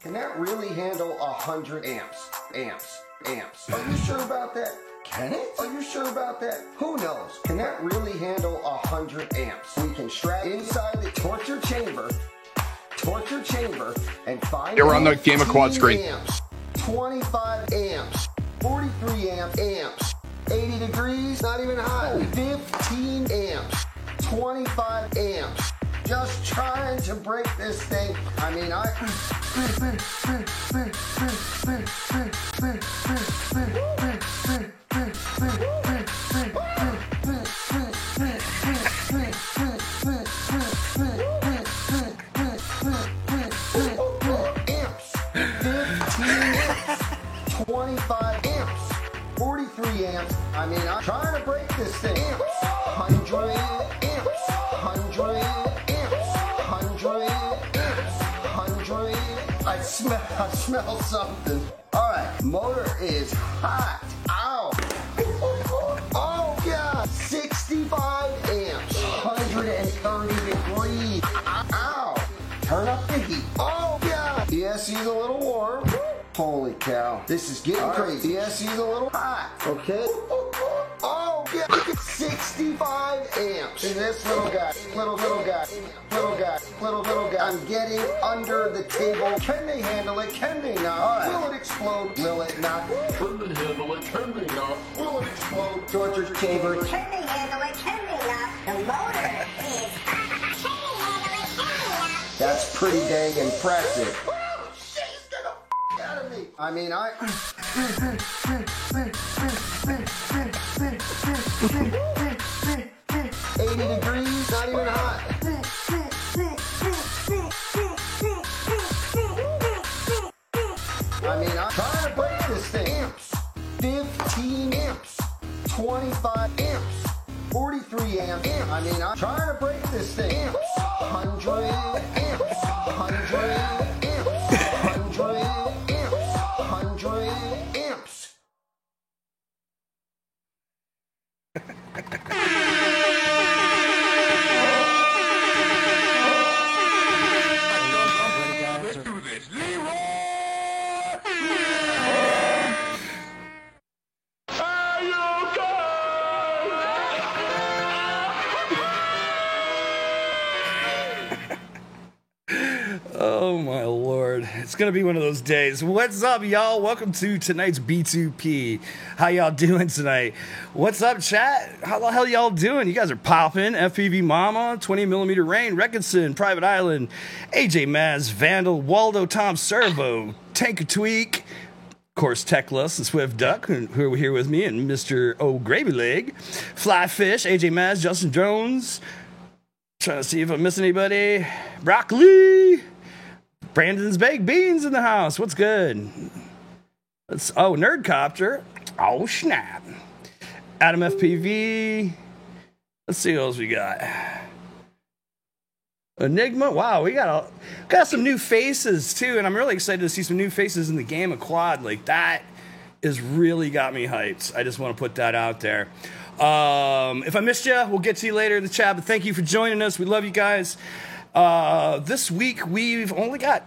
Can that really handle 100 amps? Are you sure about that? Can it? Are you sure about that? Who knows? Can that really handle 100 amps? We can strap inside the torture chamber, and find we're on the Game of Quad screen. Amps, 25 amps, 43 amps, 80 degrees, not even hot, 15 amps, 25 amps. Just trying to break this thing. I mean, amps, 15 amps, 25 amps, 43 amps. I mean, I'm trying to break this thing. Amps, 100 amps, 100 I smell something. Alright, motor is hot. Ow. Oh God. 65 amps. 130 degrees. Ow. Turn up the heat. Oh God. The SC's a little warm. Holy cow. This is getting crazy. The SC's a little hot. Okay. Oh God. 65 amps. And this little guy. I'm getting under the table. Can they handle it? Can they not? Right. Will it explode? Will it not? Can they handle it? Can they not? Will it explode? Torture chamber. Can they handle it? Can they not? The motor is. Can they handle it? Can they not? That's pretty dang impressive. Oh, she's gonna out of me. I mean, 80 degrees, not even hot. I mean, I'm trying to break this thing. Amps, 15 amps, 25 amps, 43 amps. I mean, I'm trying to break this thing. Amps, 100 amps, 100 amps, 100 amps, 100 amps. Oh my lord, it's gonna be one of those days. What's up, y'all? Welcome to tonight's B2P. How y'all doing tonight? What's up, chat? How the hell y'all doing? You guys are popping. FPV Mama, 20mm Rain, Reckinson, Private Island, AJ Maz, Vandal, Waldo, Tom Servo, Tanker Tweak, of course, Techless and Swift Duck, who are here with me, and Mr. O Gravy Leg, Flyfish, AJ Maz, Justin Jones. Trying to see if I miss anybody. Broccoli. Brandon's Baked Beans in the house. What's good? Nerdcopter. Oh, snap. Adam FPV. Let's see what else we got. Enigma. Wow, we got some new faces, too. And I'm really excited to see some new faces in the game of quad. Like, that has really got me hyped. I just want to put that out there. If I missed you, we'll get to you later in the chat. But thank you for joining us. We love you guys. This week, we've only got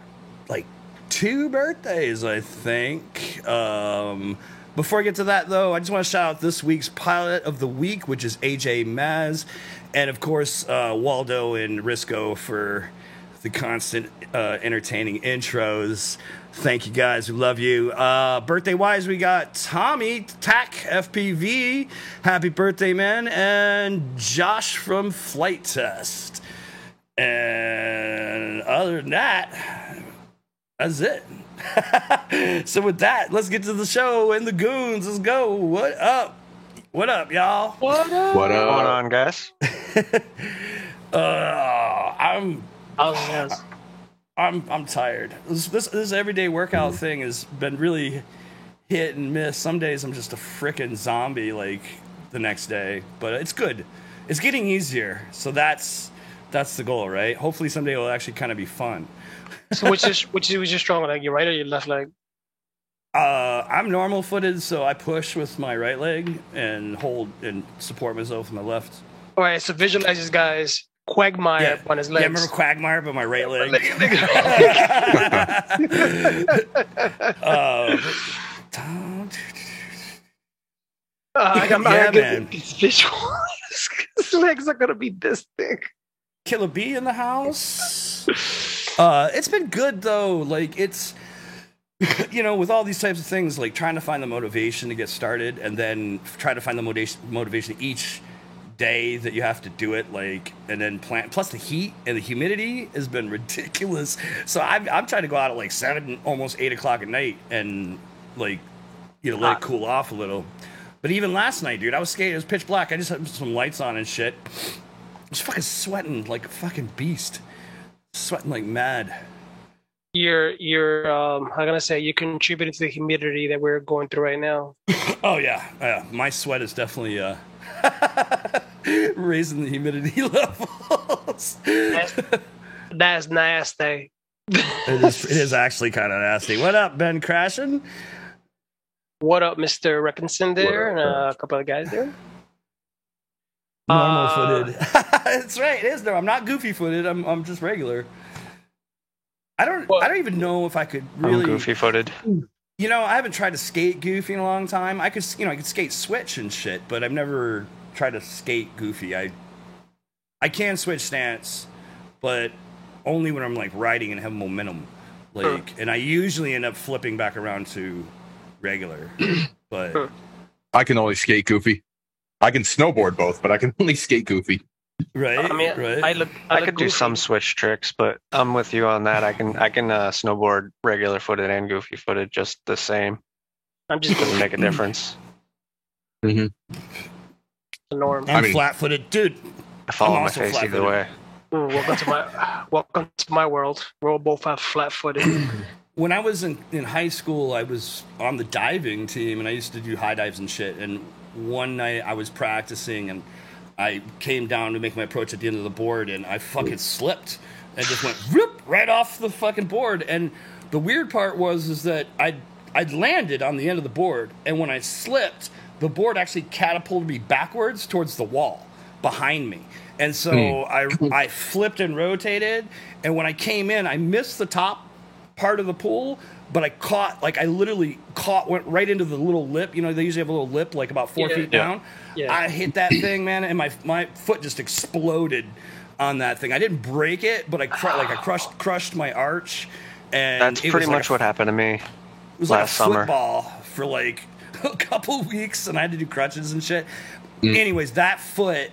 like 2 birthdays, I think. Before I get to that, though, I just want to shout out this week's pilot of the week, which is AJ Maz. And, of course, Waldo and Risco for the constant entertaining intros. Thank you, guys. We love you. Birthday-wise, we got Tommy, Tac FPV. Happy birthday, man. And Josh from Flight Test. And other than that, That's it. So with that, let's get to the show and the goons. Let's go. What up? What up, y'all? What up? What up? What's going on, guys? I'm tired. This everyday workout thing has been really hit and miss. Some days I'm just a freaking zombie like the next day, but it's good. It's getting easier, so that's the goal, right? Hopefully someday it'll actually kind of be fun. So which is your stronger leg, your right or your left leg? I'm normal footed, so I push with my right leg and hold and support myself with my left. All right, so visualize this guy's Quagmire on his legs. Yeah, remember Quagmire, but my right leg. Man. His legs are gonna be this thick. Killer B in the house. It's been good though. Like it's, with all these types of things, like trying to find the motivation to get started, and then try to find the motivation each day that you have to do it. Like, and then plan. Plus the heat and the humidity has been ridiculous. So I'm trying to go out at like 7, almost 8 o'clock at night, and like, let it cool off a little. But even last night, dude, I was skating. It was pitch black. I just had some lights on and shit. I was fucking sweating like a fucking beast. Sweating like mad. You're how can I say, you contributed to the humidity that we're going through right now. Oh yeah. My sweat is definitely raising the humidity levels. That's nasty. It is actually kind of nasty. What up, Ben Crashing? What up, Mr. Repinson there, and a couple of guys there? Normal footed. That's right. It is though. I'm not goofy footed. I'm just regular. I don't even know if I could really. I'm goofy footed. I haven't tried to skate goofy in a long time. I could skate switch and shit, but I've never tried to skate goofy. I can switch stance, but only when I'm like riding and have momentum. Like, and I usually end up flipping back around to regular. But I can only skate goofy. I can snowboard both, but I can only skate goofy. Right. I mean, right. I could do some switch tricks, but I'm with you on that. I can snowboard regular footed and goofy footed just the same. I'm just Doesn't make a difference. Mm-hmm. the norm. I'm flat footed, dude. I fall I'm on my also face either flat-footed. way. Welcome to my world. We're all both flat-footed. When I was in high school, I was on the diving team, and I used to do high dives and shit. And one night I was practicing, and I came down to make my approach at the end of the board, and I fucking slipped and just went whoop right off the fucking board. And the weird part is that I'd landed on the end of the board, and when I slipped, the board actually catapulted me backwards towards the wall behind me. And so I flipped and rotated, and when I came in, I missed the top part of the pool, but I literally went right into the little lip. They usually have a little lip like about 4 feet down. Yeah. I hit that thing, man, and my foot just exploded on that thing. I didn't break it, but I crushed my arch. And That's pretty much what happened to me it was last like a summer. football for like a couple weeks, and I had to do crutches and shit. Anyways, that foot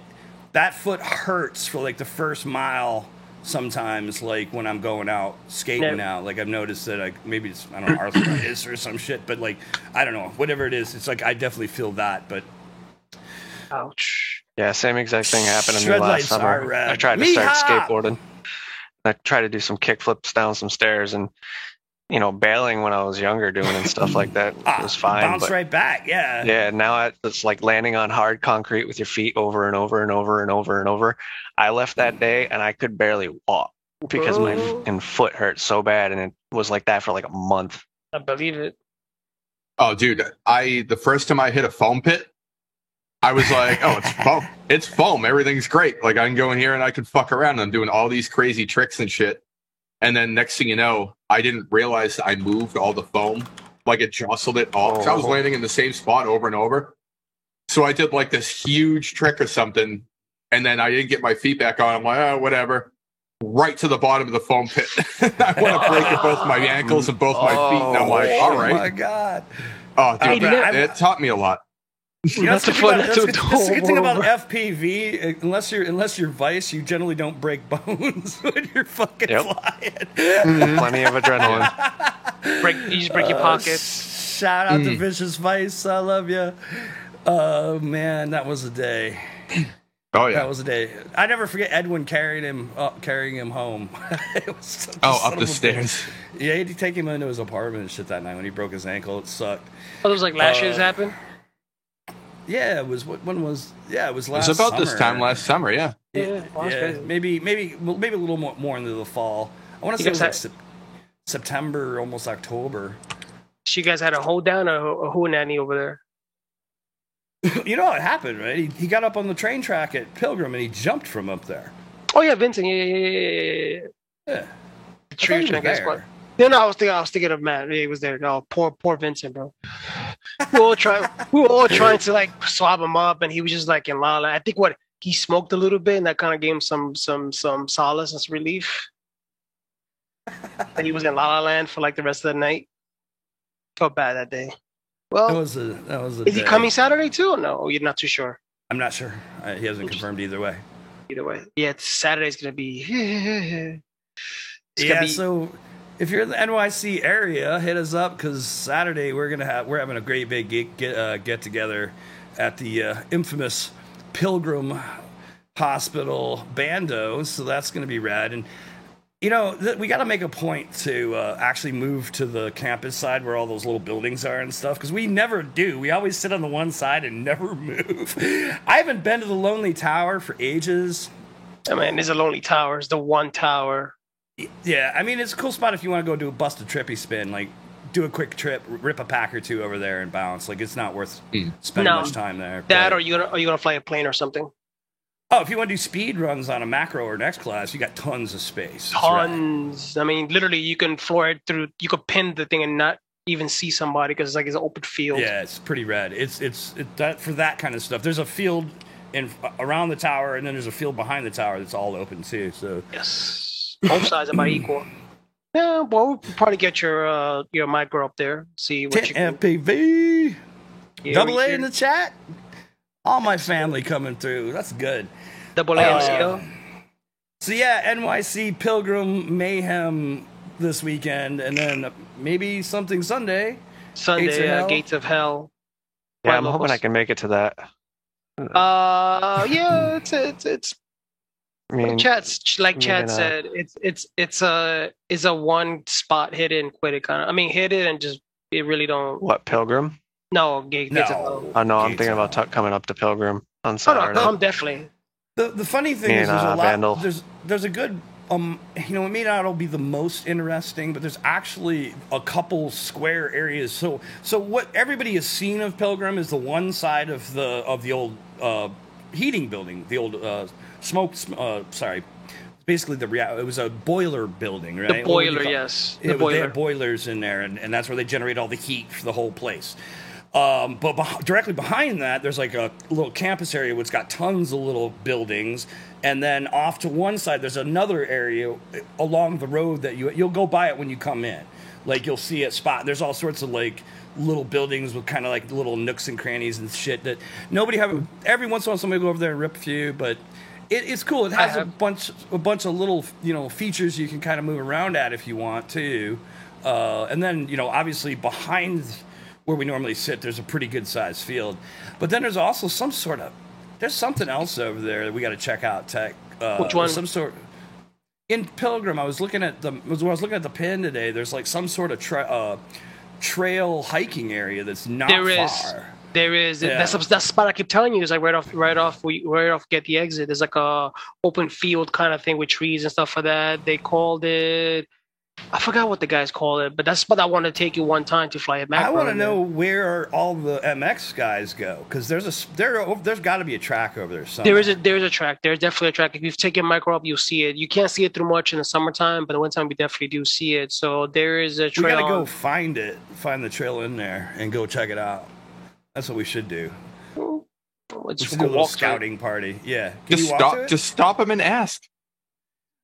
hurts for like the first mile sometimes, like when I'm going out skating now. Like I've noticed that maybe it's, I don't know, arthritis or some shit, but like, I don't know, whatever it is, it's like I definitely feel that, but Ouch. Yeah, same exact thing happened to me Shred last lights are summer. rad. I tried to start Yeehaw! skateboarding. I tried to do some kick flips down some stairs and, bailing when I was younger doing and stuff like that was fine. Bounce But right back, yeah. yeah, now it's like landing on hard concrete with your feet over and over and over and over and over. I left that day and I could barely walk because my foot hurt so bad, and it was like that for like a month. I believe it. Oh, dude, the first time I hit a foam pit, I was like, oh, it's foam. It's foam. Everything's great. Like, I can go in here and I can fuck around. And I'm doing all these crazy tricks and shit. And then next thing you know, I didn't realize I moved all the foam. Like, it jostled it all. 'Cause I was landing in the same spot over and over. So I did like this huge trick or something. And then I didn't get my feet back on. I'm like, oh, whatever. Right to the bottom of the foam pit. I want to break both my ankles and both my feet. And I'm like, all right. Oh my God. Oh, dude, Hey, it taught me a lot. That's the good thing about Whoa. FPV. Unless you're Vice, you generally don't break bones when you're fucking flying. Plenty of adrenaline. You just break your pockets. Shout out to Vicious Vice. I love you. Oh man, that was a day. Oh yeah. That was a day. I never forget Edwin carrying him home. It was such a up son of the a stairs. bitch. Yeah, he had to take him into his apartment and shit that night when he broke his ankle. It sucked. Oh, it was like last year's happened. Yeah, it was. When was? Yeah, it was It last. was about summer. this time last summer. Yeah. Yeah, well, that's crazy. maybe a little more into the fall. I want to say it was like September, almost October. So you guys had a hold down or who nanny over there? You know what happened, right? He got up on the train track at Pilgrim and he jumped from up there. Oh yeah, Vincent. Yeah. Yeah. The tree I thought he train was guys. there. What? No, I was thinking of Matt. He was there. No, poor Vincent, bro. We were all trying to like swab him up, and he was just like in La La. I think he smoked a little bit, and that kind of gave him some solace and some relief. And he was in La La Land for like the rest of the night. Felt bad that day. Well, That was a is he day. coming Saturday too? Or no, you're not too sure. I'm not sure. He hasn't confirmed either way. Either way, yeah, Saturday's gonna be. It's gonna be, So if you're in the NYC area, hit us up because Saturday we're having a great big get together at the infamous Pilgrim Hospital Bando. So that's going to be rad. And you know, we got to make a point to actually move to the campus side where all those little buildings are and stuff because we never do. We always sit on the one side and never move. I haven't been to the Lonely Tower for ages. I mean, there's a Lonely Tower. It's the one tower. Yeah, I mean, it's a cool spot if you want to go do a busted trippy spin, like do a quick trip, rip a pack or two over there and bounce. Like, it's not worth spending No, much time there. That but- or you gonna fly a plane or something? Oh, if you want to do speed runs on a macro or next class, you got tons of space. It's rad. Tons. I mean, literally, you can floor it through. You could pin the thing and not even see somebody because it's like it's an open field. Yeah, it's pretty rad. It's that for that kind of stuff. There's a field around the tower, and then there's a field behind the tower that's all open too. So Yes, both sides are about equal. Yeah, well, we'll probably get your micro up there. See what you can. MPV. Yeah, Double A we- in the chat. All my family coming through. That's good. Double AMCO. So yeah, NYC Pilgrim Mayhem this weekend, and then maybe something Sunday. Sunday, Gates of Hell. Yeah, White I'm hoping Locals. I can make it to that. Yeah, it's I mean, Chad's like maybe Chad not. said, it's a one spot hit it and quit it kind of. I mean, hit it and just it really don't. what, Pilgrim? No, Gates of Hell. Oh, no, I'm Gates thinking of about Hell. coming up to Pilgrim on Oh Saturday. no, come definitely. The funny thing Me is, and, there's a lot. Vandal. There's a good. It may not all be the most interesting, but there's actually a couple square areas. So what everybody has seen of Pilgrim is the one side of the old heating building, the old basically it was a boiler building, right? The What would you boiler, call- yes. Yeah, The but they boiler. have boilers in there, and that's where they generate all the heat for the whole place. But directly behind that, there's like a little campus area which got tons of little buildings, and then off to one side, there's another area along the road that you'll go by it when you come in. Like you'll see it spot. There's all sorts of like little buildings with kind of like little nooks and crannies and shit that nobody have. Every once in a while, somebody go over there and rip a few, but it's cool. It has a bunch of little features you can kind of move around at if you want to, and then obviously behind where we normally sit, there's a pretty good sized field, but then there's also there's something else over there that we got to check out. Tech. Which one? Some sort. In Pilgrim, I was looking at the pin today. There's like some sort of trail hiking area that's not far. There is. Yeah. That's the spot I keep telling you. Is like right off get the exit. There's like a open field kind of thing with trees and stuff like that. They called it. I forgot what the guys called it, but that's the spot I want to take you one time to fly it back. I want to know where all the MX guys go because there's got to be a track over there somewhere. There is a track. There's definitely a track. If you take your micro up, you'll see it. You can't see it through much in the summertime, but the wintertime we definitely do see it. So there is a We trail. got to go find the trail in there and go check it out. That's what we should do. Let's Let's go do a little walk through it. scouting party. Yeah. Can you walk to it? Just stop him and ask.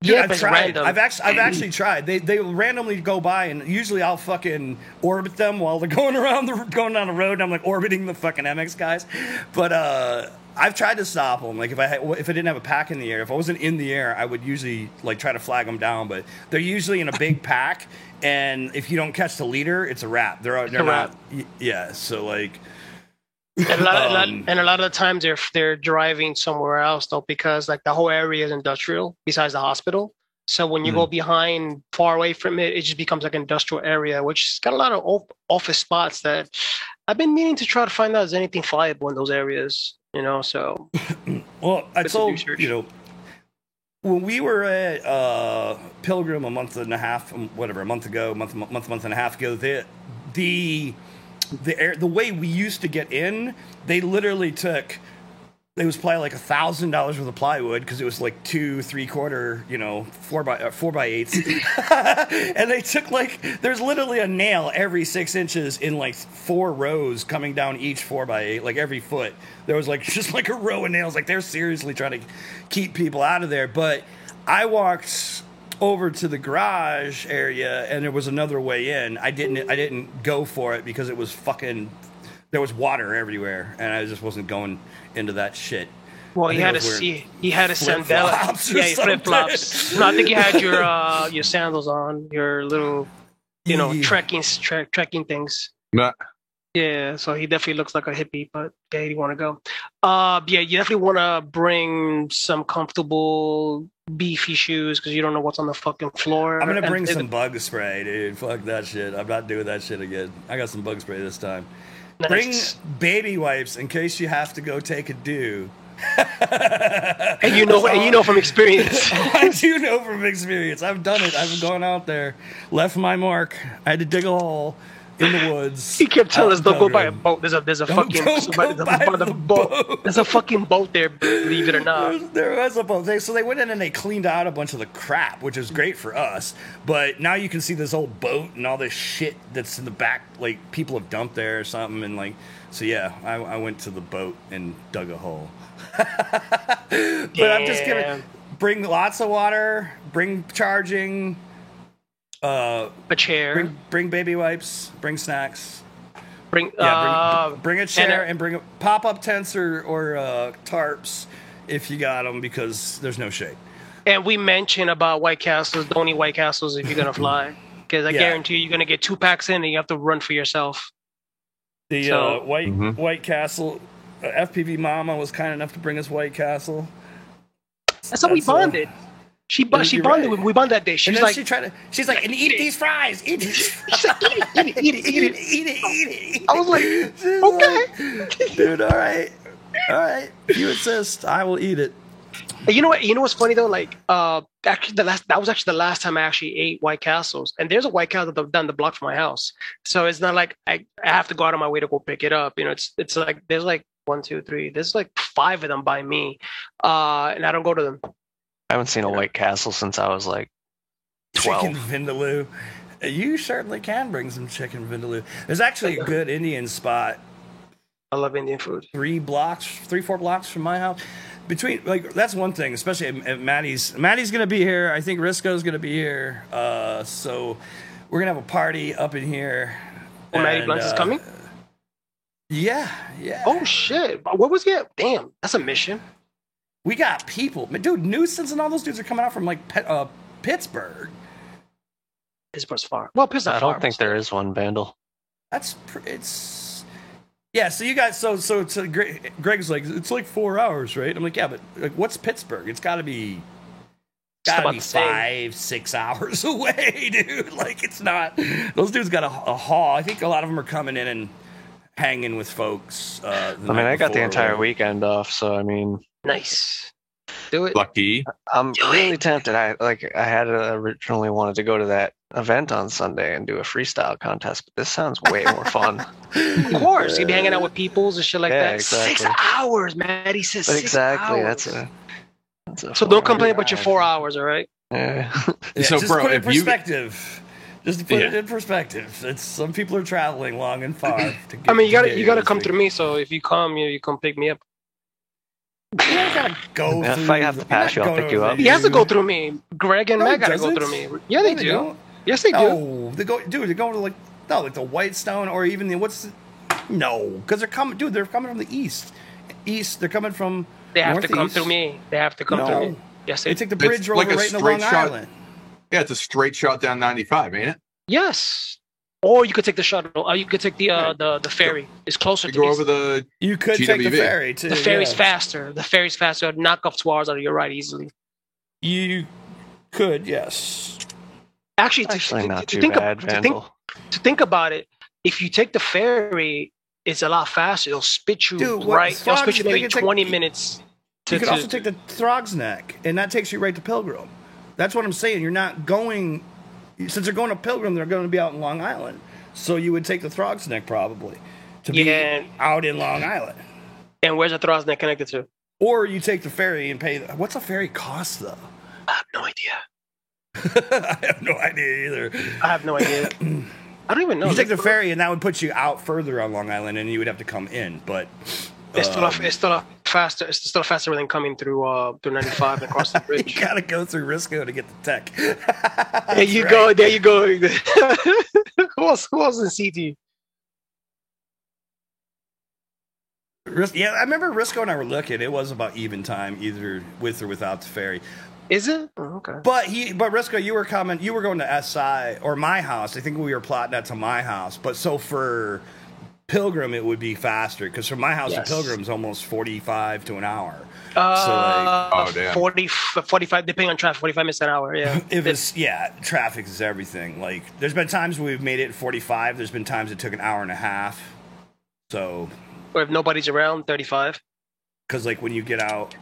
Dude, Yeah, I've but it's tried. random. I've actually tried. They randomly go by, and usually I'll fucking orbit them while they're going down the road. And I'm like orbiting the fucking MX guys. But I've tried to stop them. Like if I didn't have a pack in the air, if I wasn't in the air, I would usually like try to flag them down. But they're usually in a big pack, and if you don't catch the leader, it's a wrap. They're a wrap. not. Yeah. So like. And a lot of the times they're driving somewhere else though, because like the whole area is industrial besides the hospital. So when you go behind, far away from it, it just becomes like an industrial area, which has got a lot of office spots that I've been meaning to try to find out if there's anything viable in those areas. You know, so well, I It's some told research. you know. When we were at Pilgrim a month and a half and a month and a half ago, the way we used to get in, they literally took. It was probably like $1,000 worth of plywood because it was like 2 3/4, 4x8s, and they took like there's literally a nail every 6 inches in like 4 rows coming down each 4x8, like every foot. There was like just like a row of nails. Like they're seriously trying to keep people out of there. But I walked over to the garage area and there was another way in. I didn't go for it because it was fucking. There was water everywhere, and I just wasn't going into that shit. well, I he think had I to was see. He had a flip-flops sandala. or Yeah, flip flops. No, I think you had your sandals on, your little, Yeah. trekking things. Nah. Yeah, so he definitely looks like a hippie, but yeah, you want to go. Yeah, you definitely want to bring some comfortable, beefy shoes because you don't know what's on the fucking floor. I'm gonna bring And- some bug spray, dude. Fuck that shit. I'm not doing that shit again. I got some bug spray this time. Bring Nice. baby wipes in case you have to go take a do. And you know from experience. I do know from experience. I've done it. I've gone out there, left my mark. I had to dig a hole in the woods. He kept telling out us, in "Don't go by a Pilgrim. boat. There's a Don't fucking go by there's a the boat. boat. There's a fucking boat there. Believe it or not." There was a boat. So they went in and they cleaned out a bunch of the crap, which is great for us. But now you can see this old boat and all this shit that's in the back, like people have dumped there or something. And like, so yeah, I went to the boat and dug a hole. But I'm just gonna Damn. bring lots of water, bring charging, A chair. bring baby wipes, bring snacks. Bring Bring a chair and and bring pop-up tents or tarps if you got them because there's no shade. And we mentioned about White Castles. Don't eat White Castles if you're gonna fly, because I Yeah. guarantee you're gonna get 2 packs in and you have to run for yourself. The So- White Castle, FPV Mama was kind enough to bring us White Castle. That's how we That's, bonded. She you're bonded. right. We bonded that day. And She's then like, she's like, and eat these fries, eat these fries. she's like, eat it. Eat it. I was like, She's okay. like, dude, all right. If you insist, I will eat it. And you know what? You know what's funny though? Like, actually, that was actually the last time I actually ate White Castles. And there's a White Castle down the block from my house, so it's not like I have to go out of my way to go pick it up. It's like there's like 1, 2, 3. There's like 5 of them by me, and I don't go to them. I haven't seen a White Castle since I was like 12. Chicken vindaloo. You certainly can bring some chicken vindaloo. There's actually a good Indian spot I love Indian food. 4 blocks from my house. Between like that's one thing, especially at Maddie's. Maddie's gonna be here. I think Risco's gonna be here. So we're gonna have a party up in here. Oh, Maddie And, Blunt is coming. Yeah. Oh shit! What was it? Damn, that's a mission. We got people, dude. Nuisance and all those dudes are coming out from like Pittsburgh. Pittsburgh's far. Well, Pittsburgh's I not far. don't think there is one, Vandal. It's yeah. So you guys, so Greg's like, it's like 4 hours, right? I'm like, yeah, but like, what's Pittsburgh? It's got to be about the same. 5-6 hours away, dude. Like, it's not. Those dudes got a haul. I think a lot of them are coming in and hanging with folks. I mean, I got the entire weekend off, so I mean, Nice. Do it. Lucky. I'm really tempted. I had originally wanted to go to that event on Sunday and do a freestyle contest, but this sounds way more fun. Of course, you'd be hanging out with peoples and shit like Yeah, that. exactly. 6 hours, man. He says But 6 exactly, hours. that's a So don't 4-hour complain about your drive. 4 hours, all right? Yeah. Yeah, So, just bro, put it in if you- perspective. Just to put it Yeah. in perspective. It's some people are traveling long and far. To get I mean, you to gotta get here come this through week. me. So if you come, you come pick me up. You don't gotta go If through. I have to you're pass not you, I'll going pick you over up. He has to go through me. Greg and No, he Meg gotta go doesn't. through me. Yeah, they No, do. don't. Yes, they do. No, they go, dude. They're going to like the Whitestone or even the no, because they're coming, dude. They're coming from the east. They're coming from. They have to come northeast. through me. They have to come No. through me. Yes, They they take the It's bridge like over a right into straight Long shot. Island. Yeah, it's a straight shot down 95, ain't it? Yes. Or you could take the shuttle. Or you could take the Yeah. the ferry. It's closer You to go me. over the. You could take the GWV. ferry too. The ferry's yeah. faster. The ferry's faster. It'd knock off 2 hours out of your ride easily. You could, yes. Actually, Actually, not too think, bad, to Vandal. think about it, if you take the ferry, it's a lot faster. It'll spit you Dude, what right. It'll spit Throgs- you they maybe can take- 20 minutes. You could also take the Throgs Neck, and that takes you right to Pilgrim. That's what I'm saying. You're not going, since they're going to Pilgrim, they're going to be out in Long Island. So you would take the Throgs Neck probably to be Yeah. out in Long Island. And where's the Throgs Neck connected to? Or you take the ferry and pay. What's a ferry cost though? I have no idea. I have no idea either. I have no idea. I don't even know. You take the ferry, and that would put you out further on Long Island, and you would have to come in. But It's still a faster. It's still faster than coming through 95 and across the you bridge. gotta go through Risco to get the tech. There you go. There you go. Who else in CT? Yeah, I remember Risco and I were looking. It was about even time, either with or without the ferry. Is it? Oh, okay. But Risco, you were going to SI or my house. I think we were plotting that to my house. But so for Pilgrim, it would be faster because from my house Yes. to Pilgrim's almost 45 to an hour. Oh, damn. 45, depending on traffic, 45 minutes an hour. Yeah. If it's traffic is everything. Like there's been times we've made it 45. There's been times it took an hour and a half. So Or if nobody's around, 35. because like when you get out,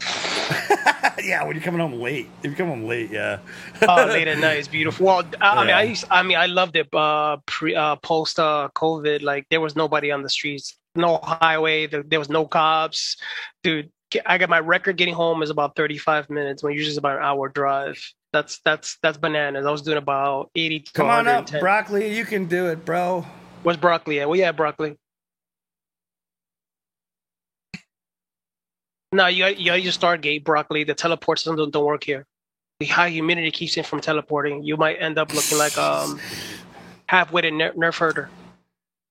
yeah, when you're coming home late, if you come home late, yeah. Late at night is beautiful. Well, I loved it. Post COVID, like there was nobody on the streets, no highway, there was no cops, dude. I got my record getting home is about 35 minutes when usually it's about an hour drive. That's bananas. I was doing about 80 to Come on up, 110. Broccoli. You can do it, bro. Where's Broccoli at? Well, yeah, Broccoli. No, you got your Stargate, Broccoli. The teleports don't work here. The high humidity keeps it from teleporting. You might end up looking like halfway to Nerf herder.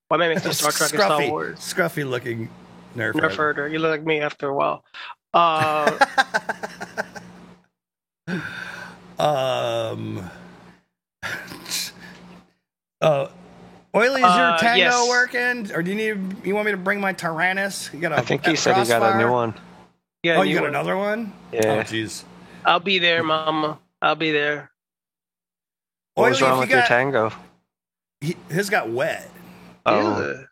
Why am I making Star Trek and Star Wars? Scruffy looking Nerf Nerf herder. You look like me after a while. Oily, is your Tango yes. working, or do you want me to bring my Tyrannus? You got I think he said he got a new one. Yeah, Oh, you got another one? Yeah. Oh, jeez. I'll be there, Mama. I'll be there. What was Oily, wrong if with you your got- Tango? His got wet. Oh, Yeah.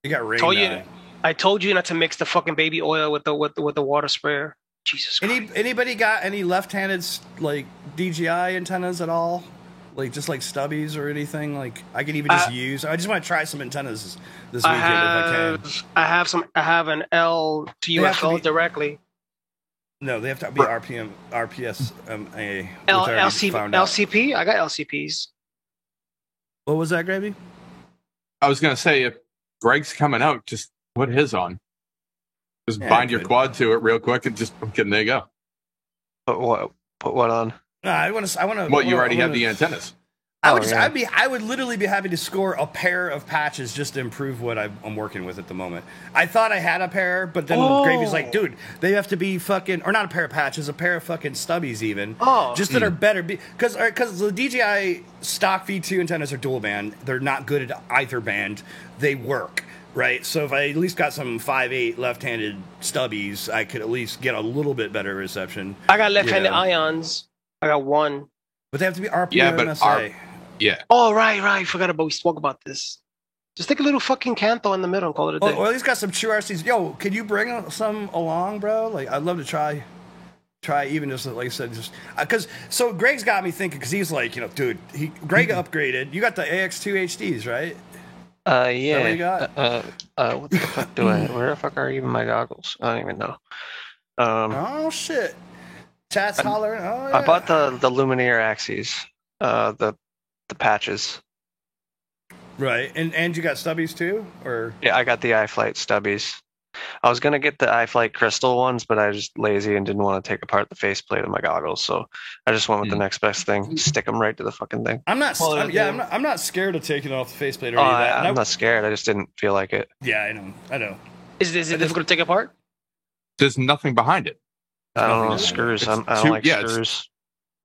He got rained Told you, on. I told you not to mix the fucking baby oil with the water sprayer. Jesus Christ. Anybody got any left-handed like DJI antennas at all? Like just like stubbies or anything? Like I could even just use. I just want to try some antennas this weekend if I can. I have an L to They have to UFO be- directly. No, they have to be RPS. Found out. LCP. I got LCPs. What was that, Gravy? I was gonna say if Greg's coming out, just put his on. Just Yeah, bind your good. quad to it real quick and just there you go. put what on? I want to. Well, you already have the antennas. I would Oh, just, yeah. I would literally be happy to score a pair of patches just to improve what I'm working with at the moment. I thought I had a pair, but then Gravy's like, dude, they have to be fucking, or not a pair of patches, a pair of fucking stubbies even. Oh. Just that are better. Because the DJI stock V2 antennas are dual band. They're not good at either band. They work, right? So if I at least got some 5.8 left-handed stubbies, I could at least get a little bit better reception. I got left-handed Yeah. ions. I got one. But they have to be RPO Yeah, but MSA. Yeah. Oh, right. Forgot about we spoke about this. Just take a little fucking Canto in the middle and call it a day. Or at least got some true RCs. Yo, could you bring some along, bro? Like, I'd love to try even just like I said, just because. So Greg's got me thinking because he's like, dude, Greg upgraded. You got the AX2 HDs, right? Yeah. what you got? What the fuck do I? Where the fuck are even my goggles? I don't even know. Oh shit! Chat's hollering. Oh yeah. I bought the Lumineer Axes, the patches. Right, and you got stubbies too, or Yeah, I got the iFlight stubbies. I was gonna get the iFlight Crystal ones, but I was just lazy and didn't want to take apart the faceplate of my goggles, so I just went with the next best thing. Stick them right to the fucking thing. I'm not. Well, I'm not scared of taking off the faceplate or Oh, any of that. And I'm not scared. I just didn't feel like it. Yeah, I know. Is it difficult to take apart? There's nothing behind it. I don't know Nothing screws. It's I don't two- like yeah, it's- screws.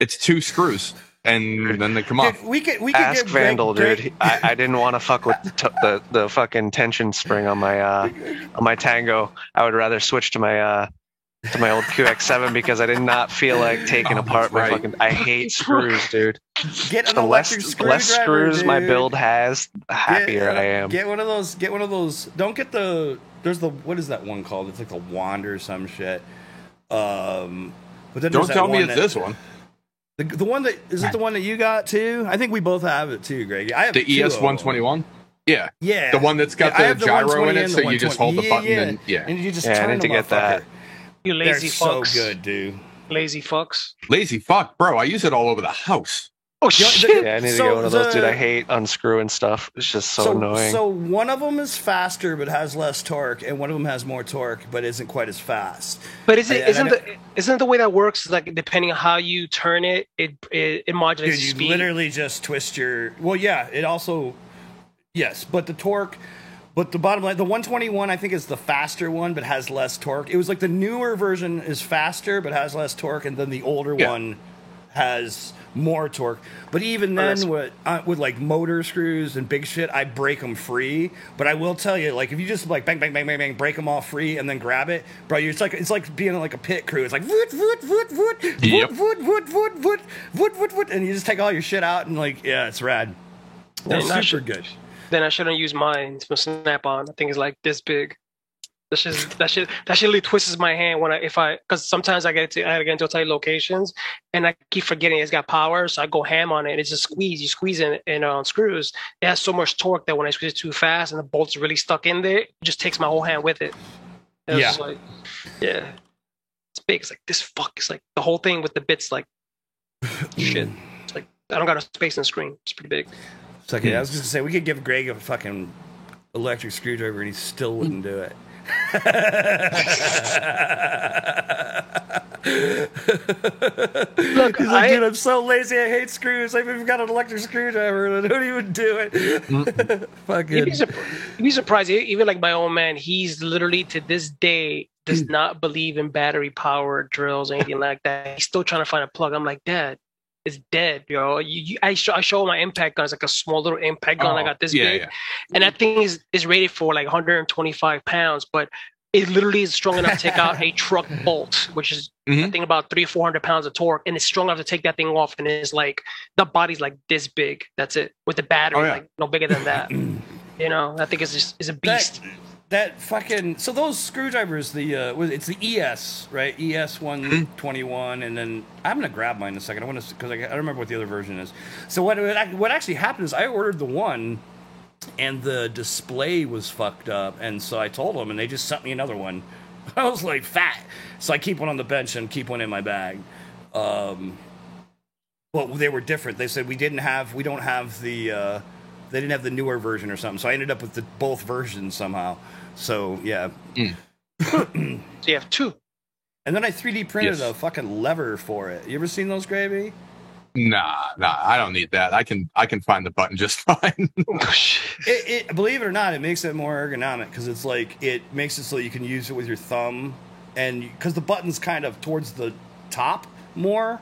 It's 2 screws, and then they come off. Dude, we could Ask get Vandal, Greg, dude. I didn't want to fuck with the fucking tension spring on my Tango. I would rather switch to my old QX7 because I did not feel like taking Oh, apart my right. fucking. I hate screws, dude. Get an The electric less screwdriver, screws my dude. build has, the happier I am. Get one of those. Get one of those. Don't get the. There's the. What is that one called? It's like the wand or some shit. But then Don't there's that tell me one it's that- this one. The one that is it the one that you got too? I think we both have it too, Greg. I have The two of them. ES121? Yeah. Yeah, The one that's got I the have gyro 120 in it, and so you just 120. hold the button and and you just Yeah, I turn need the to get that. motherfucker. You They're lazy so fucks. good, dude. Lazy fucks. Lazy fuck, bro. I use it all over the house. Oh You know, shit! Yeah, I need to So get one of those, dude. the- I hate unscrewing stuff. It's just so annoying. So one of them is faster but has less torque, and one of them has more torque but isn't quite as fast. But isn't know- the way that works? Like depending on how you turn it, it modulates Dude, you speed. literally just twist your. Well, yeah, it also. Yes, but the torque. But the bottom line, the 121, I think, is the faster one, but has less torque. It was like the newer version is faster, but has less torque, and then the older Yeah. one has more torque. But even then, that's- with like motor screws and big shit, I break them free. But I will tell you, like, if you just like bang, bang, bang, bang, bang, break them all free and then grab it, bro, it's like being like a pit crew. It's like woot, woot, woot, woot, Yep. woot, woot, woot, woot, woot, woot, woot, and you just take all your shit out and like, yeah, it's rad. They're And I super should- good. Then I shouldn't use mine from Snap-on. I think it's like this big. That shit really twists my hand because sometimes I get into tight locations and I keep forgetting it's got power, so I go ham on it. And it's a squeeze. You squeeze in on screws. It has so much torque that when I squeeze it too fast and the bolt's really stuck in there, it just takes my whole hand with it. And Yeah. it's like, yeah, it's big. It's like this fuck. It's like the whole thing with the bits like shit. It's like I don't got a space in the screen. It's pretty big. So, okay, I was just gonna say we could give Greg a fucking electric screwdriver and he still wouldn't do it. Look, He's like, dude, I'm so lazy. I hate screws. I've even got an electric screwdriver and I don't even do it. Fucking. You'd be surprised. Even like my old man, he's literally to this day does not believe in battery powered drills or anything like that. He's still trying to find a plug. I'm like, Dad, it's dead, yo. I show my impact gun. It's like a small little impact gun. I got this big, Yeah. and that thing is rated for like 125 pounds, but it literally is strong enough to take out a truck bolt, which is I think about 300-400 pounds of torque, and it's strong enough to take that thing off. And it's like the body's like this big. That's it. With the battery, Oh, yeah. like no bigger than that. You know, I think is a beast. That fucking so those screwdrivers it's the ES right ES 121 and then I'm gonna grab mine in a second. I want to because I don't remember what the other version is. So what actually happened is I ordered the one and the display was fucked up and so I told them and they just sent me another one. I was like fat, so I keep one on the bench and keep one in my bag. Well, they were different. They said they didn't have the newer version or something. So I ended up with both versions somehow. So yeah. So you have two. And then I 3D printed Yes. a fucking lever for it. You ever seen those, Gravy? Nah, I don't need that. I can find the button just fine. It believe it or not, it makes it more ergonomic because it's like it makes it so you can use it with your thumb, and because the button's kind of towards the top more,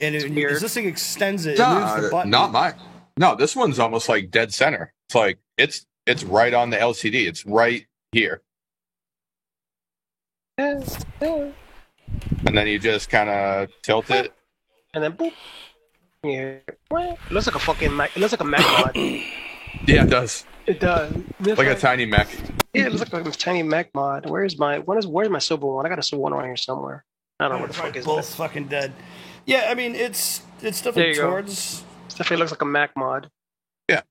and weird. this thing extends it, it moves the button. Not mine. No, this one's almost like dead center. It's like it's right on the LCD. It's right here, and then you just kind of tilt it. And then boop. Yeah. It looks like a fucking Mac. It looks like a Mac mod. Yeah, it does. It does. Like a tiny mech. Yeah, it looks like a tiny Mac mod. Where's my silver one? I got a silver one around here somewhere. I don't know where the fuck is Both that. fucking dead. Yeah, I mean it's There definitely you go. towards. It definitely looks like a Mac mod. Yeah.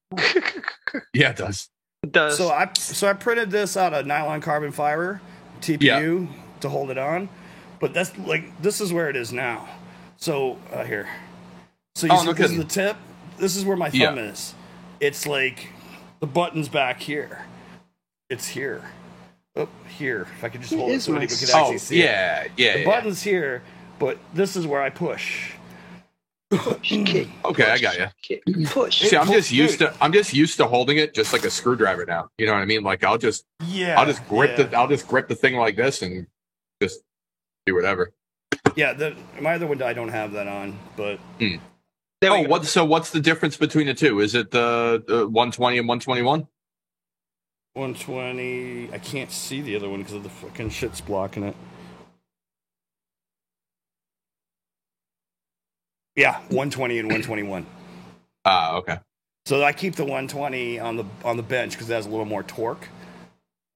Yeah, it does. It does. So I printed this out of nylon carbon fiber TPU to hold it on, but that's like this is where it is now. So here, so you see no this is kidding. the tip. This is where my thumb Yeah. is. It's like the button's back here. It's here. Oh, here. If I could just It hold it is so my people could son. actually see it. yeah, yeah. The button's here, but this is where I push. Kick. Okay, I got you. Kick. Push. See, I'm just used to holding it just like a screwdriver now. You know what I mean? Like I'll just grip the thing like this and just do whatever. Yeah, my other window I don't have that on, but There we go. What's the difference between the two? Is it the 120 and 121? 120. I can't see the other one because of the fucking shit's blocking it. Yeah, 120 and 121. Okay. So I keep the 120 on the bench because it has a little more torque.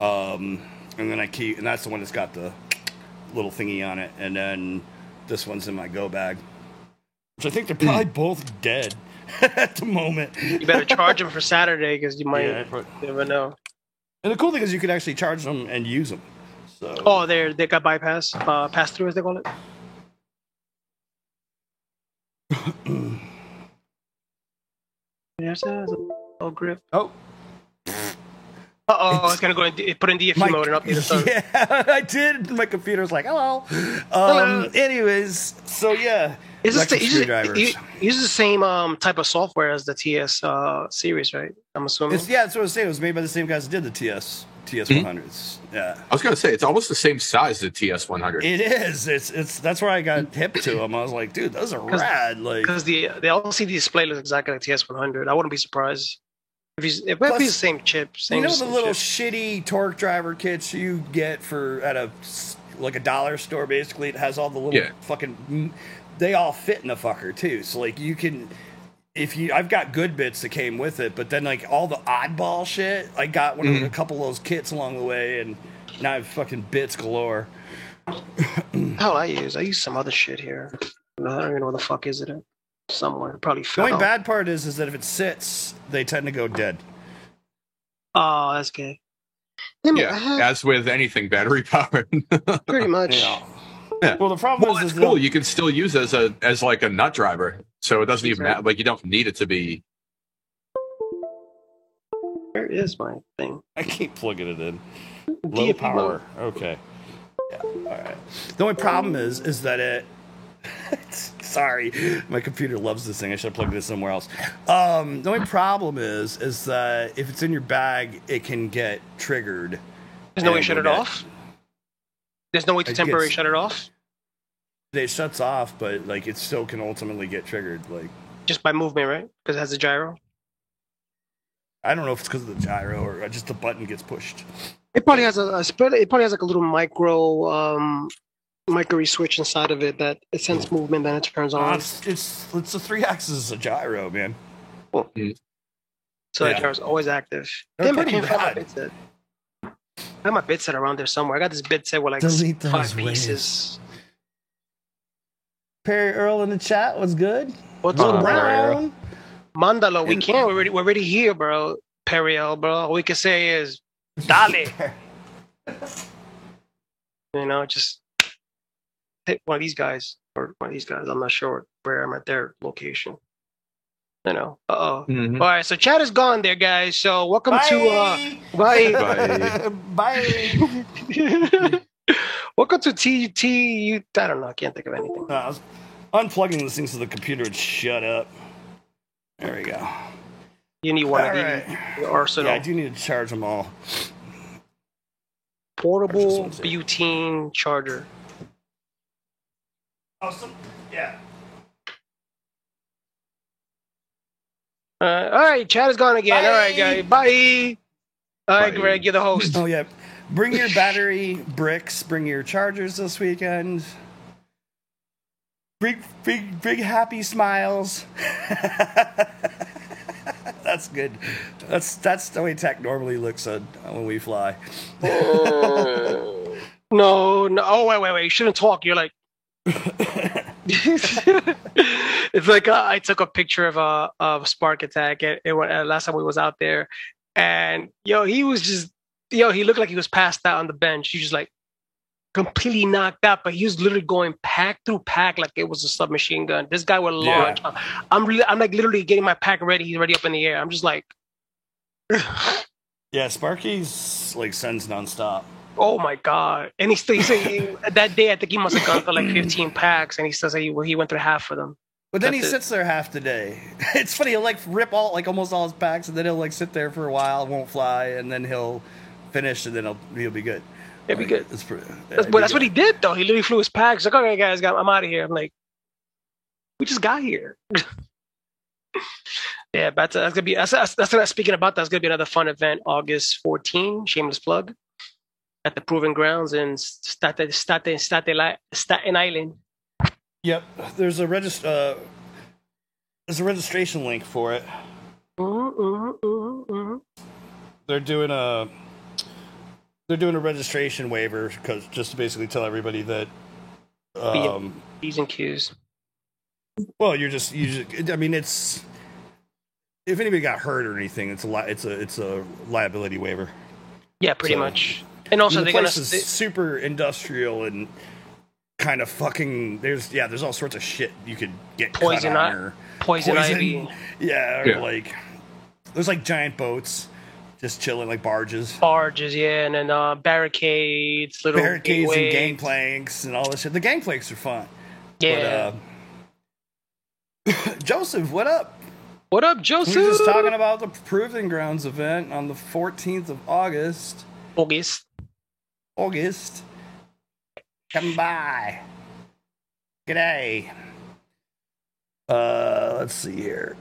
And then and that's the one that's got the little thingy on it. And then this one's in my go bag, which I think they're probably both dead at the moment. You better charge them for Saturday because you might never know. And the cool thing is you can actually charge them and use them. So. Oh, they got bypass, pass through as they call it. There's a grip. Oh. Uh-oh, it's gonna go and put in DFU mode and update the server. Yeah, I did. My computer was like, hello. Anyways, so yeah. Is this electric screwdrivers. It uses the same type of software as the TS series, right? I'm assuming. That's what I was saying. It was made by the same guys that did the TS 100s. Yeah. I was gonna say it's almost the same size as the TS 100. It is. It's that's where I got hip to them. I was like, dude, those are rad. Like, because the LCD display looks exactly like TS 100. I wouldn't be surprised if it might be the same chip. You know the little shitty torque driver kits you get at a dollar store. Basically, it has all the little fucking. They all fit in the fucker too. So like you can. I've got good bits that came with it, but then like all the oddball shit, I got a couple of those kits along the way, and now I have fucking bits galore. Hell, I use some other shit here. I don't even know where the fuck is it at. Somewhere, probably. The only bad part is that if it sits, they tend to go dead. Oh, that's gay. As with anything battery powered. Pretty much. Yeah. Well, the problem is cool. You can still use it as like a nut driver, so it doesn't even matter. Like you don't need it to be. Where is my thing? I keep plugging it in. Low power. Okay. Yeah. All right. The only problem is that it. Sorry, my computer loves this thing. I should have plugged it somewhere else. The only problem is that if it's in your bag, it can get triggered. There's no way to shut it off. There's no way to temporarily shut it off. It shuts off, but like it still can ultimately get triggered, like just by movement, right? Because it has a gyro. I don't know if it's because of the gyro or just the button gets pushed. It probably has it probably has like a little micro switch inside of it that it sends movement, then it turns on. It's the 3-axis of gyro, man. Cool. So the gyro's always active. They're Damn, I pretty can't find my bad. bit set. I have my bit set around there somewhere. I got this bit set with like Delete those 5 waves. pieces. Perry Earl in the chat was good. What's Little up, Brown? Mandalo? We can't. We're already here, bro. Periel, bro. All we can say is, dale. Just hit one of these guys or one of these guys. I'm not sure where I'm at their location. All right, so chat is gone there, guys. So welcome to bye. Welcome to TU. I don't know. I can't think of anything. I was unplugging this thing so the computer would shut up. There we go. You need one of the arsenal. Yeah, I do need to charge them all. Portable butane charger. Awesome. Yeah. All right, chat is gone again. Bye. All right, guys. Bye. All right, Greg, you're the host. Oh, yeah. Bring your battery bricks. Bring your chargers this weekend. Big happy smiles. That's good. That's the way tech normally looks when we fly. No. Oh, wait. You shouldn't talk. You're like. It's like I took a picture of Spark Attack and last time we was out there, and he was just he looked like he was passed out on the bench. He was just like completely knocked out, but he was literally going pack through pack like it was a submachine gun. This guy would launch. I'm like literally getting my pack ready. He's already up in the air. I'm just like, yeah, Sparky's like sends nonstop. Oh my god! And he said that day I think he must have gone for like 15 packs, and he says he went through half of them. But then he That's it. sits there half the day. It's funny. He'll like rip almost all his packs, and then he'll like sit there for a while, won't fly, and then he'll finish, and then he'll be good. It'd be good. It's pretty, But that's what he did though. He literally flew his packs. Like, okay, guys, I'm out of here. I'm like, we just got here. Yeah, but that's gonna be. Speaking about that's gonna be another fun event, August 14. Shameless plug at the Proving Grounds in Staten Island. Yep. There's a registration link for it. They're doing a registration waiver because just to basically tell everybody that P's and Q's. Well, you just I mean, it's if anybody got hurt or anything, it's a liability waiver. Yeah, pretty much. And also, the place is super industrial and kind of fucking. There's all sorts of shit you could get poison ivy. Yeah, or like there's like giant boats just chilling, like barges. Yeah, and then barricades, little barricades and gangplanks and all this shit. The gangplanks are fun. Yeah. But, Joseph, what up? What up, Joseph? We were just talking about the Proving Grounds event on the 14th of August. August. Come by. G'day. Let's see here.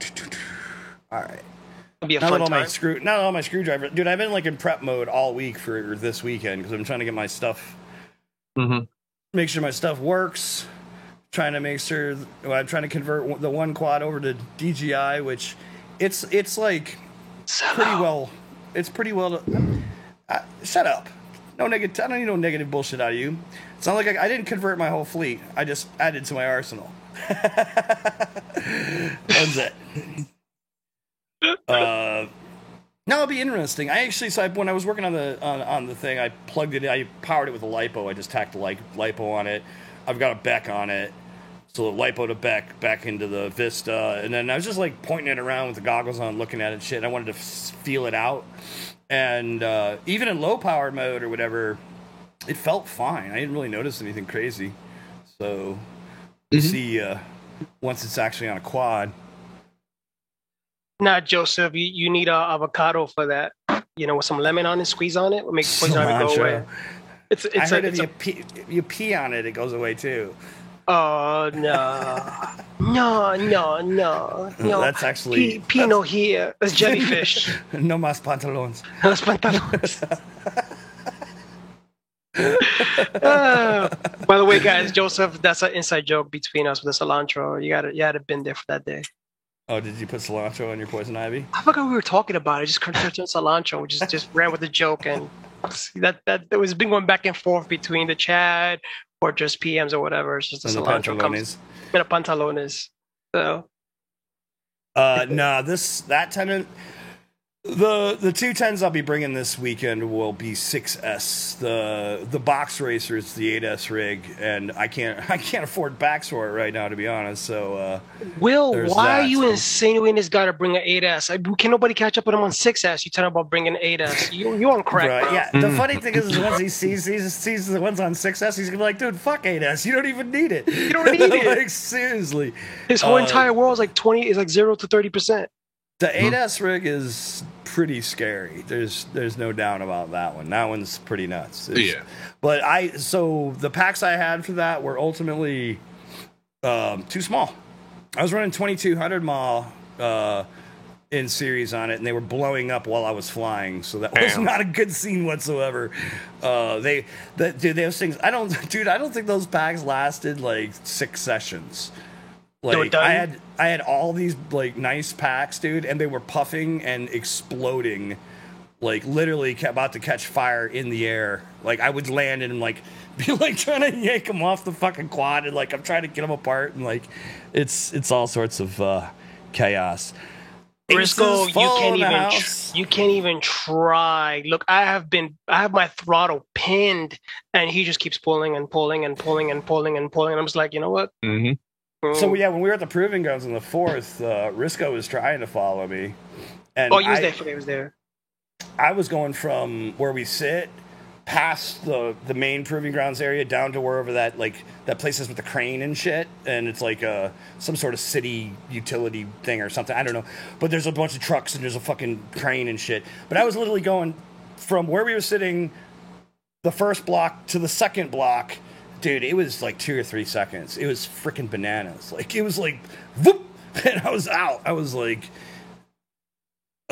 All right. It'll be a fun time. Not all my screwdriver. Dude, I've been like in prep mode all week for this weekend because I'm trying to get my stuff. Make sure my stuff works. Trying to make sure. I'm trying to convert the one quad over to DJI, which it's like pretty well. It's pretty well. Shut up. No negative. I don't need no negative bullshit out of you. It's not like I didn't convert my whole fleet. I just added to my arsenal. That's it. No, it'll be interesting. When I was working on the thing, I plugged it. I powered it with a LiPo. I just tacked the LiPo on it. I've got a Beck on it, so the LiPo to Beck back into the Vista, and then I was just like pointing it around with the goggles on, looking at it and shit. And I wanted to feel it out, and even in low power mode or whatever, it felt fine. I didn't really notice anything crazy. So see once it's actually on a quad. Nah, Joseph, you need avocado for that. With some lemon on it, squeeze on it, will make poison ivy go away. I heard if you pee on it, it goes away too. Oh no! That's actually Pino here. That's jellyfish. No más pantalones. Los pantalones. By the way, guys, Joseph, that's an inside joke between us with the cilantro. You had to been there for that day. Oh, did you put cilantro on your poison ivy? I forgot we were talking about it. I just turned to cilantro. We just ran with the joke, and that was been going back and forth between the Chad or just PMs or whatever. It's just the cilantro comes in the pantalones. So that tenant. The 210s I'll be bringing this weekend will be 6S. The box racer is the 8S rig, and I can't afford backs for it right now, to be honest. So, Will, why are you insinuating this guy to bring an 8S? Can nobody catch up with him on 6S? You tell him about bringing an 8S. You on crack, right? Bro. Yeah. The funny thing is once he sees the ones on 6S, he's gonna be like, dude, fuck 8S. You don't even need it. You don't need it. Like seriously, his whole entire world is like 0 to 30%. The 8S rig is pretty scary. There's no doubt about that one. That one's pretty nuts. But the packs I had for that were ultimately too small. I was running 2200 mile in series on it, and they were blowing up while I was flying. So that was not a good scene whatsoever. Those things. I don't think those packs lasted like 6 sessions. Like I had all these like nice packs, dude, and they were puffing and exploding, like literally about to catch fire in the air. Like I would land and like be like trying to yank them off the fucking quad, and like I'm trying to get them apart, and like it's all sorts of chaos. Briscoe, you can't even try. Look, I have my throttle pinned, and he just keeps pulling and pulling and pulling and pulling and pulling. And I'm just like, you know what? Mm-hmm. So yeah, when we were at the Proving Grounds on the 4th, Risco was trying to follow me, and he was there. I was there. I was going from where we sit past the main proving grounds area down to wherever that place is with the crane and shit, and it's like some sort of city utility thing or something. I don't know, but there's a bunch of trucks and there's a fucking crane and shit. But I was literally going from where we were sitting, the first block to the second block, dude. It was like 2 or 3 seconds. It was freaking bananas. Like it was like whoop, and I was out. I was like.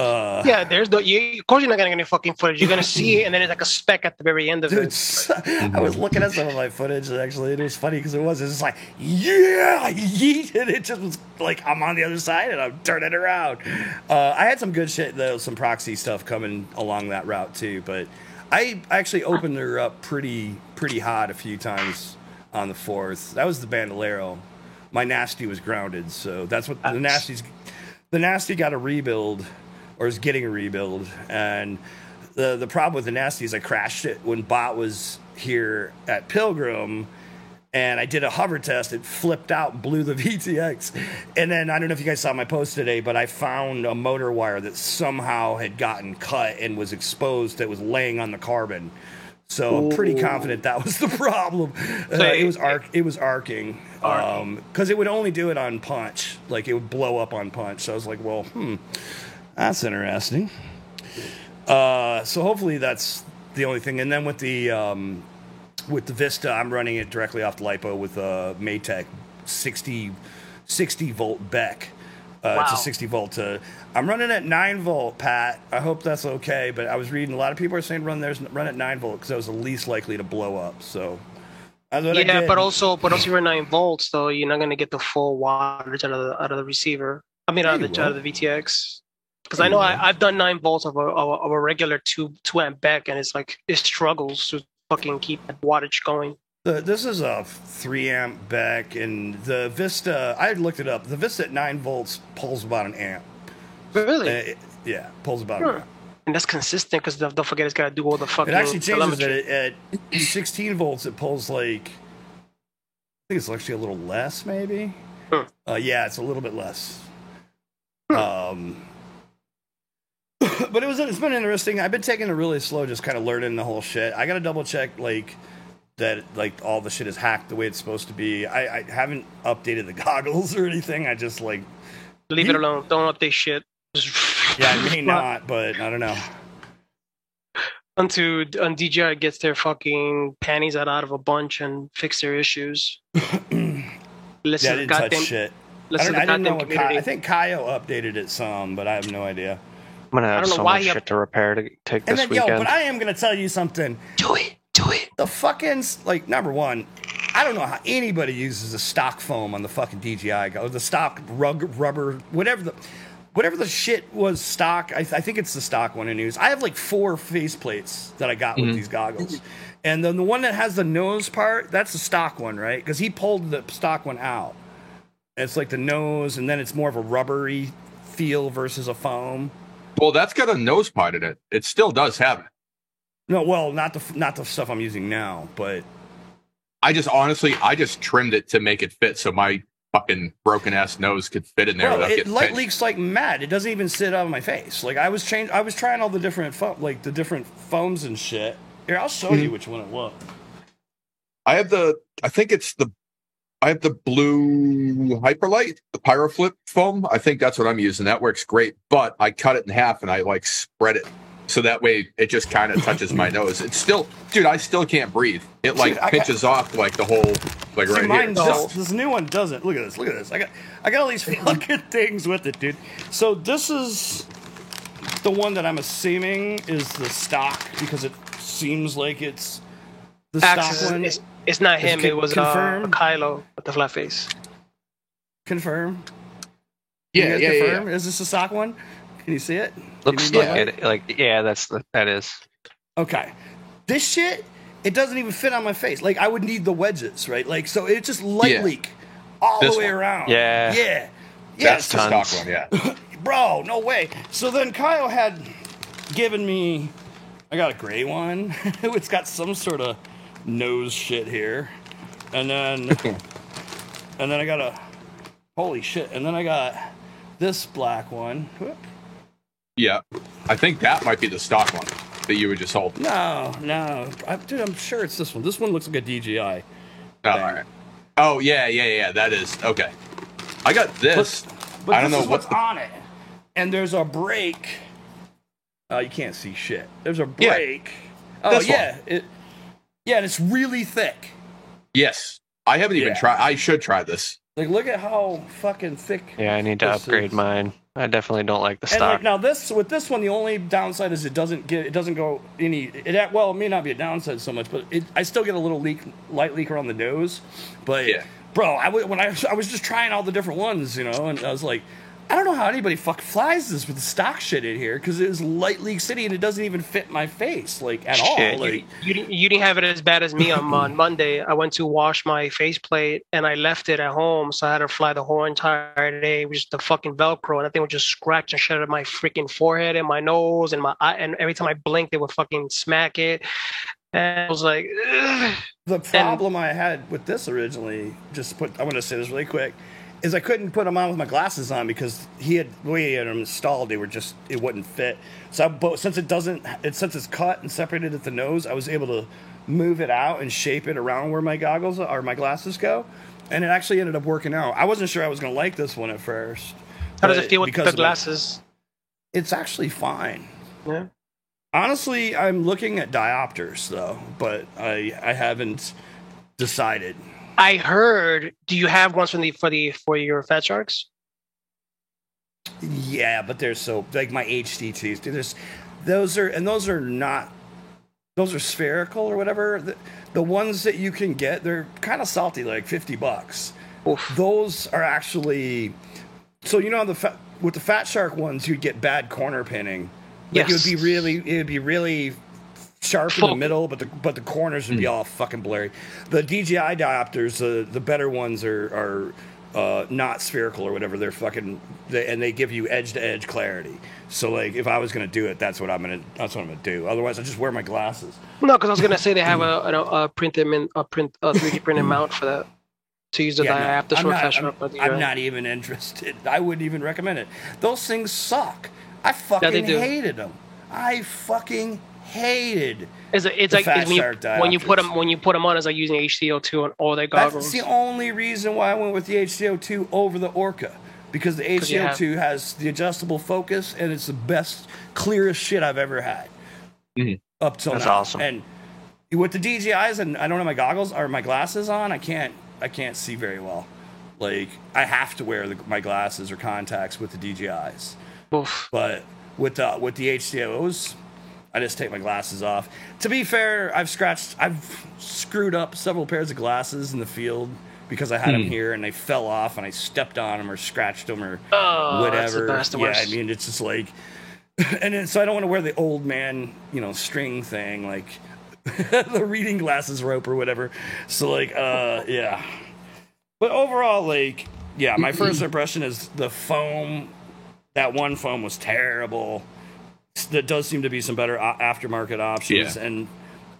Yeah, there's no. Of course, you're not gonna get any fucking footage. You're gonna see it, and then it's like a speck at the very end of Dude, it. I was looking at some of my footage, actually, and it was funny because it was just like, yeah, yeet, and it just was like, I'm on the other side, and I'm turning around. I had some good shit, though, some proxy stuff coming along that route, too, but I actually opened her up pretty hot a few times on the 4th. That was the Bandolero. My Nasty was grounded, so that's what the Nasty got a rebuild, or is getting a rebuild, and the problem with the Nasty is I crashed it when Bot was here at Pilgrim, and I did a hover test. It flipped out and blew the VTX. And then, I don't know if you guys saw my post today, but I found a motor wire that somehow had gotten cut and was exposed that was laying on the carbon. So I'm pretty confident that was the problem. It was arcing. Because it would only do it on punch. Like, it would blow up on punch. So I was like, well, that's interesting. So hopefully that's the only thing. And then with the Vista, I'm running it directly off the LiPo with a Maytech 60 volt Beck. Wow. It's a 60 volt. I'm running at 9 volt, Pat. I hope that's okay. But I was reading a lot of people are saying run at 9 volt because that was the least likely to blow up. So that's what I did. But also you're 9 volts, so you're not gonna get the full wattage out of the receiver. I mean, out of the VTX. Because I know I've done 9 volts of a regular 2 amp Beck, and it's like it struggles to fucking keep that wattage going. This is a 3 amp Beck, and the Vista, I looked it up. The Vista at 9 volts pulls about an amp. Really? Yeah, pulls about an amp. And that's consistent because don't forget it's got to do all the fucking. It actually changes telemetry. it at 16 volts. It pulls like, I think it's actually a little less, maybe. Yeah, it's a little bit less. But it's been interesting. I've been taking it really slow, just kind of learning the whole shit. I got to double check that all the shit is hacked the way it's supposed to be. I haven't updated the goggles or anything. I just leave it alone. Don't update shit. Yeah, I may not, but I don't know. Until DJI gets their fucking panties out of a bunch and fix their issues. Listen, I didn't touch shit. I didn't know what I think Kaio updated it some, but I have no idea. I'm gonna have so much shit to repair to take this weekend. But I am gonna tell you something. Do it. The fucking, number one, I don't know how anybody uses the stock foam on the fucking DJI, or the stock rubber, whatever the shit was stock. I think it's the stock one I use. I have 4 face plates that I got with these goggles. And then the one that has the nose part, that's the stock one, right? Because he pulled the stock one out. It's like the nose, and then it's more of a rubbery feel versus a foam. Well, that's got a nose part in it. It still does have it. No, well, not the stuff I'm using now, but I just trimmed it to make it fit so my fucking broken ass nose could fit in there. Well, it light leaks like mad. It doesn't even sit on my face. I was trying all the different foams and shit. Here, I'll show you which one it was. I have the blue Hyperlight, the Pyroflip foam. I think that's what I'm using. That works great. But I cut it in half and I spread it so that way it just kind of touches my nose. It's still, dude, I still can't breathe. It pitches off the whole right mine here. This new one doesn't. Look at this. I got all these fucking things with it, dude. So this is the one that I'm assuming is the stock because it seems like it's the stock one. It's not him. It was Kylo with the flat face. Confirm. Yeah. Confirm? Is this the stock one? Can you see it? Looks like it. That is. Okay. This shit, it doesn't even fit on my face. I would need the wedges, right? So it just leak all the way around. Yeah. Yeah. That's the stock one, yeah. Bro, no way. So then Kyle had given me, I got a gray one. It's got some sort of nose shit here. And then I got holy shit. And then I got this black one. Whoop. Yeah. I think that might be the stock one. that you would just hold? No. Dude, I'm sure it's this one. This one looks like a DJI. Oh, all right. Oh, yeah. That is okay. I got this. But I don't this know is what's on it. And there's a brake. You can't see shit. There's a brake. Yeah. Oh, This yeah. And it's really thick. Yes. I haven't even tried. I should try this. Like, look at how fucking thick. Yeah, I need to this upgrade is. mine. I definitely don't like the And stock. like, now with this one, the only downside is it doesn't go any. Well, it may not be a downside so much, but I still get a little light leak around the nose. But Yeah. bro, I was just trying all the different ones, and I was like, I don't know how anybody flies this with the stock shit in here because it was light leak city and it doesn't even fit my face like at all. Shit, Like, you didn't have it as bad as me on Monday. I went to wash my faceplate and I left it at home, so I had to fly the whole entire day with just the fucking Velcro, and that thing would just scratch and shit out of my freaking forehead and my nose and my eye, and every time I blinked, it would fucking smack it. And I was like, ugh. the problem I had with this originally, I want to say this really quick, is I couldn't put them on with my glasses on because the way he had them installed, it wouldn't fit. So since it's cut and separated at the nose, I was able to move it out and shape it around where my goggles or my glasses go, and it actually ended up working out. I wasn't sure I was going to like this one at first. How does it feel with because the of glasses? It's actually fine. Yeah. Honestly, I'm looking at diopters though, but I haven't decided. I heard. Do you have ones for your Fat Sharks? Yeah, but they're so like my HDTs. Dude, those are spherical or whatever. The ones that you can get, they're kind of salty, like $50. Oof. Those are actually so with the Fat Shark ones, you'd get bad corner pinning. Like Yes. it would be really sharp in the middle, but the corners would be all fucking blurry. The DJI diopters, the better ones are not spherical or whatever. They're fucking and they give you edge to edge clarity. So like if I was gonna do it, that's what I'm gonna do. Otherwise, I just wear my glasses. No, because I was gonna say they have a 3D printed mount for that to use the diopter for Fat Shark. I'm not even interested. I wouldn't even recommend it. Those things suck. I fucking hated them. I fucking hated. It's like when you put them on, it's like using HDO2 on all their goggles. That's the only reason why I went with the HDO2 over the Orca, because the HDO2 has the adjustable focus and it's the best, clearest shit I've ever had up till now. That's awesome. And with the DJIs, and I don't have my goggles or my glasses on, I can't see very well. Like I have to wear my glasses or contacts with the DJIs. Oof. But with the HDOs, I just take my glasses off. To be fair, I've screwed up several pairs of glasses in the field because I had them here and they fell off and I stepped on them or scratched them or whatever. That's the best. Yeah, I mean it's just like, so I don't want to wear the old man, string thing like the reading glasses rope or whatever. So like, yeah. But overall, like, yeah, my first impression is the foam. That one foam was terrible. There does seem to be some better aftermarket options, and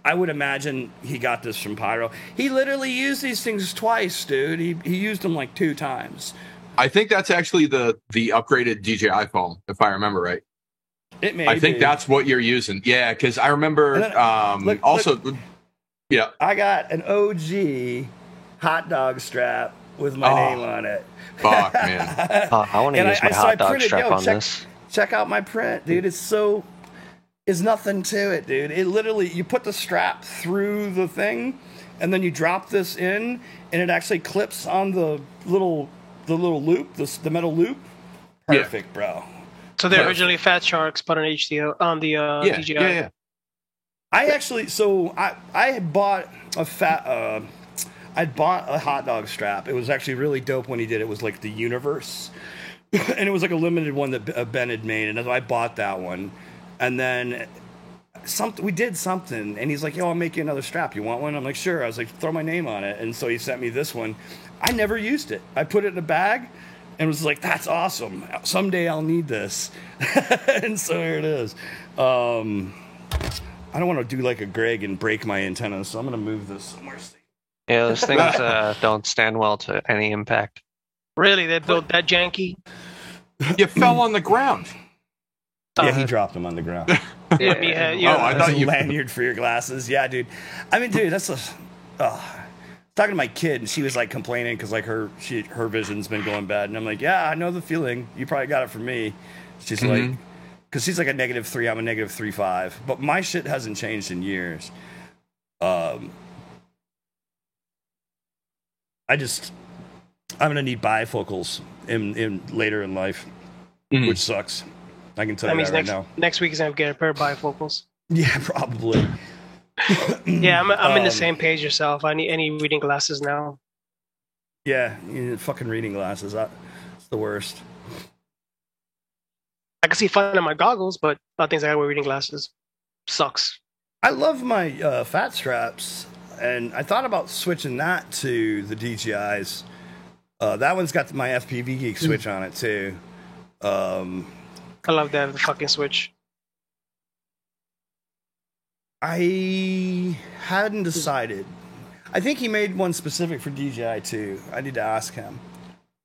I would imagine he got this from Pyro. He literally used these things twice, dude. He used them like 2 times. I think that's actually the upgraded DJI foam, if I remember right. It may I think be. that's what you're using. Yeah, because I remember Then, yeah. I got an OG hot dog strap with my name on it. Fuck, man. I want to use my hot dog strap on this. Check out my print, dude. It's nothing to it, dude. It literally, you put the strap through the thing, and then you drop this in, and it actually clips on the little loop, the metal loop. Perfect, bro. So they're originally Fat Sharks, but on HDO on the DJI. Yeah. I bought a hot dog strap. It was actually really dope when he did it. It was like the Universe. And it was like a limited one that Ben had made. And I bought that one. And then we did something. And he's like, yo, I'll make you another strap. You want one? I'm like, sure. I was like, throw my name on it. And so he sent me this one. I never used it. I put it in a bag and was like, that's awesome. Someday I'll need this. And so here it is. I don't want to do like a Greg and break my antenna. So I'm going to move this somewhere safe. Yeah, those things don't stand well to any impact. Really, they built that janky? You fell on the ground. Yeah, he dropped them on the ground. Yeah, yeah, yeah. Oh, I There's thought a you. lanyard for your glasses. Yeah, dude. I mean, dude, that's a. Talking to my kid, and she was like complaining because like her vision's been going bad, and I'm like, yeah, I know the feeling. You probably got it from me. She's like, because she's like a -3, I'm a -3.5, but my shit hasn't changed in years. I'm gonna need bifocals in later in life, which sucks. I can tell That you means that right now. next week is gonna get a pair of bifocals. Yeah, probably. Yeah, I'm in the same page yourself. I need reading glasses now. Yeah, you need fucking reading glasses. It's the worst. I can see fine in my goggles, but a lot of things I gotta wear reading glasses. Sucks. I love my fat straps, and I thought about switching that to the DJIs. That one's got my FPV Geek switch on it too. I love that the fucking switch. I hadn't decided. I think he made one specific for DJI too. I need to ask him.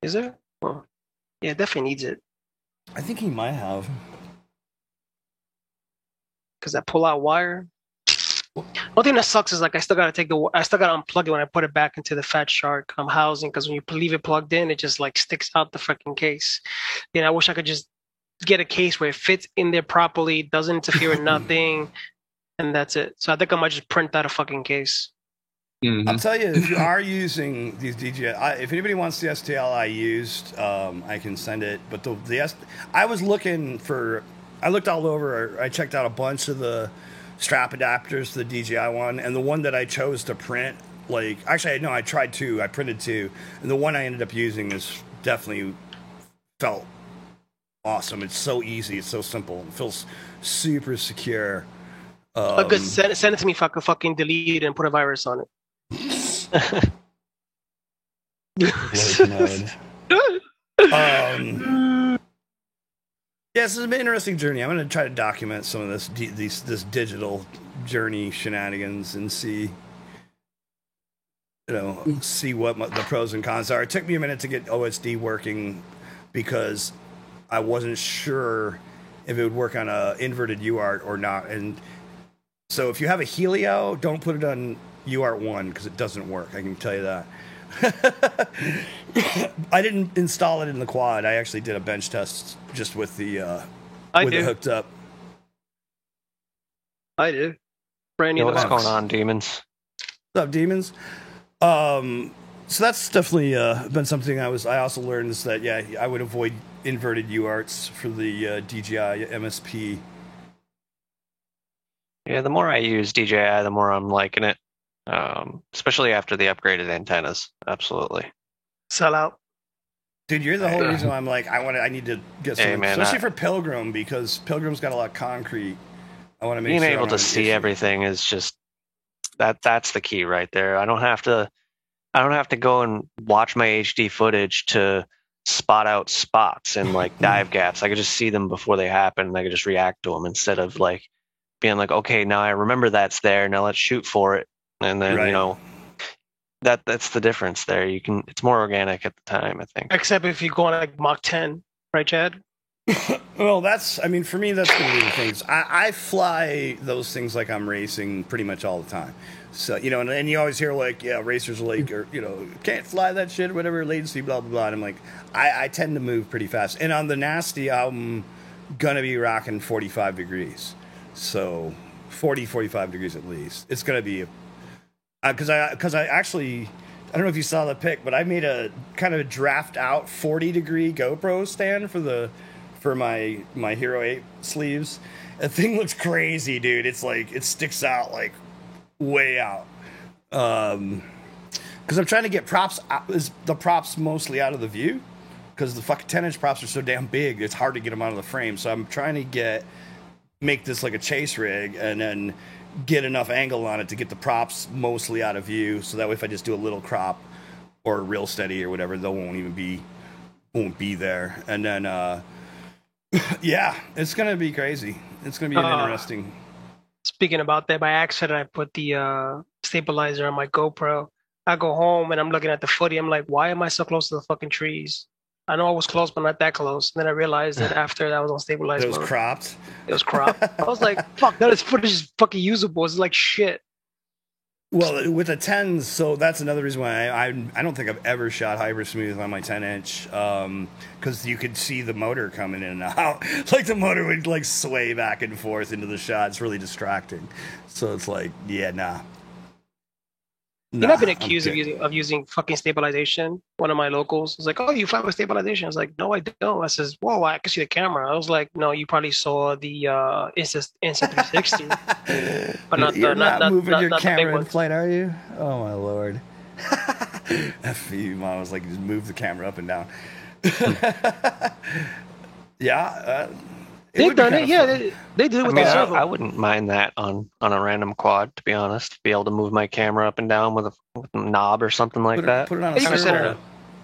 Is there? Well, yeah, it definitely needs it. I think he might have. Because that pull-out wire. One thing that sucks is like I still gotta unplug it when I put it back into the Fat Shark housing. Because when you leave it plugged in, it just like sticks out the freaking case. You know, I wish I could just get a case where it fits in there properly, doesn't interfere with nothing, and that's it. So I think I might just print out a fucking case. I'll tell you, if you are using these DJI, if anybody wants the STL I used, I can send it. But I was looking for. I looked all over. I checked out a bunch of the strap adapters to the DJI one, and the one that I chose to print, like actually no, I tried two. I printed two, and the one I ended up using is definitely felt awesome. It's so easy. It's so simple. It feels super secure. Good. Send it to me if I could fucking delete it and put a virus on it. Yes, this has been an interesting journey. I'm going to try to document some of this digital journey shenanigans and see what the pros and cons are. It took me a minute to get OSD working because I wasn't sure if it would work on a inverted UART or not. And so if you have a Helio, don't put it on UART 1 because it doesn't work. I can tell you that. I didn't install it in the quad. I actually did a bench test just with it hooked up. I do. Brand new. What's going on, demons? What's up, demons? So that's definitely been something I also learned is that I would avoid inverted UARTs for the DJI MSP. Yeah, the more I use DJI, the more I'm liking it. Especially after the upgraded antennas. Absolutely. Sell out. Dude, you're the whole reason why I'm like, I need to get some, man, especially for Pilgrim, because Pilgrim's got a lot of concrete. I want to make being sure able to see everything is just that's the key right there. I don't have to go and watch my HD footage to spot out spots and like dive gaps. I could just see them before they happen and I could just react to them instead of like being like, okay, now I remember that's there, now let's shoot for it. And then Right. that's the difference there. It's more organic at the time, I think. Except if you go on like Mach 10, right, Chad? Well, for me, that's going to be the things. I fly those things like I'm racing pretty much all the time. So, and you always hear like, yeah, racers are like, or, can't fly that shit, whatever, latency, blah, blah, blah. And I'm like, I tend to move pretty fast. And on the Nasty, I'm going to be rocking 45 degrees. So 45 degrees at least. It's going to be, because I actually, I don't know if you saw the pic, but I made a kind of a draft out 40-degree GoPro stand for my Hero 8 sleeves. That thing looks crazy, dude. It's like, it sticks out like way out. Because I'm trying to get the props mostly out of the view. Because the fucking 10-inch props are so damn big, it's hard to get them out of the frame. So I'm trying to make this like a chase rig and then get enough angle on it to get the props mostly out of view. So that way if I just do a little crop or real steady or whatever, they won't be there. And then, yeah, it's going to be crazy. It's going to be interesting. Speaking about that, by accident, I put the stabilizer on my GoPro. I go home and I'm looking at the footy. I'm like, why am I so close to the fucking trees? I know I was close, but not that close. And then I realized that after that I was on stabilized It was mode. cropped. It was cropped. I was like, fuck, that footage is fucking usable. It's like shit. Well, with the 10s, so that's another reason why I don't think I've ever shot hyper smooth on my 10-inch, because you could see the motor coming in and out. Like the motor would like sway back and forth into the shot. It's really distracting. So it's like, yeah, nah. You know, I've been I'm accused good. of using fucking stabilization. One of my locals was like, "Oh, you fly with stabilization?" I was like, "No, I don't." I says, "Whoa, I can see the camera." I was like, "No, you probably saw the Insta 360, but not You're the not moving your not the big camera in one." flight, are you? Oh my lord. F you, mom was like, just move the camera up and down. Yeah, it They've would be done kinda it, yeah. fun. They did it I with mean, the I, servo. I wouldn't mind that on a random quad, to be honest. Be able to move my camera up and down with a knob or something like Put it, that. put it on a Yeah, you can set it servo. up.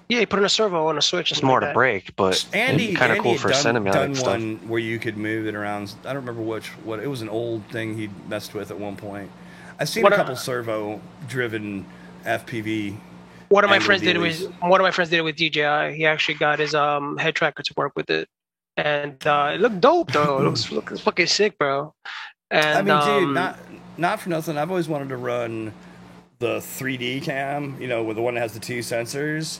Yeah, you put in a servo on a switch. Just and more like to that. break, but Andy, kind of Andy cool had for done cinematic stuff. one where you could move it around. I don't remember what it was. An old thing he messed with at one point. I've seen What a a- couple servo-driven FPV. One of my angle friends did it dealies. with one of my friends did it with DJI. He actually got his head tracker to work with it, and it looked dope though. Looks fucking sick, bro. And I mean, dude, not for nothing. I've always wanted to run the 3D cam, you know, with the one that has the two sensors,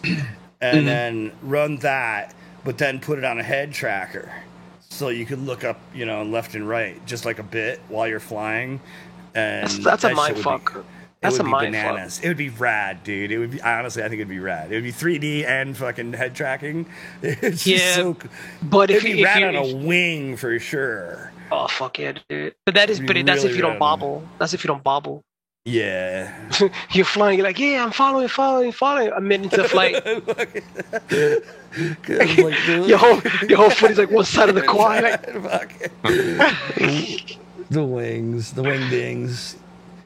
and then run that, but then put it on a head tracker, so you could look up, you know, left and right, just like a bit while you're flying. And that's a that mind shit would fuck. be- That's it a would be mind fuck. bananas. It would be rad, dude. It would be, honestly, I think it'd be rad. It would be 3D and fucking head tracking. It's just Yeah, so. But It'd if be you, rad on a wing for sure. oh fuck yeah, dude. But that is, It'd be but that's if really you don't rad. bobble. That's if you don't bobble. Yeah. You're flying. You're like, yeah, I'm following. A minute into the flight, your whole foot is like one side of the quad. The wings, the wing dings.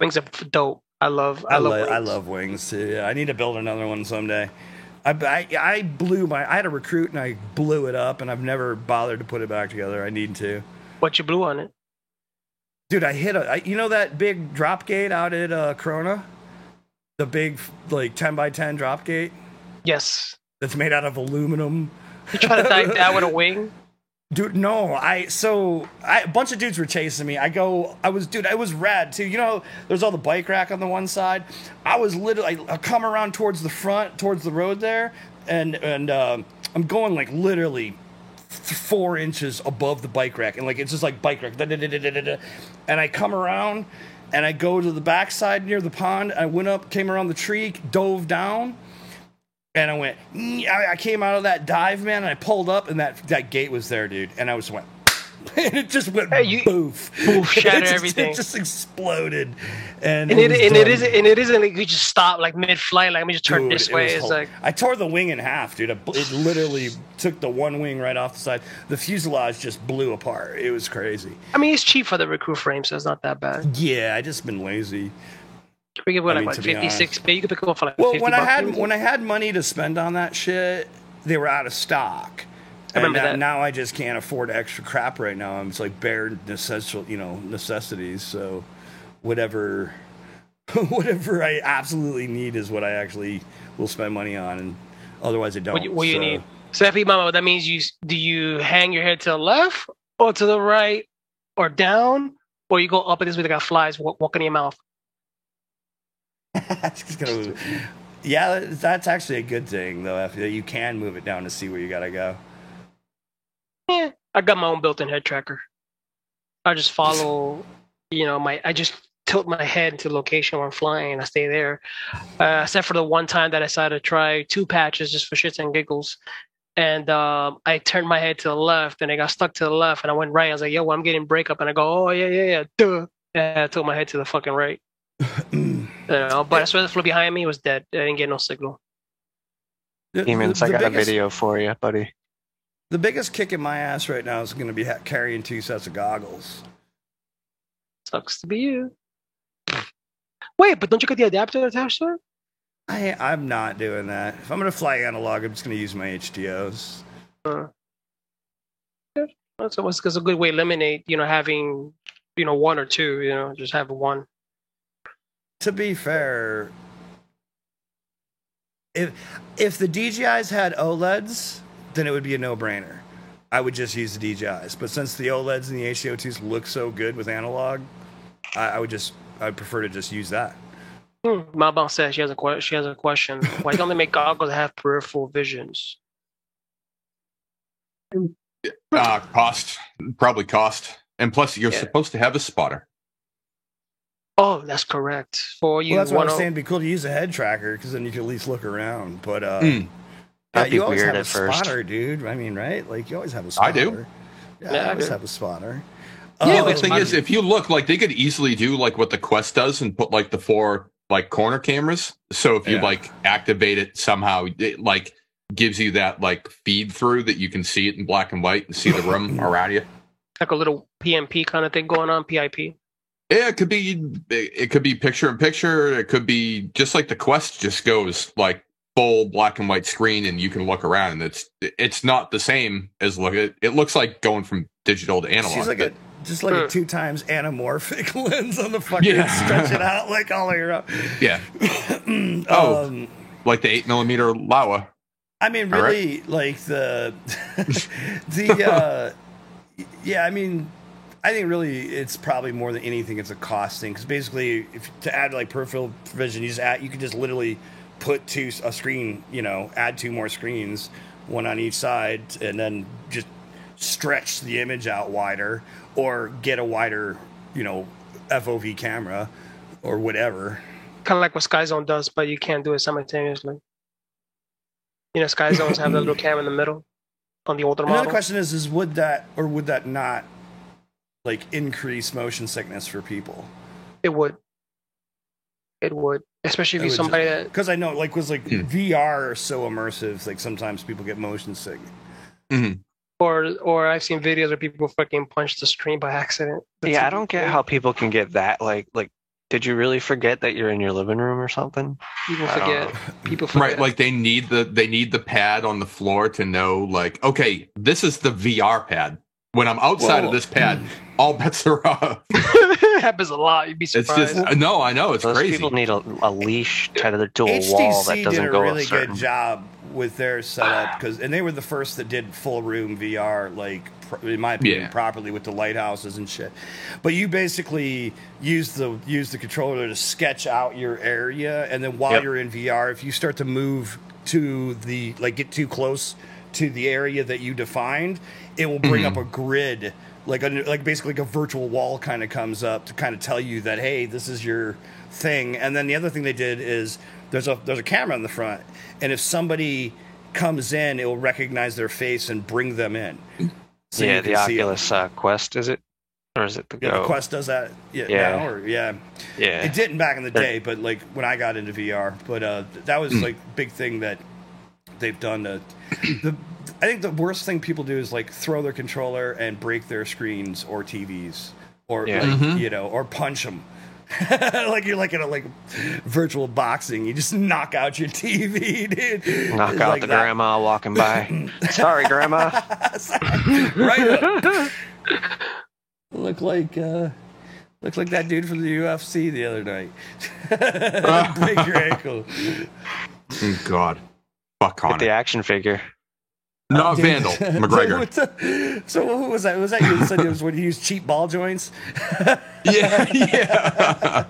Wings are dope. I love I wings. love wings too. Yeah, I need to build another one someday. I blew my. I had a recruit and I blew it up, and I've never bothered to put it back together. I need to. What you blew on it? Dude, I hit you know that big drop gate out at Corona? The big, like, 10 by 10 drop gate Yes. that's made out of aluminum. You try to dive down with a wing? Dude, no, a bunch of dudes were chasing me. It was rad too. You know, there's all the bike rack on the one side. I was literally, I come around towards the front, towards the road there, and I'm going like literally 4 inches above the bike rack, and like it's just like bike rack, and I come around, and I go to the backside near the pond. I went up, came around the tree, dove down. And I went, I came out of that dive, man, and I pulled up, and that gate was there, dude. And I just went, and it just went boof. Boof, shattered It everything. just exploded. And And it done. isn't like you just stop like mid flight, like let me just turn Dude, this it way. was It's hol- like I tore the wing in half, dude. It literally took the one wing right off the side. The fuselage just blew apart. It was crazy. I mean it's cheap for the recruit frame, so it's not that bad. Yeah, I just been lazy. We could put I like mean, what to be 56, but you could pick them up for like Well, 50 when I bucks. had money to spend on that shit, they were out of stock. I remember And that. now I just can't afford extra crap right now. It's like bare necessities. So whatever I absolutely need is what I actually will spend money on, and otherwise I don't. What you So, need? So FP Mama, that means you hang your head to the left or to the right or down, or you go up and this way like flies walking in your mouth. it's just gonna, yeah, that's actually a good thing though. That you can move it down to see where you gotta go. Yeah, I got my own built-in head tracker. I just follow, I just tilt my head into the location where I'm flying and I stay there. Except for the one time that I decided to try 2 patches just for shits and giggles. And I turned my head to the left and I got stuck to the left and I went right. I was like, yo, I'm getting breakup. And I go, oh, yeah. Duh. And I took my head to the fucking right. But I swear the flew behind me was dead. I didn't get no signal. Demons, I got a video for you, buddy. The biggest kick in my ass right now is going to be carrying 2 sets of goggles. Sucks to be you. Wait, but don't you get the adapter attached to it? I'm not doing that. If I'm going to fly analog, I'm just going to use my HDOs. That's almost because a good way to eliminate, having, 1 or 2, just have one. To be fair, if the DJIs had OLEDs, then it would be a no-brainer. I would just use the DJIs. But since the OLEDs and the HDO2s look so good with analog, I'd prefer to just use that. Mabon says she has a question. Why don't they make goggles that have peripheral visions? Cost. Probably cost. And plus, you're supposed to have a spotter. Oh, that's correct. For you, Well, that's what I was saying. It'd be cool to use a head tracker because then you can at least look around. But That'd be you always weird have a at first. spotter, dude. I mean, right? Like you always have a spotter. I do. Yeah, I always have a spotter. Yeah, the thing is, if you look, like they could easily do like what the Quest does and put like the 4 like corner cameras. So if you like activate it somehow, it like gives you that like feed through that you can see it in black and white and see the room around you. Like a little PMP kind of thing going on, PIP. Yeah, it could be picture in picture. It could be just like the Quest just goes like full black and white screen, and you can look around, and it's not the same as it looks like going from digital to analog. She's like a 2 times anamorphic lens on the fucking stretch it out like all the way around. Yeah. Like the 8mm Laowa. I mean, really, like I mean, I think really it's probably more than anything, it's a cost thing. Because basically, if to add like peripheral vision, you can just literally put a screen, add 2 more screens, one on each side, and then just stretch the image out wider, or get a wider, FOV camera, or whatever. Kind of like what SkyZone does, but you can't do it simultaneously. Sky Zones have the little camera in the middle on the older model. Another question is would that or would that not like increase motion sickness for people? It would. Especially if you're somebody that... Because I know, VR are so immersive, like sometimes people get motion sick. Mm-hmm. Or I've seen videos where people fucking punch the screen by accident. I don't get how people can get that. Like, did you really forget that you're in your living room or something? People forget. Right, like they need the pad on the floor to know, like, okay, this is the VR pad. When I'm outside of this pad, all bets are off. It happens a lot. You'd be surprised. It's just no, I know it's Those crazy. People need a leash tied to a HTC wall that doesn't did a go really a certain. good job with their setup and they were the first that did full room VR, like in my opinion, properly with the lighthouses and shit. But you basically use the controller to sketch out your area, and then while you're in VR, if you start to move to get too close to the area that you defined, it will bring up a grid. Basically a virtual wall kind of comes up to kind of tell you that, hey, this is your thing. And then the other thing they did is there's a camera in the front, and if somebody comes in, it will recognize their face and bring them in. So the Oculus Quest, is it? Or is it the Go? Yeah, the Quest does that now? Yeah. It didn't back in the day, but like when I got into VR. But that was like big thing that they've done. I think the worst thing people do is like throw their controller and break their screens or TVs, or or punch them. Like you're like in a virtual boxing, you just knock out your TV, dude. Knock out the grandma walking by. Sorry, grandma. Right. Look like that dude from the UFC the other night. Break your ankle. Oh, God, fuck on Get the action figure. Not Vandal McGregor. So who was that? Was that you that said it was when he used cheap ball joints? Yeah.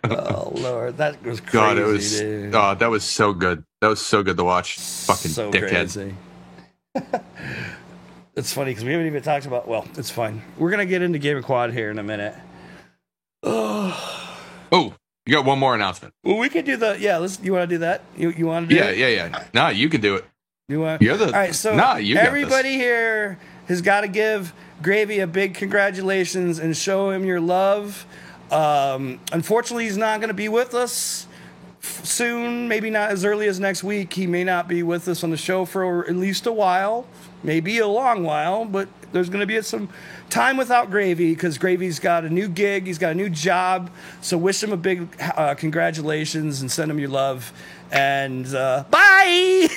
Oh Lord, that was crazy. God, it was. Dude. Oh, that was so good. That was so good to watch. Fucking so dickhead. Crazy. It's funny because we haven't even talked about. Well, it's fine. We're gonna get into Game of Quad here in a minute. Oh, you got one more announcement. Well, we could do the. Yeah, you want to do that? You want to do it? Yeah. Nah, you can do it. You want? You're the. All right, so everybody here has got to give Gravy a big congratulations and show him your love. Unfortunately, he's not going to be with us soon. Maybe not as early as next week. He may not be with us on the show for at least a while, maybe a long while. But there's going to be some time without Gravy because Gravy's got a new gig. He's got a new job. So wish him a big congratulations and send him your love. And bye. Bye.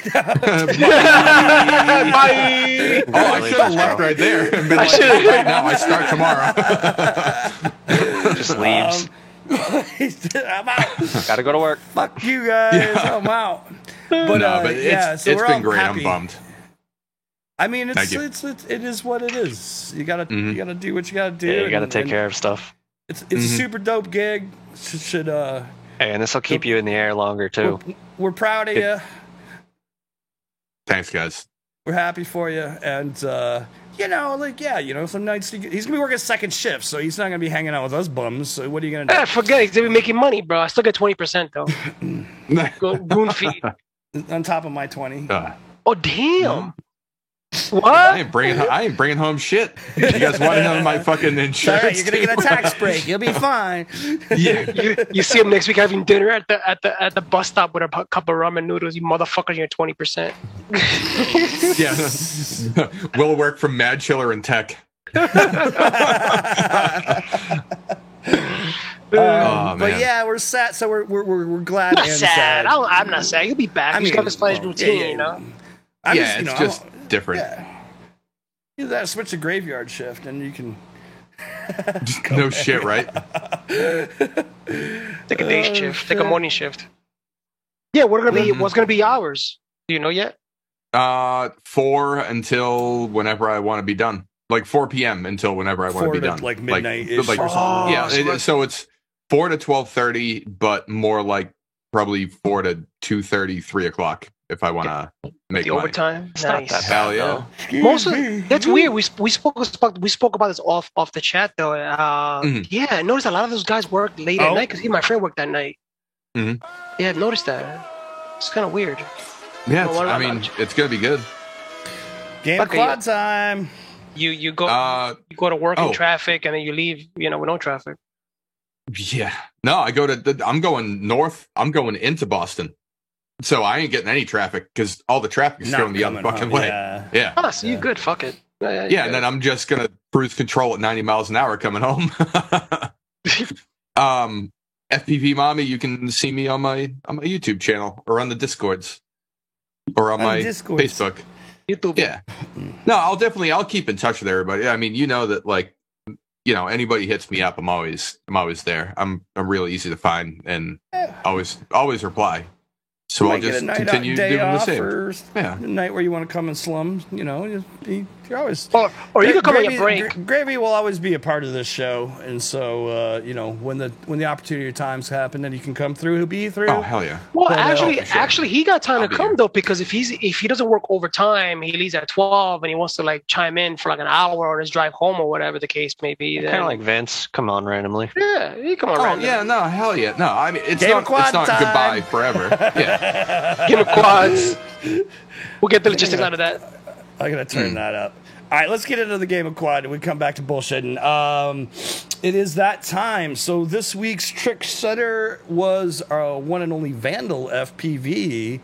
Oh, I should have left right there. And been like, right now, I start tomorrow. Just leaves. I'm out. Gotta go to work. Fuck you guys. I'm out. But, no, but yeah, it's so we're been all great. happy. I'm bummed. I mean, Thank you. it is what it is. You gotta Mhm. you gotta do what you gotta do. Yeah, you got to and- take and care of stuff. It's a super dope gig. Should Hey, and this will keep you in the air longer too. we're proud of you. Thanks, guys. We're happy for you, and some nights he's gonna be working second shift, so he's not gonna be hanging out with us bums. So what are you gonna do? Forget it. He's gonna be making money, bro. I still get 20% though. Goon feed. On top of my 20. Oh damn! I What? ain't bringing home shit. You guys want to know my fucking It's all insurance? right, you're gonna get a tax break. You'll be fine. Yeah. You see him next week having dinner at the bus stop with a cup of ramen noodles. You motherfuckers, you're 20%. Yeah. Will work from Mad Chiller and Tech. But man. yeah, we're sad. So we're glad. Not and sad. I'm not sad. He'll be back. He's got his flight routine, you know. I'm Yeah, it's just different. Yeah. You gotta switch to graveyard shift, and you can. No shit, right? Take a day shift. Take a morning shift. Yeah, what's gonna be hours? Do you know yet? 4 until whenever I want to be done. Like 4 p.m. until whenever I want to 4 be to, done. like, midnight-ish like, or something. yeah. So it's 4 to 12:30, but more like probably 4 to 2:30, 3 o'clock if I want to make The money. overtime. It's not Nice. that Hell bad, yeah. though. Most of that's weird. We spoke about this off the chat though. Mhm. Yeah, I noticed a lot of those guys work late at Oh. night because my friend worked that night. Mhm. Yeah, I've noticed that. It's kind of weird. Yeah, Well, what I about- mean, it's gonna be good. Game Okay. quad time. You go to work oh. in traffic and then you leave. With no traffic. Yeah. No, I'm going north. I'm going into Boston. So I ain't getting any traffic because all the traffic is Not going the other coming fucking home, way. yeah. Yeah. Ah, so you good? Fuck it. Yeah, and then I'm just gonna cruise control at 90 miles an hour coming home. FPV Mommy, you can see me on my YouTube channel or on the Discords or on my Discords. Facebook. YouTube. Yeah. No, I'll keep in touch with everybody. I mean, that like, anybody hits me up, I'm always there. I'm really easy to find and always reply. So You I'll might get just a night continue day doing the off same. or Yeah. a night where you want to come and slum. You're always. Or you could come on your break. Gravy will always be a part of this show, and so when the opportunity times happen, then you can come through. He'll be through. Oh, hell yeah. Well, But, actually, for sure. actually, he got time I'll to be come here. though because if he doesn't work overtime, he leaves at 12 and he wants to like chime in for like an hour on his drive home or whatever the case may be. Kind Then of like Vince. Come on, randomly. yeah, he come on. Oh random. yeah, no, hell yeah. No, I mean it's Game not of quad time. goodbye forever. Yeah. Give him quads. We'll get the logistics out of that. I gotta turn that up. All right, let's get into the game of quad. We come back to bullshitting. It is that time. So this week's trick setter was our one and only Vandal FPV,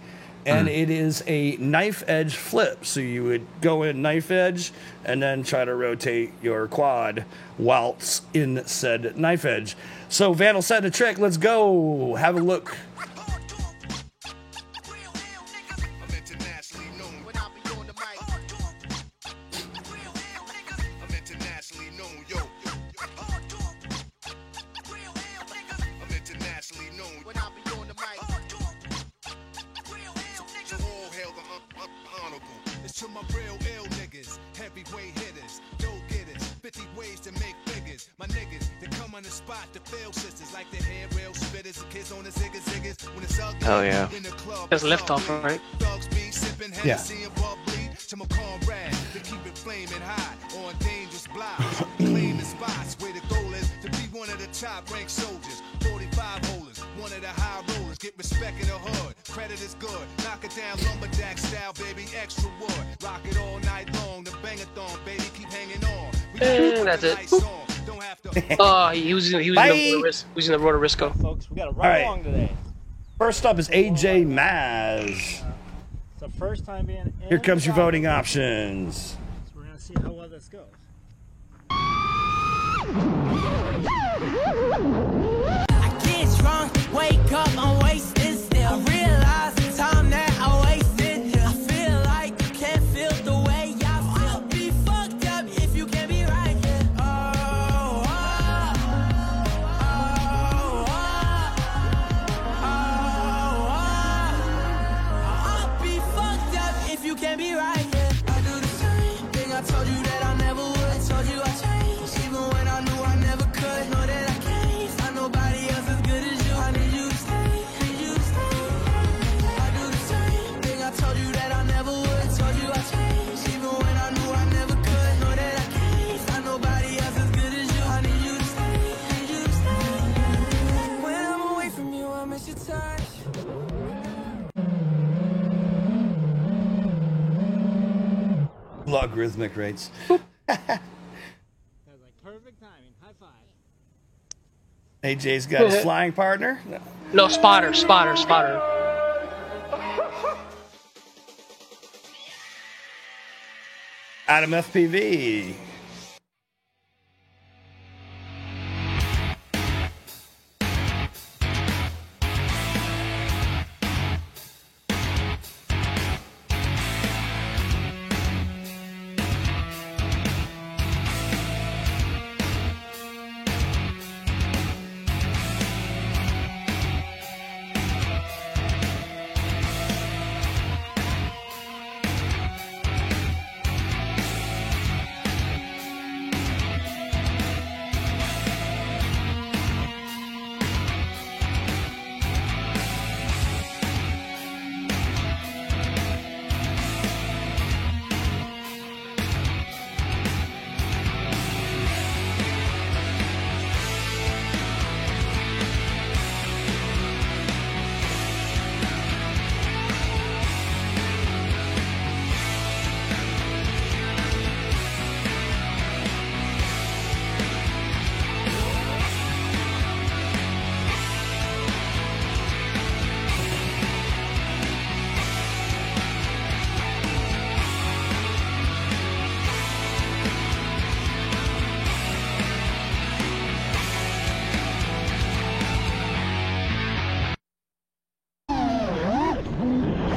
and it is a knife edge flip. So you would go in knife edge and then try to rotate your quad whilst in said knife edge. So Vandal said the trick. Let's go. Have a look. To my real ill niggas, heavyweight hitters, go-getters, 50 ways to make figures. My niggas, they come on the spot to fail sisters like the hair rail spitters, the kids on the ziggas. When it's ugly, Hell yeah. in the club, There's lift off, right? Thugs be sipping Hennessy and bubbly. To my comrade, to keep it flaming hot on dangerous blocks. Claiming spots where the goal is to be one of the top ranked soldiers. 45 holders, one of the high rollers. Get respect in the hood, credit is good. Knock it down lumberjack style, baby, extra wood. Rock it all night long, the bang-a-thon, baby, keep hanging on. We And that's it. lights on, don't have to. Oh, he was in the Roto Risco. Folks, we got to run All right. along today. First up is AJ Maz. It's the first time being in Here comes your the voting options. So we're going to see how well this goes. I get drunk, wake up, I'm wasted still. I realize the time that I wasted. I feel like you can't feel the way I feel. I'll be fucked up if you can't be right. Logarithmic rates. That was like perfect timing. High five. AJ's got his flying partner. No, spotter. Adam FPV.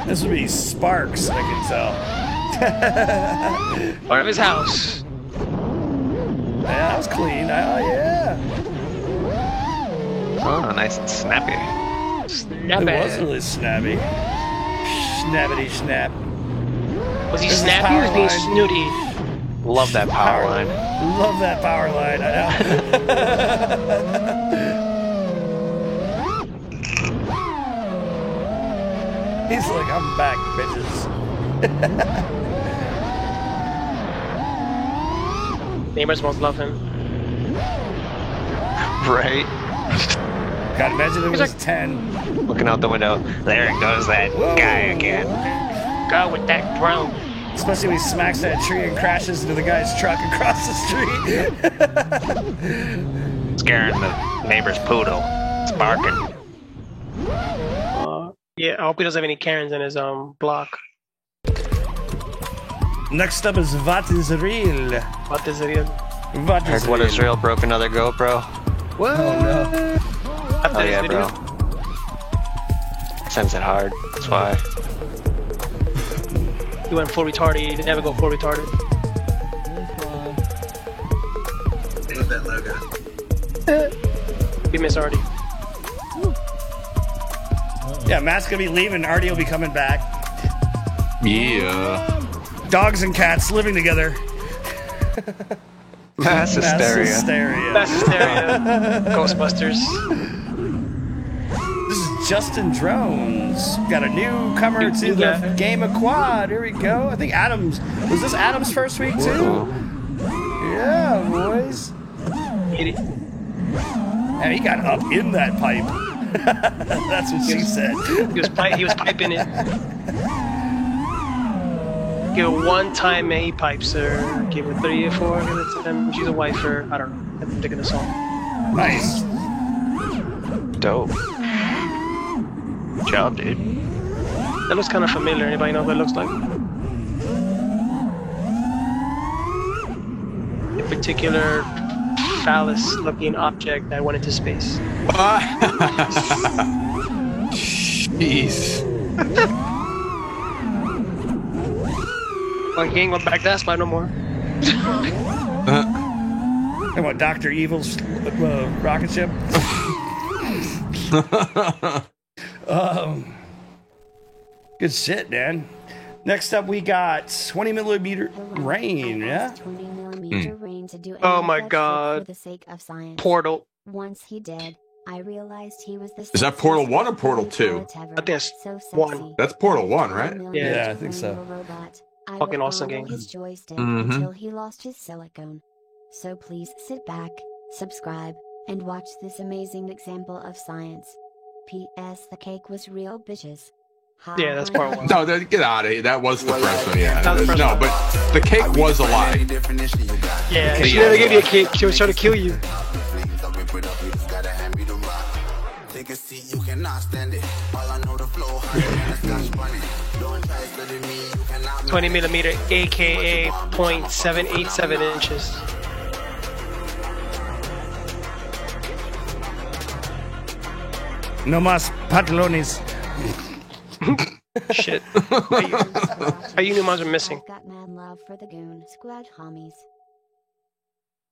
This would be Sparks, I can tell. Part of his house. Yeah, that was clean. Oh, yeah. Oh, nice and snappy. It was really snappy. Snappity snap. Was he This is snappy or was he being Powerline. snooty? Love that power line. Love that power line. I know. He's like, I'm back, bitches. Neighbors won't love him. Right? God, imagine it was like 10. Looking out the window. There goes that guy again. Go with that drone. Especially when he smacks that tree and crashes into the guy's truck across the street. Scaring the neighbor's poodle. It's barking. Yeah, I hope he doesn't have any Karens in his block. Next up is What is Real. What is it? What is Heard What is Real broke another GoPro. What? Oh no. Oh yeah, bro. Sends it hard. That's why. He went full retarded. He didn't ever go full retarded. Love that logo. We miss Artie. Yeah, Matt's gonna be leaving. Artie will be coming back. Yeah. Dogs and cats living together. Mass hysteria. Mass hysteria. Ghostbusters. This is Justin Drones. Got a newcomer to the Game of Quad. Here we go. I think Adams. Was this Adams' first week too? Yeah, boys. And he got up in that pipe. That's what she said. He was piping it. Give it one time he pipes her. Give it 3 or 4. Give it to him. She's a wifer. I don't know. I'm thinking of the song. Nice. Dope. Good job, dude. That looks kind of familiar. Anybody know what it looks like? A particular phallus-looking object that went into space. Jeez. Like he ain't going back to that spot no more. And what, Dr. Evil's rocket ship? Good shit, man. Next up, we got 20 millimeter rain, yeah? Oh my god. For the sake of science. Portal. Once he did, I realized he was the Is that Portal 1 or Portal 2? I think it's so 1. That's Portal 1, right? Yeah, I think so. Fucking awesome game. His joystick Mhm. until he lost his silicone. So please sit back, subscribe, and watch this amazing example of science. P.S. The cake was real bitches. Yeah, that's part one. No, get out of here. That was the first one. Yeah. That was the first No, one. but the cake was a lie. Yeah, she never gave you a cake. She was trying to kill you. Take a seat, you cannot stand it. All I know the flow, 20 millimeter, aka 0.787 inches. No más pantalones. Shit. How you pneumons are missing? Got mad love for the goon squad homies.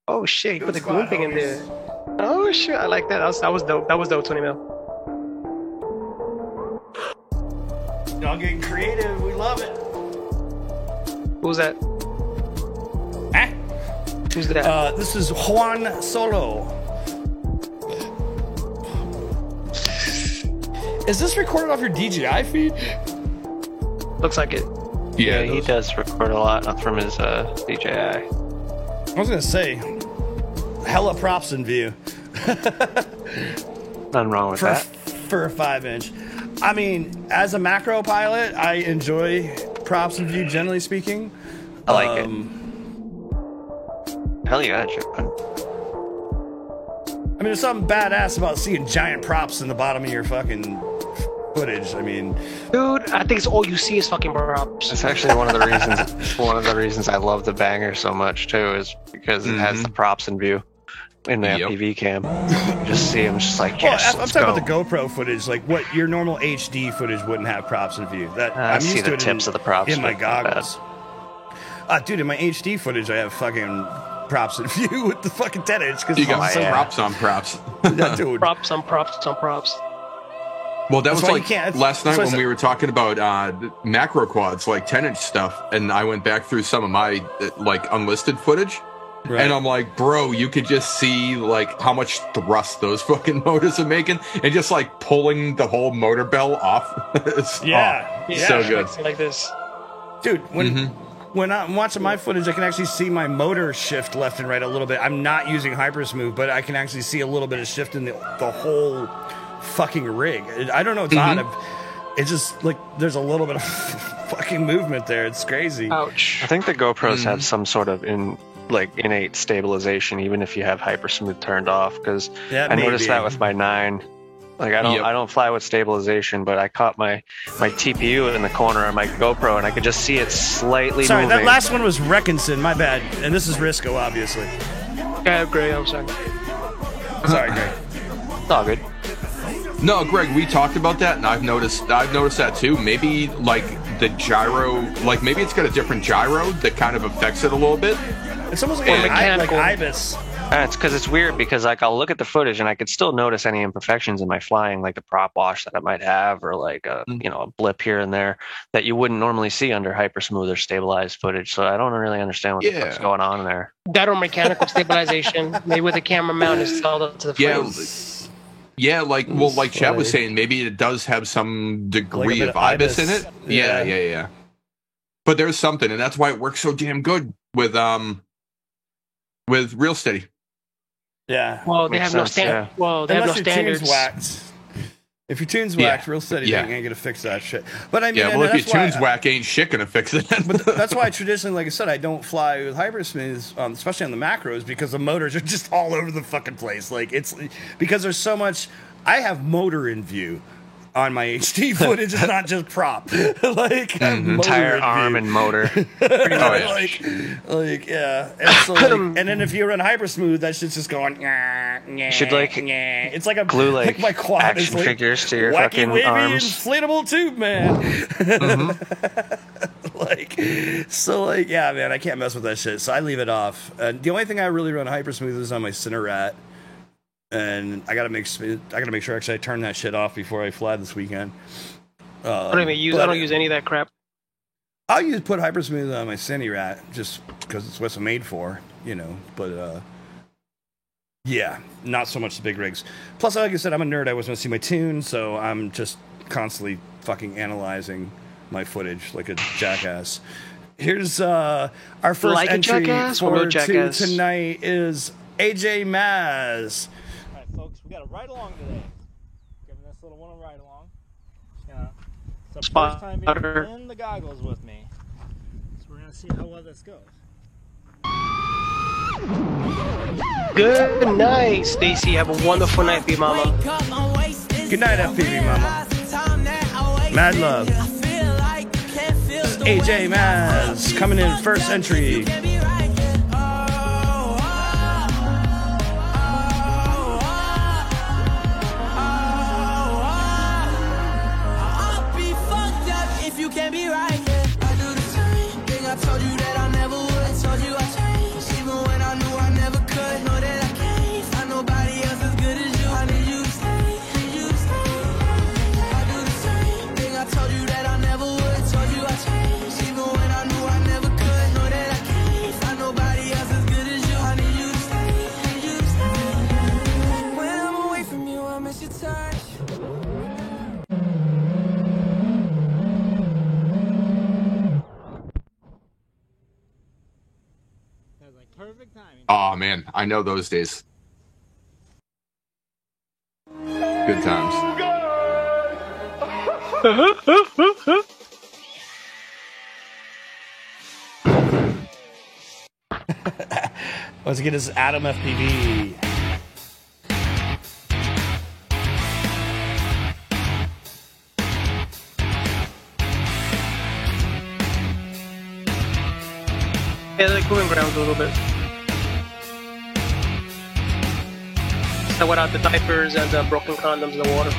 Oh shit, he put the goon thing in there. Oh shit, I like that. That was dope. That was dope, 20 mil. Y'all getting creative. We love it. Who's that? Huh? Who's that? This is Juan Solo. Is this recorded off your DJI feed? Looks like it. Yeah, he does record a lot from his DJI. I was gonna say, hella props in view. Nothing wrong with that. For a 5-inch. I mean, as a macro pilot, I enjoy props in view, generally speaking. I like it. Hell yeah, Japan. I mean, there's something badass about seeing giant props in the bottom of your fucking footage. I mean, dude, I think it's all you see is fucking props. That's actually one of the reasons. One of the reasons I love the Banger so much too is because it has the props in view in the FPV cam. You just see them, just like yes. Well, I'm talking about the GoPro footage, like what your normal HD footage wouldn't have props in view. That I I'm see used to the it tips of the props in my but not bad. goggles. Dude, in my HD footage, I have fucking props in view with the fucking 10-inch. You got some props on props. Dude. Props on props on props. Well, that That's was why you like can't- last night that's why I when said- we were talking about macro quads, like 10-inch stuff, and I went back through some of my like unlisted footage, Right. and I'm like, bro, you could just see like how much thrust those fucking motors are making, and just like pulling the whole motor bell off. It's, Yeah. Yeah, so good. like this. Dude, when I'm watching my footage, I can actually see my motor shift left and right a little bit. I'm not using Hypersmooth, but I can actually see a little bit of shift in the whole fucking rig. I don't know, it's odd. It's just like there's a little bit of fucking movement there. It's crazy. Ouch. I think the GoPros have some sort of innate stabilization, even if you have Hypersmooth turned off. Because Yeah, I noticed maybe. that with my 9. Like I don't fly with stabilization, but I caught my TPU in the corner on my GoPro, and I could just see it slightly Sorry, moving. that last one was Reckinson. My bad. And this is Risco, obviously. Yeah, great. I'm sorry. Sorry, Greg. It's all good. No, Greg, we talked about that, and I've noticed that too. Maybe like the gyro, like maybe it's got a different gyro that kind of affects it a little bit. It's almost like, Or like mechanical. Ibis. It's because it's weird because like I'll look at the footage and I could still notice any imperfections in my flying, like the prop wash that I might have, or like a a blip here and there that you wouldn't normally see under Hypersmooth or stabilized footage. So I don't really understand what the fuck's going on there. That or mechanical stabilization. Maybe with the camera mount installed up to the frame. Yeah, like like Chad was saying, maybe it does have some degree bit of of IBIS in IBIS. it. Yeah. But there's something, and that's why it works so damn good with Real Steady. Yeah. Well, they Makes have no sense, standard. Well, they have no Unless your tune's standards. whacked. If your tune's Yeah. whacked, Real Steady Yeah. ain't gonna fix that shit. But I mean, Yeah, and well, if your that's why- tune's whack, ain't shit gonna fix it. But that's why traditionally, like I said, I don't fly with Hypersmooths, especially on the macros, because the motors are just all over the fucking place. Like it's because there's so much. I have motor in view on my HD footage. It's not just prop. Like I have motor Entire in arm view. and motor. like yeah. And, so, like, and then if you run Hypersmooth, that shit's just going. should, like, it's like a glue, like, my quad is action like figures to your wacky, fucking wavy, arms. inflatable tube, man. Like yeah, man, I can't mess with that shit, so I leave it off. The only thing I really run Hypersmooth is on my Cinerat, and I gotta make sure actually I turn that shit off before I fly this weekend. I don't even use. I don't use any of that crap. I'll put Hypersmooth on my Cinerat just because it's what it's made for, But yeah, not so much the big rigs. Plus, like I said, I'm a nerd. I always want to see my tune, so I'm just constantly fucking analyzing my footage like a jackass. Here's our first Like a entry jackass or no for jackass? tonight is AJ Maz. All right, folks, we got a ride along today. Giving this little 101 It's the first time being Spotter. in the goggles with me. So we're gonna see how well this goes. Good night, Stacy. Have a wonderful night, B Mama. Good night, FPV Mama. Mad love. AJ Maz coming in first entry. You can't be right. I do the same thing. I told you that I never would. Told you I changed, even when I knew I never could. Know that I can't find nobody else as good as you. I need you to stay. Need you to stay. I do the same thing. I told you that I never would. Told you I changed, even when I knew I never could. Know that I can't find nobody else as good as you. I need you to stay. Need you to stay. When I'm away from you, I miss your touch. Perfect timing. Oh man, I know those days. Good times. Let's get this Adam FPV. Yeah, they're cooling grounds a little bit. So without the diapers and the broken condoms in the water.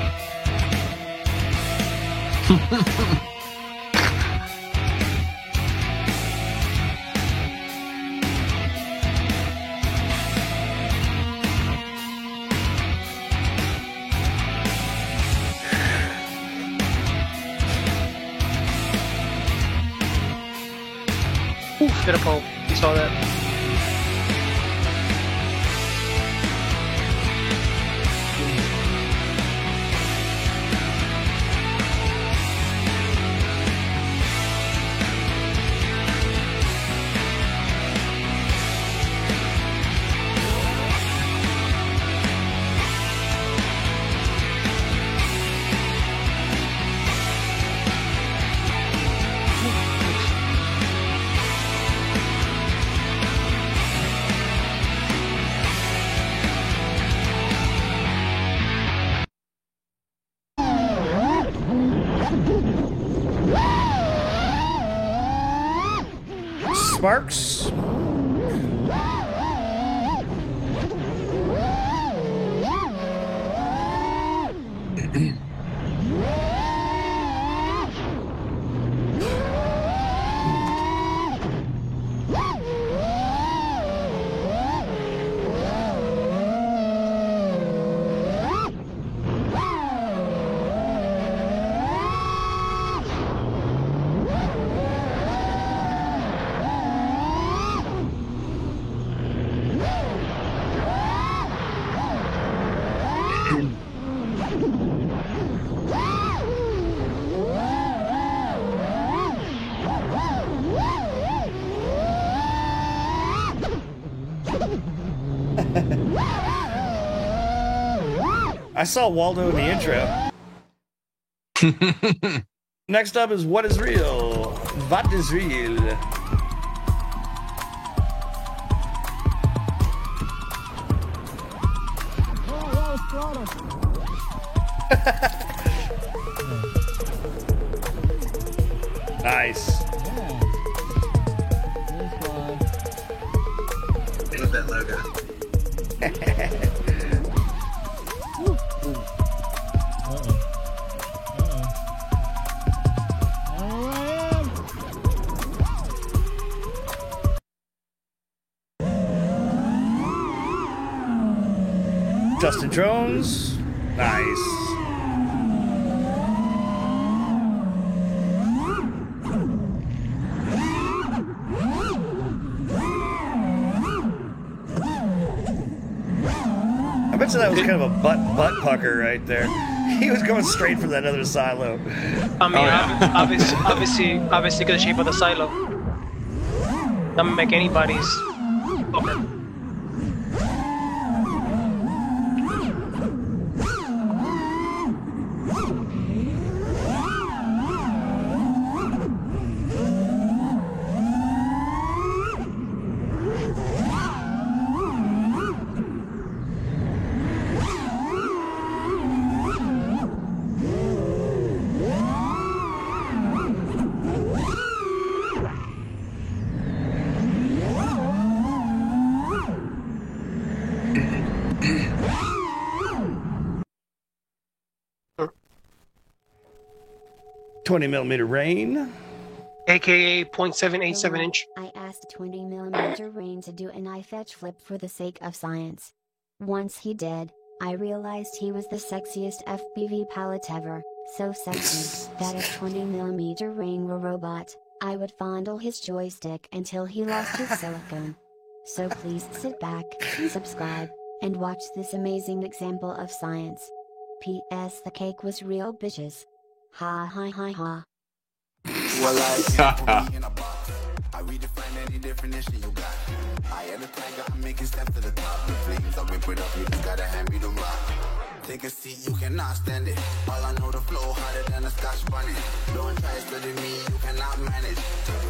Oof, hit a pole. You saw that. Sparks. I saw Waldo in the intro. Next up is What is Real? What is real? Nice. Love that logo. Justin Jones. Nice. I bet you that was kind of a butt pucker right there. He was going straight for that other silo. I mean, obviously, because the shape of the silo. Doesn't make anybody's poker. 20 millimeter rain. AKA 0.787 inch. I asked 20mm Rain to do an eye fetch flip for the sake of science. Once he did, I realized he was the sexiest FPV pilot ever, so sexy that if 20mm Rain were robot, I would fondle his joystick until he lost his silicone. So please sit back, subscribe, and watch this amazing example of science. P.S. The cake was real, bitches. Ha ha ha ha. Well, I redefine any definition you got. I am the tiger, I'm making steps to the top. The flames, I whip it up, you just gotta hand me the rock. Take a seat, you cannot stand it. All I know, the flow harder than a Scotch bunny. Don't try studying me, you cannot manage.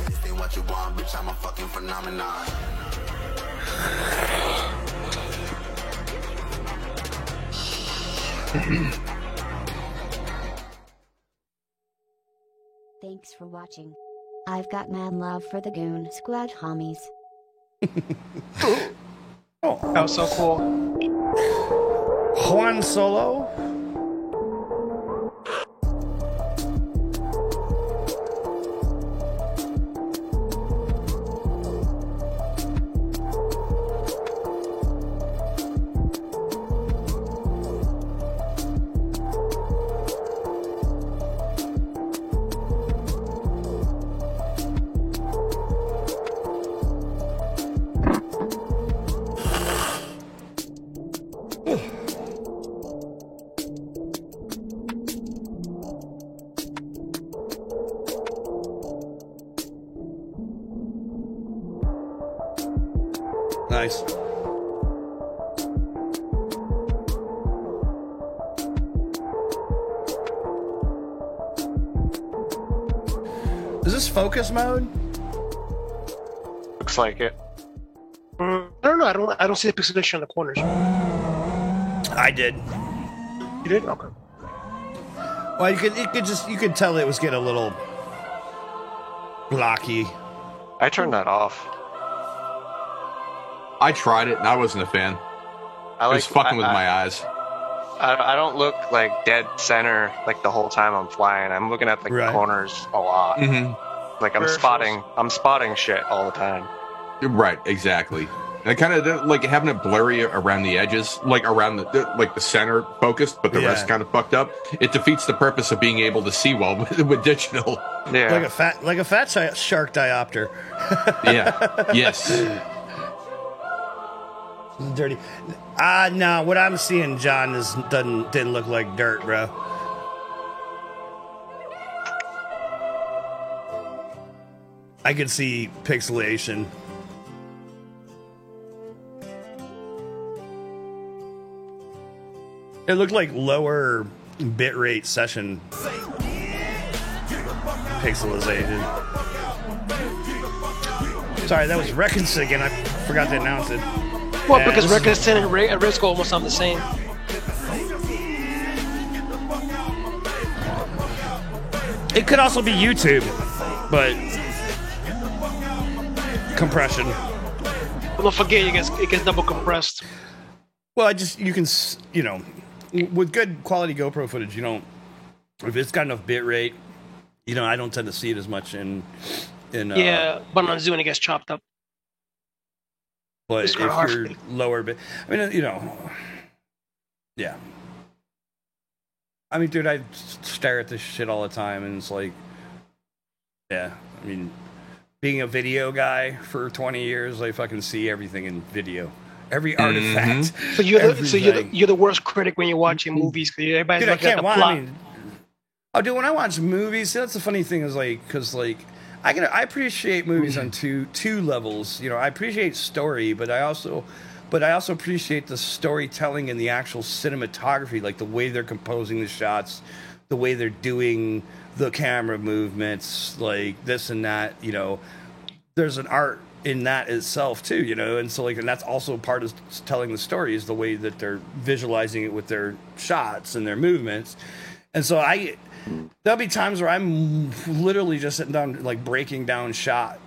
This ain't what you want, bitch, I'm a fucking phenomenon. Thanks for watching. I've got mad love for the Goon Squad homies. That was so cool. Juan Solo. Nice. Is this focus mode? Looks like it. I don't know. I don't see the pixelation on the corners. I did. You did? Okay. Well, you could tell it was getting a little blocky. I turned that off. I tried it and I wasn't a fan. It was fucking with my eyes. I don't look like dead center like the whole time I'm flying. I'm looking at the corners a lot. Mm-hmm. Like I'm spotting shit all the time. Right, exactly. And kind of like having it blurry around the edges, like around the center focused, but the rest kind of fucked up. It defeats the purpose of being able to see well with digital. Yeah, like a fat shark diopter. Yeah. Yes. Dirty. No, what I'm seeing, John, didn't look like dirt, bro. I could see pixelation. It looked like lower bitrate session pixelization. Sorry, that was Reckons again. I forgot to announce it. Well, because Reckons and Risk almost sound the same. It could also be YouTube, but compression. But don't forget, it gets double compressed. Well, you can, with good quality GoPro footage, if it's got enough bit rate, I don't tend to see it as much in yeah, but on Zoom it gets chopped up. But if you're lower bit, yeah. I mean, dude, I stare at this shit all the time, and it's like, yeah. I mean, being a video guy for 20 years, I fucking see everything in video. Every artifact. So you're the worst critic when you're watching movies because everybody's looking at the plot. Dude, when I watch movies, that's the funny thing is because I appreciate movies on two levels. I appreciate story, but I also appreciate the storytelling and the actual cinematography, like the way they're composing the shots, the way they're doing the camera movements, like this and that. There's an art in that itself too, and so and that's also part of telling the story is the way that they're visualizing it with their shots and their movements. And so there'll be times where I'm literally just sitting down like breaking down shot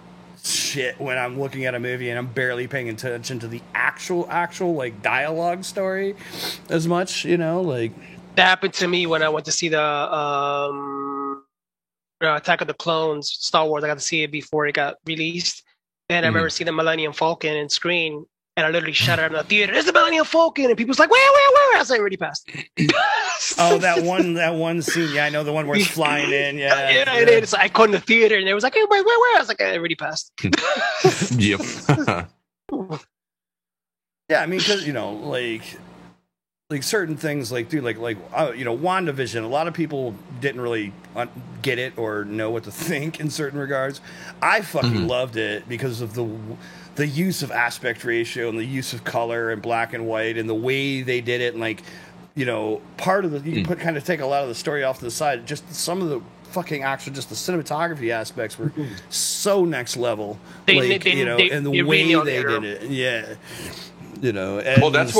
shit when I'm looking at a movie and I'm barely paying attention to the actual like dialogue story as much, That happened to me when I went to see the Attack of the Clones, Star Wars. I got to see it before it got released, and I remember seeing the Millennium Falcon in screen, and I literally shouted out in the theater, "It's the Millennium Falcon!" And people's like, "Where?" I was like, already passed. Oh, that one scene. Yeah, I know the one where it's flying in. Yeah, yeah. It's like, I caught in the theater, and it was like, "Hey, where?" I was like, "I already passed." Yep. Yeah, I mean, because like certain things, like dude, WandaVision. A lot of people didn't really get it or know what to think in certain regards. I fucking loved it because of the use of aspect ratio and the use of color and black and white and the way they did it, and like, part of the you can kind of take a lot of the story off to the side. Just some of the fucking actual, just the cinematography aspects were so next level. And the way they did it, yeah. Well, that's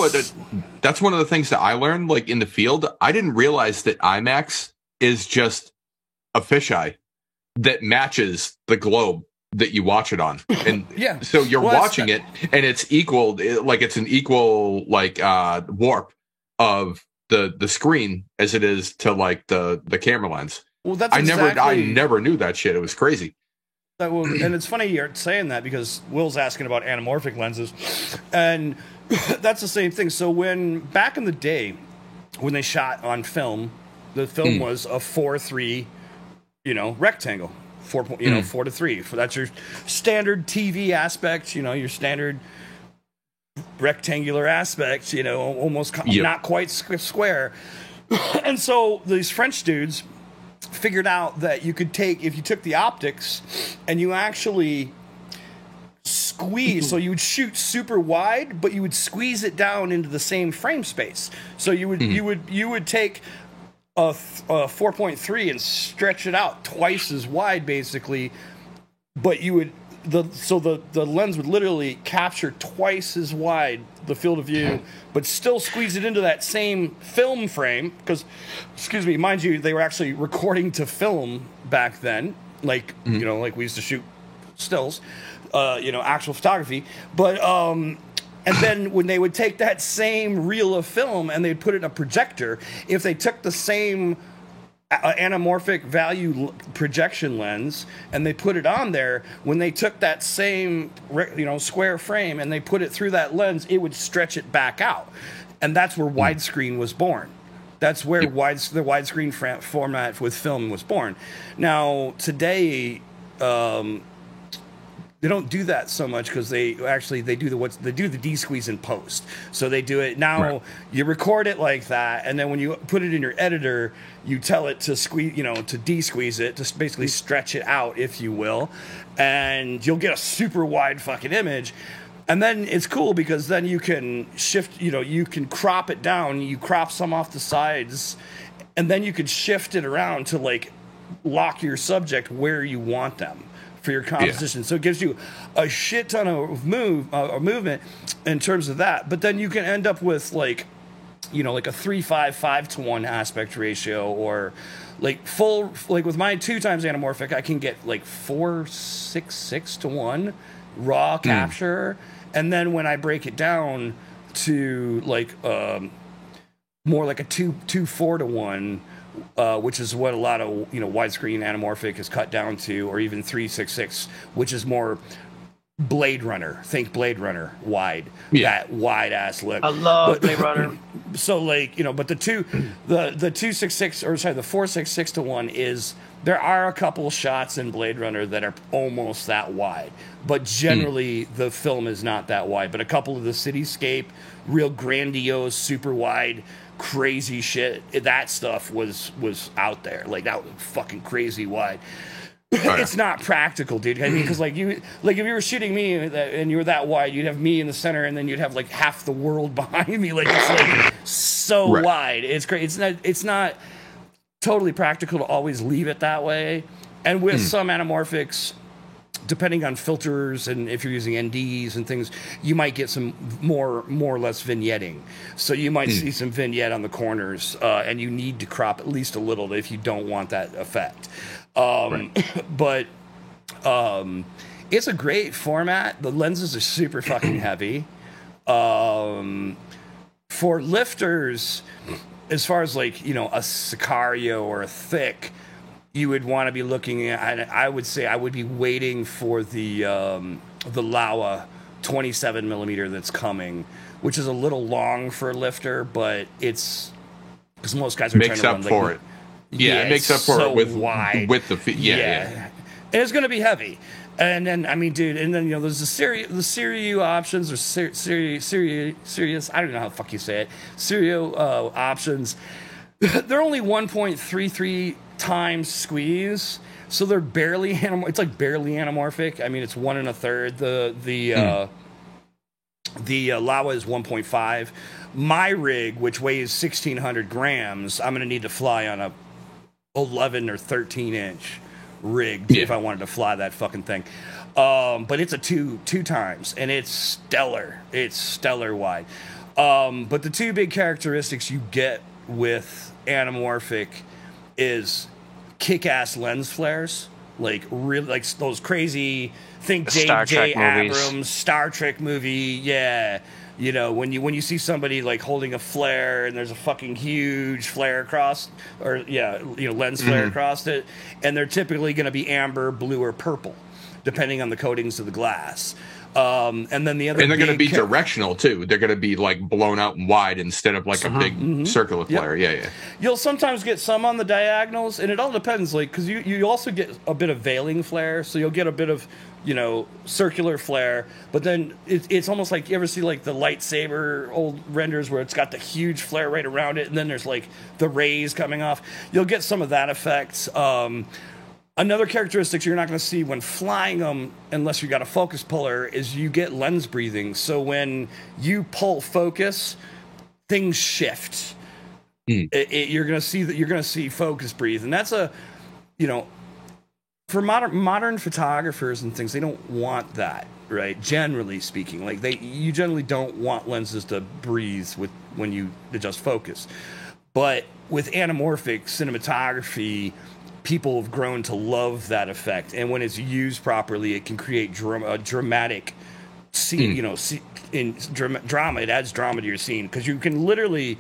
one of the things that I learned, like in the field. I didn't realize that IMAX is just a fisheye that matches the globe that you watch it on, and so you're watching it, and it's equal, like it's an equal warp of the screen as it is to like the camera lens. Well, that's I never knew that shit. It was crazy. And it's funny you're saying that because Will's asking about anamorphic lenses, and that's the same thing. So back in the day, when they shot on film, the film was a 4:3, rectangle, 4:3. That's your standard TV aspect. Your standard rectangular aspect. Almost not quite square. And so these French dudes figured out that you could if you took the optics and you actually squeeze, so you would shoot super wide, but you would squeeze it down into the same frame space. So you would take a 4.3 and stretch it out twice as wide, basically, but the lens would literally capture twice as wide the field of view, but still squeeze it into that same film frame. Because, mind you, they were actually recording to film back then, like like we used to shoot stills, actual photography. But and then when they would take that same reel of film and they'd put it in a projector, if they took the same anamorphic value projection lens and they put it on there, when they took that same square frame and they put it through that lens, it would stretch it back out, and that's where widescreen was born. That's where the widescreen format with film was born. Now today, they don't do that so much because they do the de-squeeze in post. So they do it now. Right. You record it like that, and then when you put it in your editor, you tell it to squeeze, to de-squeeze it, to basically stretch it out, if you will, and you'll get a super wide fucking image. And then it's cool because then you can shift, you can crop it down. You crop some off the sides, and then you can shift it around to like lock your subject where you want them for your composition. So it gives you a shit ton of movement in terms of that. But then you can end up with like a 3:5, 5:1 aspect ratio, or like full, like with my 2 times anamorphic, I can get like 4:6:1 raw capture. And then when I break it down to like more like a 2:4:1, which is what a lot of widescreen anamorphic is cut down to, or even 3:6:6, which is more Blade Runner. Think Blade Runner wide, that wide ass look. I love Blade Runner. So like but the 2:6:6, or sorry, the 4:6:6:1 is, there are a couple shots in Blade Runner that are almost that wide, but generally the film is not that wide. But a couple of the cityscape, real grandiose, super wide, crazy shit, that stuff was out there. Like that was fucking crazy wide. It's not practical, dude. I mean, because if you were shooting me and you were that wide, you'd have me in the center, and then you'd have like half the world behind me. Like it's like so wide. It's great. It's not totally practical to always leave it that way. And with some anamorphics, depending on filters and if you're using NDs and things, you might get some more or less vignetting. So you might see some vignette on the corners, and you need to crop at least a little if you don't want that effect. But it's a great format. The lenses are super fucking heavy. For lifters, as far as like, a Sicario or a Thick, you would want to be looking at. I would say I would be waiting for the Laowa 27 millimeter that's coming, which is a little long for a lifter, but it's because most guys are makes trying up to for run, it. Yeah, it makes up for so it with wide. with the feet. Yeah. And it's going to be heavy. And then, I mean, dude, and then, you know, there's the Siriu options, or Sirius, I don't know how the fuck you say it, Siriu options. They're only 1.33 times squeeze, so they're barely it's like barely anamorphic. I mean, it's 1 1/3. The Laowa is 1.5. My rig, which weighs 1,600 grams, I'm going to need to fly on a 11 or 13 inch rig if I wanted to fly that fucking thing. But it's a two times, and it's stellar. It's stellar wide. But the two big characteristics you get with anamorphic is kick-ass lens flares, like really, like those crazy. Think J.J. Abrams Star Trek movie, yeah. You know, when you see somebody like holding a flare and there's a fucking huge flare across, or lens flare across it, and they're typically going to be amber, blue, or purple, depending on the coatings of the glass. And then the other, and they're going to be directional too. They're going to be like blown out and wide instead of like a big circular flare. Yeah. You'll sometimes get some on the diagonals, and it all depends, like, because you also get a bit of veiling flare, so you'll get a bit of, you know, circular flare, but then it's almost like, you ever see like the lightsaber old renders where it's got the huge flare right around it, and then there's like the rays coming off. You'll get some of that effect. Another characteristic you're not going to see when flying them, unless you got a focus puller, is you get lens breathing. So when you pull focus, things shift. You're going to see that. You're going to see focus breathe, and that's a, you know, for modern photographers and things, they don't want that, right? Generally speaking, like you generally don't want lenses to breathe when you adjust focus. But with anamorphic cinematography, people have grown to love that effect, and when it's used properly, it can create a dramatic scene. You know, in drama, it adds drama to your scene because you can literally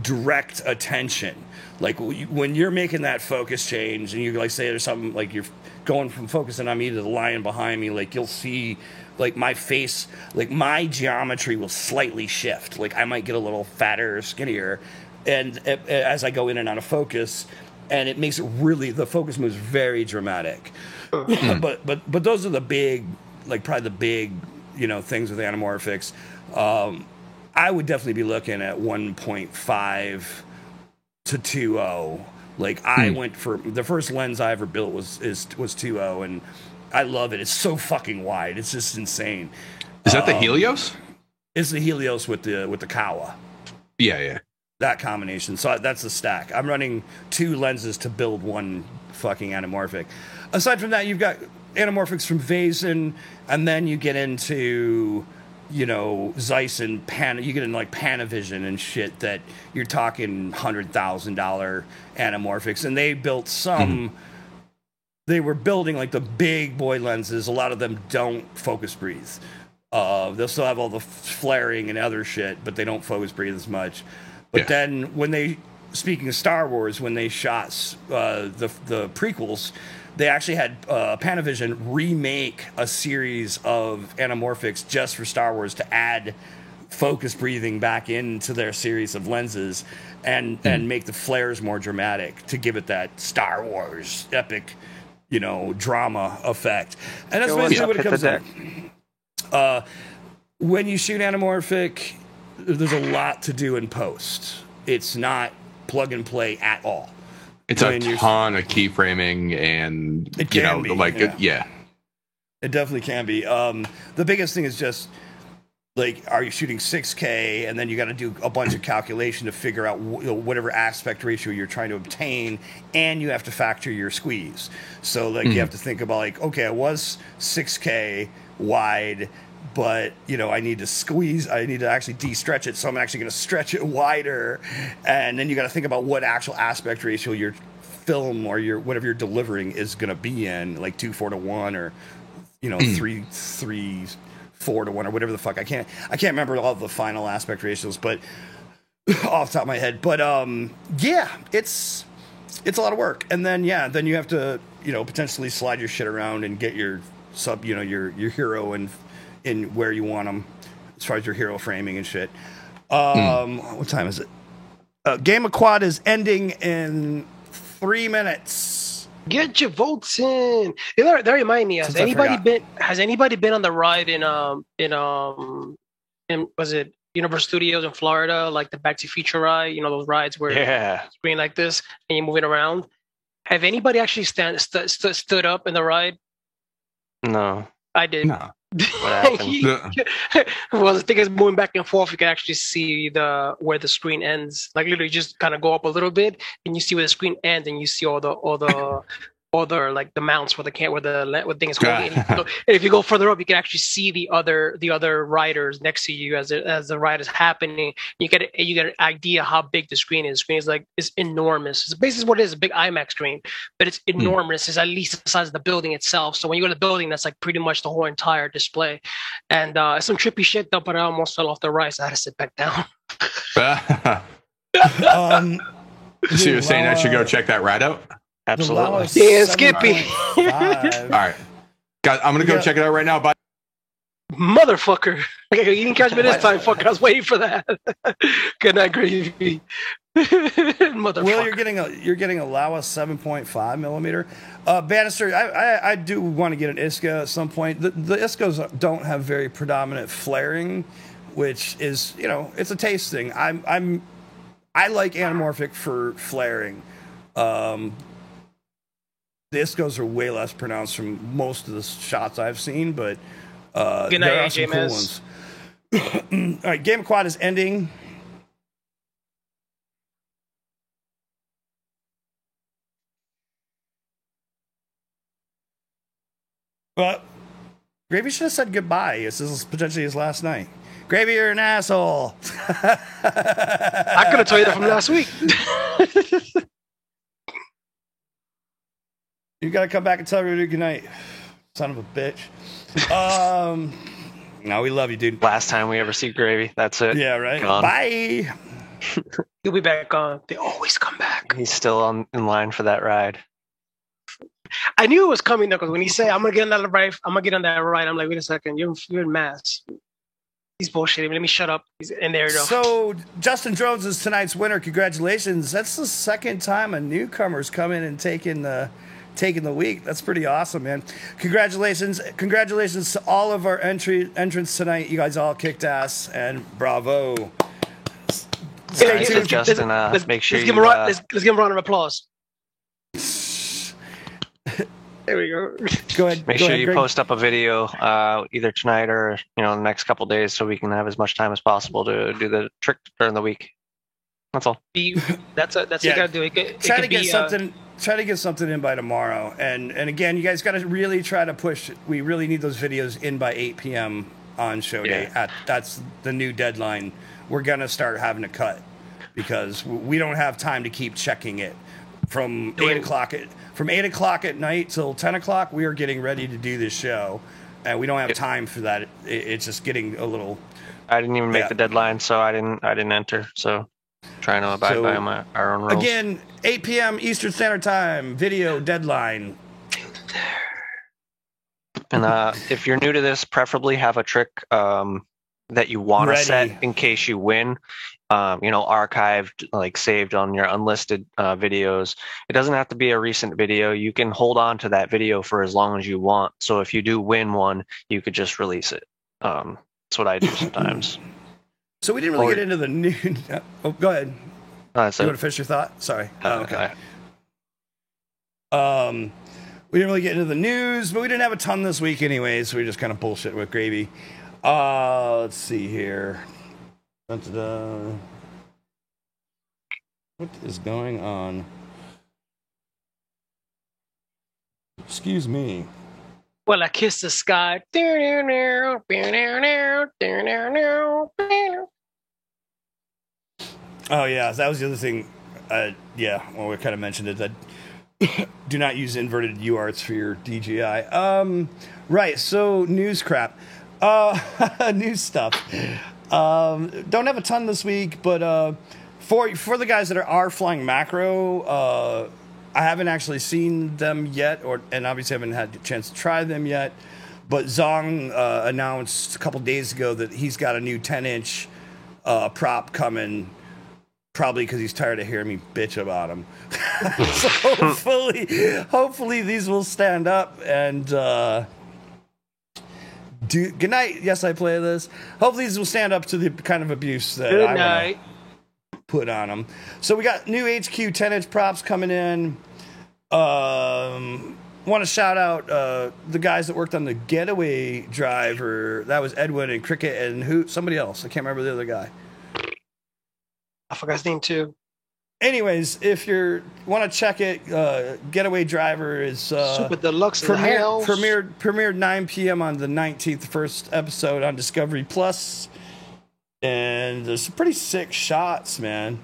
direct attention. Like when you're making that focus change, and you like say there's something like you're going from focusing on me to the lion behind me, like you'll see like my face, like my geometry will slightly shift. Like I might get a little fatter or skinnier, and as I go in and out of focus. And it makes it really, the focus moves very dramatic. But those are the big, like probably the big, you know, things with anamorphics. I would definitely be looking at 1.5 to 2.0. Like I went for the first lens I ever built was 2.0, and I love it. It's so fucking wide. It's just insane. Is that the Helios? It's the Helios with the Kawa. Yeah. That combination. So that's the stack. I'm running 2 lenses to build one fucking anamorphic. Aside from that, you've got anamorphics from Vazen, and then you get into, you know, Zeiss and you get into like Panavision and shit that you're talking $100,000 anamorphics, and they built some. They were building like the big boy lenses. A lot of them don't focus breathe. They'll still have all the flaring and other shit, but they don't focus breathe as much. But then speaking of Star Wars, when they shot the prequels, they actually had Panavision remake a series of anamorphics just for Star Wars to add focus breathing back into their series of lenses and make the flares more dramatic to give it that Star Wars epic, you know, drama effect. And that's basically what it comes down. When you shoot anamorphic, there's a lot to do in post. It's not plug and play at all. It's a ton of keyframing and it can be. It definitely can be. The biggest thing is just like, are you shooting 6K, and then you got to do a bunch of calculation to figure out whatever aspect ratio you're trying to obtain, and you have to factor your squeeze. So like you have to think about like, okay, I was 6K wide, but, you know, I need to actually de-stretch it, so I'm actually going to stretch it wider. And then you got to think about what actual aspect ratio your film or whatever you're delivering is going to be in, like 2:4:1 or, you know, 3:4:1 or whatever the fuck. I can't remember all the final aspect ratios, but off the top of my head. But yeah, it's it's a lot of work. And then then you have to potentially slide your shit around and get your your hero in where you want them as far as your hero framing and shit. What time is it? Game of Quad is ending in 3 minutes. Get your votes in. That remind me. Has anybody been on the ride in was it Universal Studios in Florida, like the Back to the Future ride? Those rides where screen like this and you're moving around. Have anybody actually stood up in the ride? No, I did. No. What happened? Well, the thing is, moving back and forth, you can actually see where the screen ends. Like literally, just kind of go up a little bit, and you see where the screen ends, and you see all the like the mounts where the thing is holding. And if you go further up, you can actually see the other riders next to you as the ride is happening. You get an idea how big the screen is. The screen is it's enormous. It's basically what it is, a big IMAX screen, but it's enormous. It's at least the size of the building itself. So when you go to the building, that's like pretty much the whole entire display. And some trippy shit though, but I almost fell off the ride, so I had to sit back down. So you're saying I should go check that ride out? Absolutely. Yeah, Skippy. All right. Guys, I'm going to go check it out right now. Bye. Motherfucker. You didn't catch me this time. Fuck, I was waiting for that. Good night, Gravy. Motherfucker. Will, you're getting a Laowa 7.5 millimeter. Bannister, I do want to get an ISCA at some point. The ISCAs don't have very predominant flaring, which is, it's a taste thing. I like anamorphic for flaring. The ISCOs are way less pronounced from most of the shots I've seen, but Good night, there are some cool ones. All right, Game of Quad is ending. But Gravy should have said goodbye. This is potentially his last night. Gravy, you're an asshole. I could have told you that from last week. You gotta come back and tell everybody good night, son of a bitch. No, we love you, dude. Last time we ever see Gravy. That's it. Yeah, right. Gone. Bye. He'll be back on. They always come back. He's still in line for that ride. I knew it was coming though, because when he said, "I'm gonna get on that ride," I'm like, "Wait a second, you're in mass." He's bullshitting. Let me shut up. He's in there. So Justin Jones is tonight's winner. Congratulations. That's the second time a newcomer's come in and taken the week. That's pretty awesome, man. Congratulations to all of our entrants tonight. You guys all kicked ass, and bravo. Stay tuned, Justin. Make sure let's give him a round of applause. There we go. Go ahead. Make sure you post up a video either tonight or the next couple days, so we can have as much time as possible to do the trick during the week. That's all. That's what you gotta do. Try to get something in by tomorrow, and again, you guys got to really try to push. We really need those videos in by 8 p.m. on show day. That's the new deadline. We're gonna start having to cut because we don't have time to keep checking it from 8 o'clock. From 8 o'clock at night till 10 o'clock, we are getting ready to do this show, and we don't have time for that. It's just getting a little. I didn't even make the deadline, so I didn't enter. So trying to abide by our own rules. Again, 8 p.m. Eastern Standard Time, video deadline. And if you're new to this, preferably have a trick that you want to set in case you win. Archived, like saved on your unlisted videos. It doesn't have to be a recent video. You can hold on to that video for as long as you want. So if you do win one, you could just release it. That's what I do sometimes. So we didn't really get into the new. Oh, go ahead. You want to finish your thought? Sorry. Okay. We didn't really get into the news, but we didn't have a ton this week anyway, so we just kind of bullshit with Gravy. Let's see here. What is going on? Excuse me. Well, I kissed the sky. Oh, yeah, that was the other thing. Well, we kind of mentioned it, that do not use inverted UARTs for your DJI. Right, so news crap. News stuff. Don't have a ton this week, but for the guys that are flying macro, I haven't actually seen them yet, and obviously haven't had the chance to try them yet. But Zong announced a couple days ago that he's got a new 10-inch prop coming, probably because he's tired of hearing me bitch about them. So hopefully these will stand up and good night. Yes, I play this. Hopefully these will stand up to the kind of abuse that Good I night. put on them. So we got new HQ 10-inch props coming in. Want to shout out the guys that worked on the Getaway Driver. That was Edwin and Cricket and somebody else. I can't remember the other guy. I forgot his name too. Anyways, if you want to check it, Getaway Driver is Super Deluxe in the house. premiered 9 p.m. on the 19th, the first episode on Discovery Plus, and there's some pretty sick shots, man.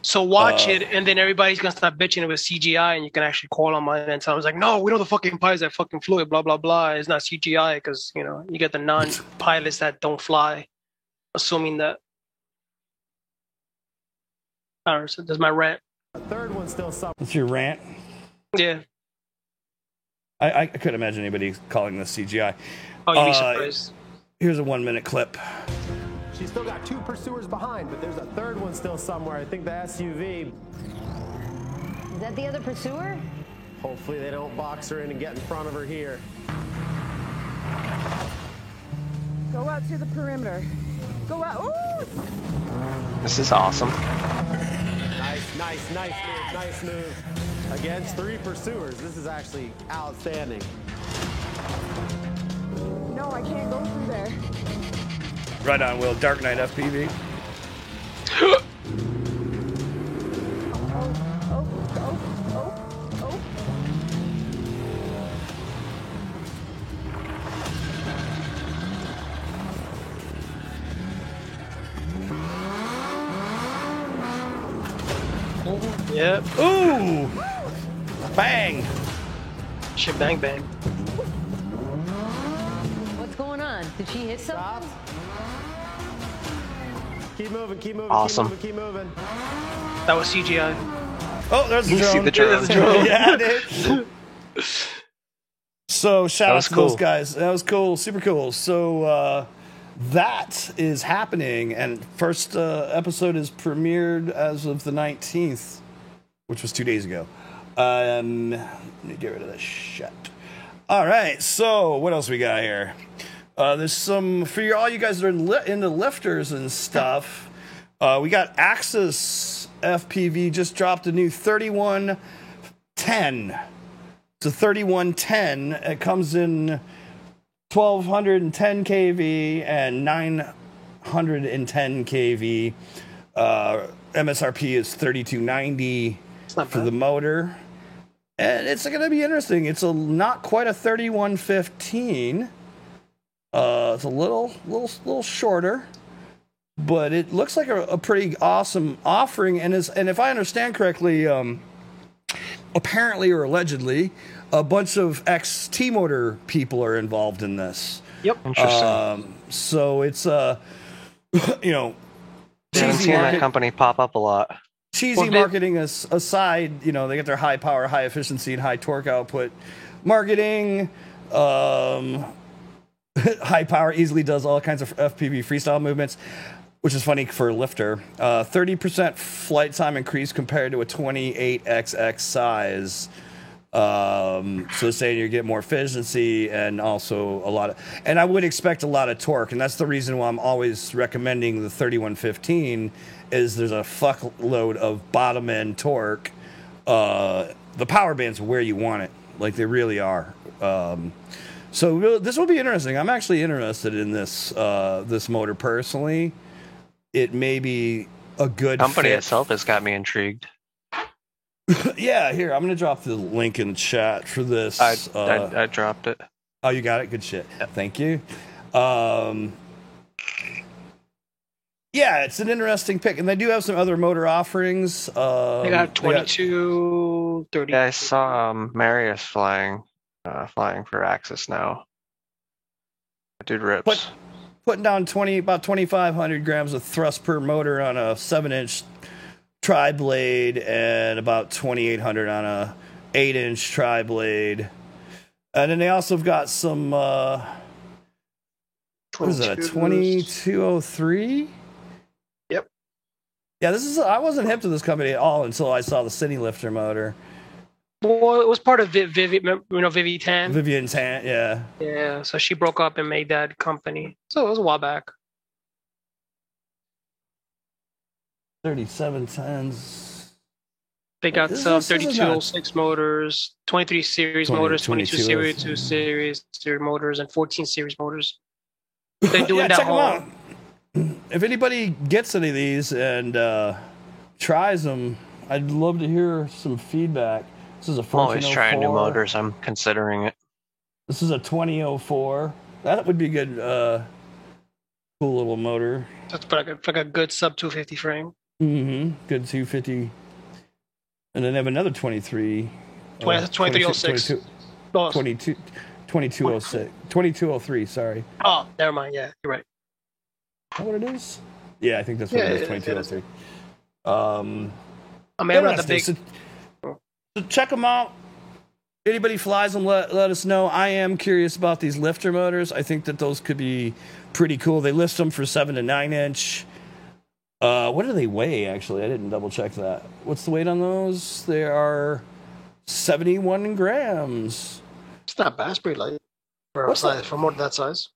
So watch it, and then everybody's gonna start bitching it was CGI, and you can actually call on mine and tell them, like, no, we know the fucking pilots that fucking flew it, blah blah blah. It's not CGI because you get the non-pilots that don't fly, assuming that. All right, so there's my rant. The third one's still something. That's your rant? Yeah. I couldn't imagine anybody calling this CGI. Oh, you'd be surprised. Here's a 1-minute clip. She's still got 2 pursuers behind, but there's a third one still somewhere. I think the SUV. Is that the other pursuer? Hopefully they don't box her in and get in front of her here. Go out to the perimeter. Go out. Ooh! This is awesome. Nice move. Against 3 pursuers. This is actually outstanding. No, I can't go through there. Right on, Will. Dark Knight FPV. Yep. Ooh! Bang! Shit, bang bang. What's going on? Did she hit something? Keep moving. Awesome. Keep moving. That was CGI. Oh, there's the You drone. see the drone. There's the drone. Yeah, it is. So shout out to those guys. That was cool, super cool. So that is happening, and first episode is premiered as of the 19th, which was 2 days ago. Let me get rid of this shit. All right, so what else we got here? There's some for all you guys that are into lifters and stuff. We got Axis FPV just dropped a new 3110. It's a 3110. It comes in 1210 kV and 910 kV. MSRP is 3290 for the motor. And it's going to be interesting. It's not quite a 3115. It's a little shorter, but it looks like a pretty awesome offering. And if I understand correctly, apparently or allegedly, a bunch of ex-T-Motor people are involved in this. Yep. Interesting. So it's I've seen that company pop up a lot. Cheesy marketing aside, they get their high power, high efficiency, and high torque output. Marketing, high power, easily does all kinds of FPV freestyle movements, which is funny for a lifter. 30% flight time increase compared to a 28XX size. So saying you get more efficiency and also and I would expect a lot of torque, and that's the reason why I'm always recommending the 3115 is there's a fuckload of bottom end torque. The power bands are where you want it, like they really are. So this will be interesting. I'm actually interested in this motor personally. It may be a good company fit. itself has got me intrigued. Yeah, here, I'm going to drop the link in the chat for this. I dropped it. Oh, you got it? Good shit. Yep. Thank you. Yeah, it's an interesting pick. And they do have some other motor offerings. They got 22, 30. Yeah, I saw Marius flying for Axis now. That dude rips. Putting down about 2,500 grams of thrust per motor on a 7-inch tri-blade and about 2,800 on a 8-inch tri-blade. And then they also have got some, what is that, a 2203? Yep. Yeah, I wasn't hip to this company at all until I saw the City Lifter motor. Well, it was part of Vivi Tan. Vivian Tan, yeah. Yeah, so she broke up and made that company. So it was a while back. 3710s. They got some 3206 motors, 23 series motors, 22 series, 2 series motors, and 14 series moters. They're doing that check whole. them out. If anybody gets any of these and tries them, I'd love to hear some feedback. This is a 1404. I'm always trying new motors. I'm considering it. This is a 2004. That would be good. Cool little motor. That's like a good sub 250 frame. Mm-hmm. Good 250. And then they have another 23. 2306. 2206. 2203, sorry. Oh, never mind. Yeah, you're right. Is that what it is? Yeah, I think that's what it is, 2203. I'm not the big... So check them out. Anybody flies them, let us know. I am curious about these lifter motors. I think that those could be pretty cool. They list them for 7 to 9 inch. What do they weigh, actually? I didn't double check that. What's the weight on those? They are 71 grams. It's not bad. It's pretty light for a motor that size.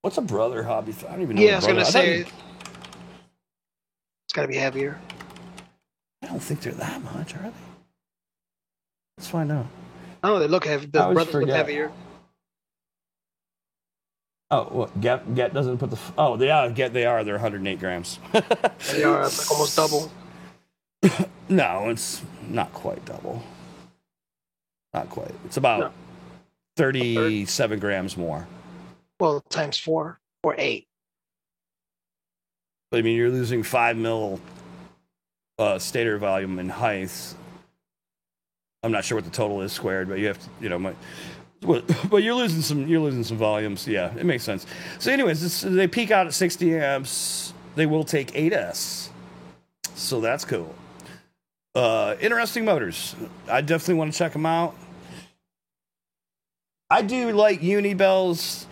What's a brother hobby? I don't even know. Yeah, I was going to say, it's got to be heavier. I don't think they're that much, are they? Let's find out. Oh, they look heavy. The brothers look heavier. Oh, what? Get doesn't put the... Oh, yeah, they are. They're 108 grams. They are like almost double. No, it's not quite double. Not quite. It's about 37 grams more. Well, times 4 or 8. But I mean, you're losing 5 mil stator volume in height. I'm not sure what the total is squared, but you have to, but you're losing some volumes. Yeah, it makes sense. So, anyways, they peak out at 60 amps. They will take 8S, so that's cool. Interesting motors. I definitely want to check them out. I do like Unibel's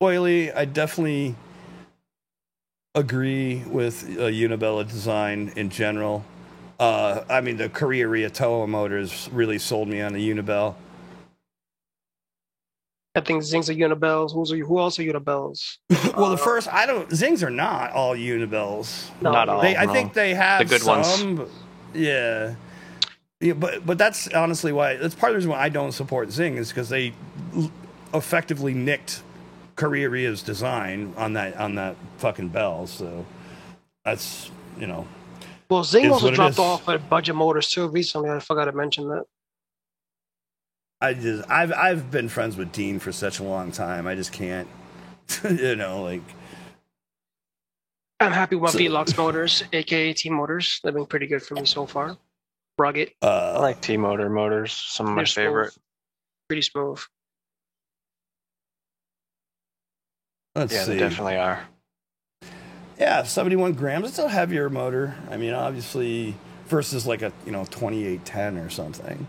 oily. I definitely agree with Unibella design in general. I mean, the Korea Ryatoa motors really sold me on the Unibel. I think Zings are Unibels. Who else are Unibels? Well, the first, Zings are not all Unibels. No, not all. I think they have the good some. ones. Yeah, but that's honestly why. That's part of the reason why I don't support Zing is because they effectively nicked Korea Rya's design on that fucking bell. So that's Well, Zing also dropped off at budget motors too recently. I forgot to mention that. I've been friends with Dean for such a long time. I just can't, I'm happy with my V-Lux motors, aka T motors. They've been pretty good for me so far. Rugged. I like T-motor motors. Some of my favorite. Pretty smooth. Let's see. They definitely are. Yeah, 71 grams. It's a heavier motor. I mean, obviously, versus like a 2810 or something.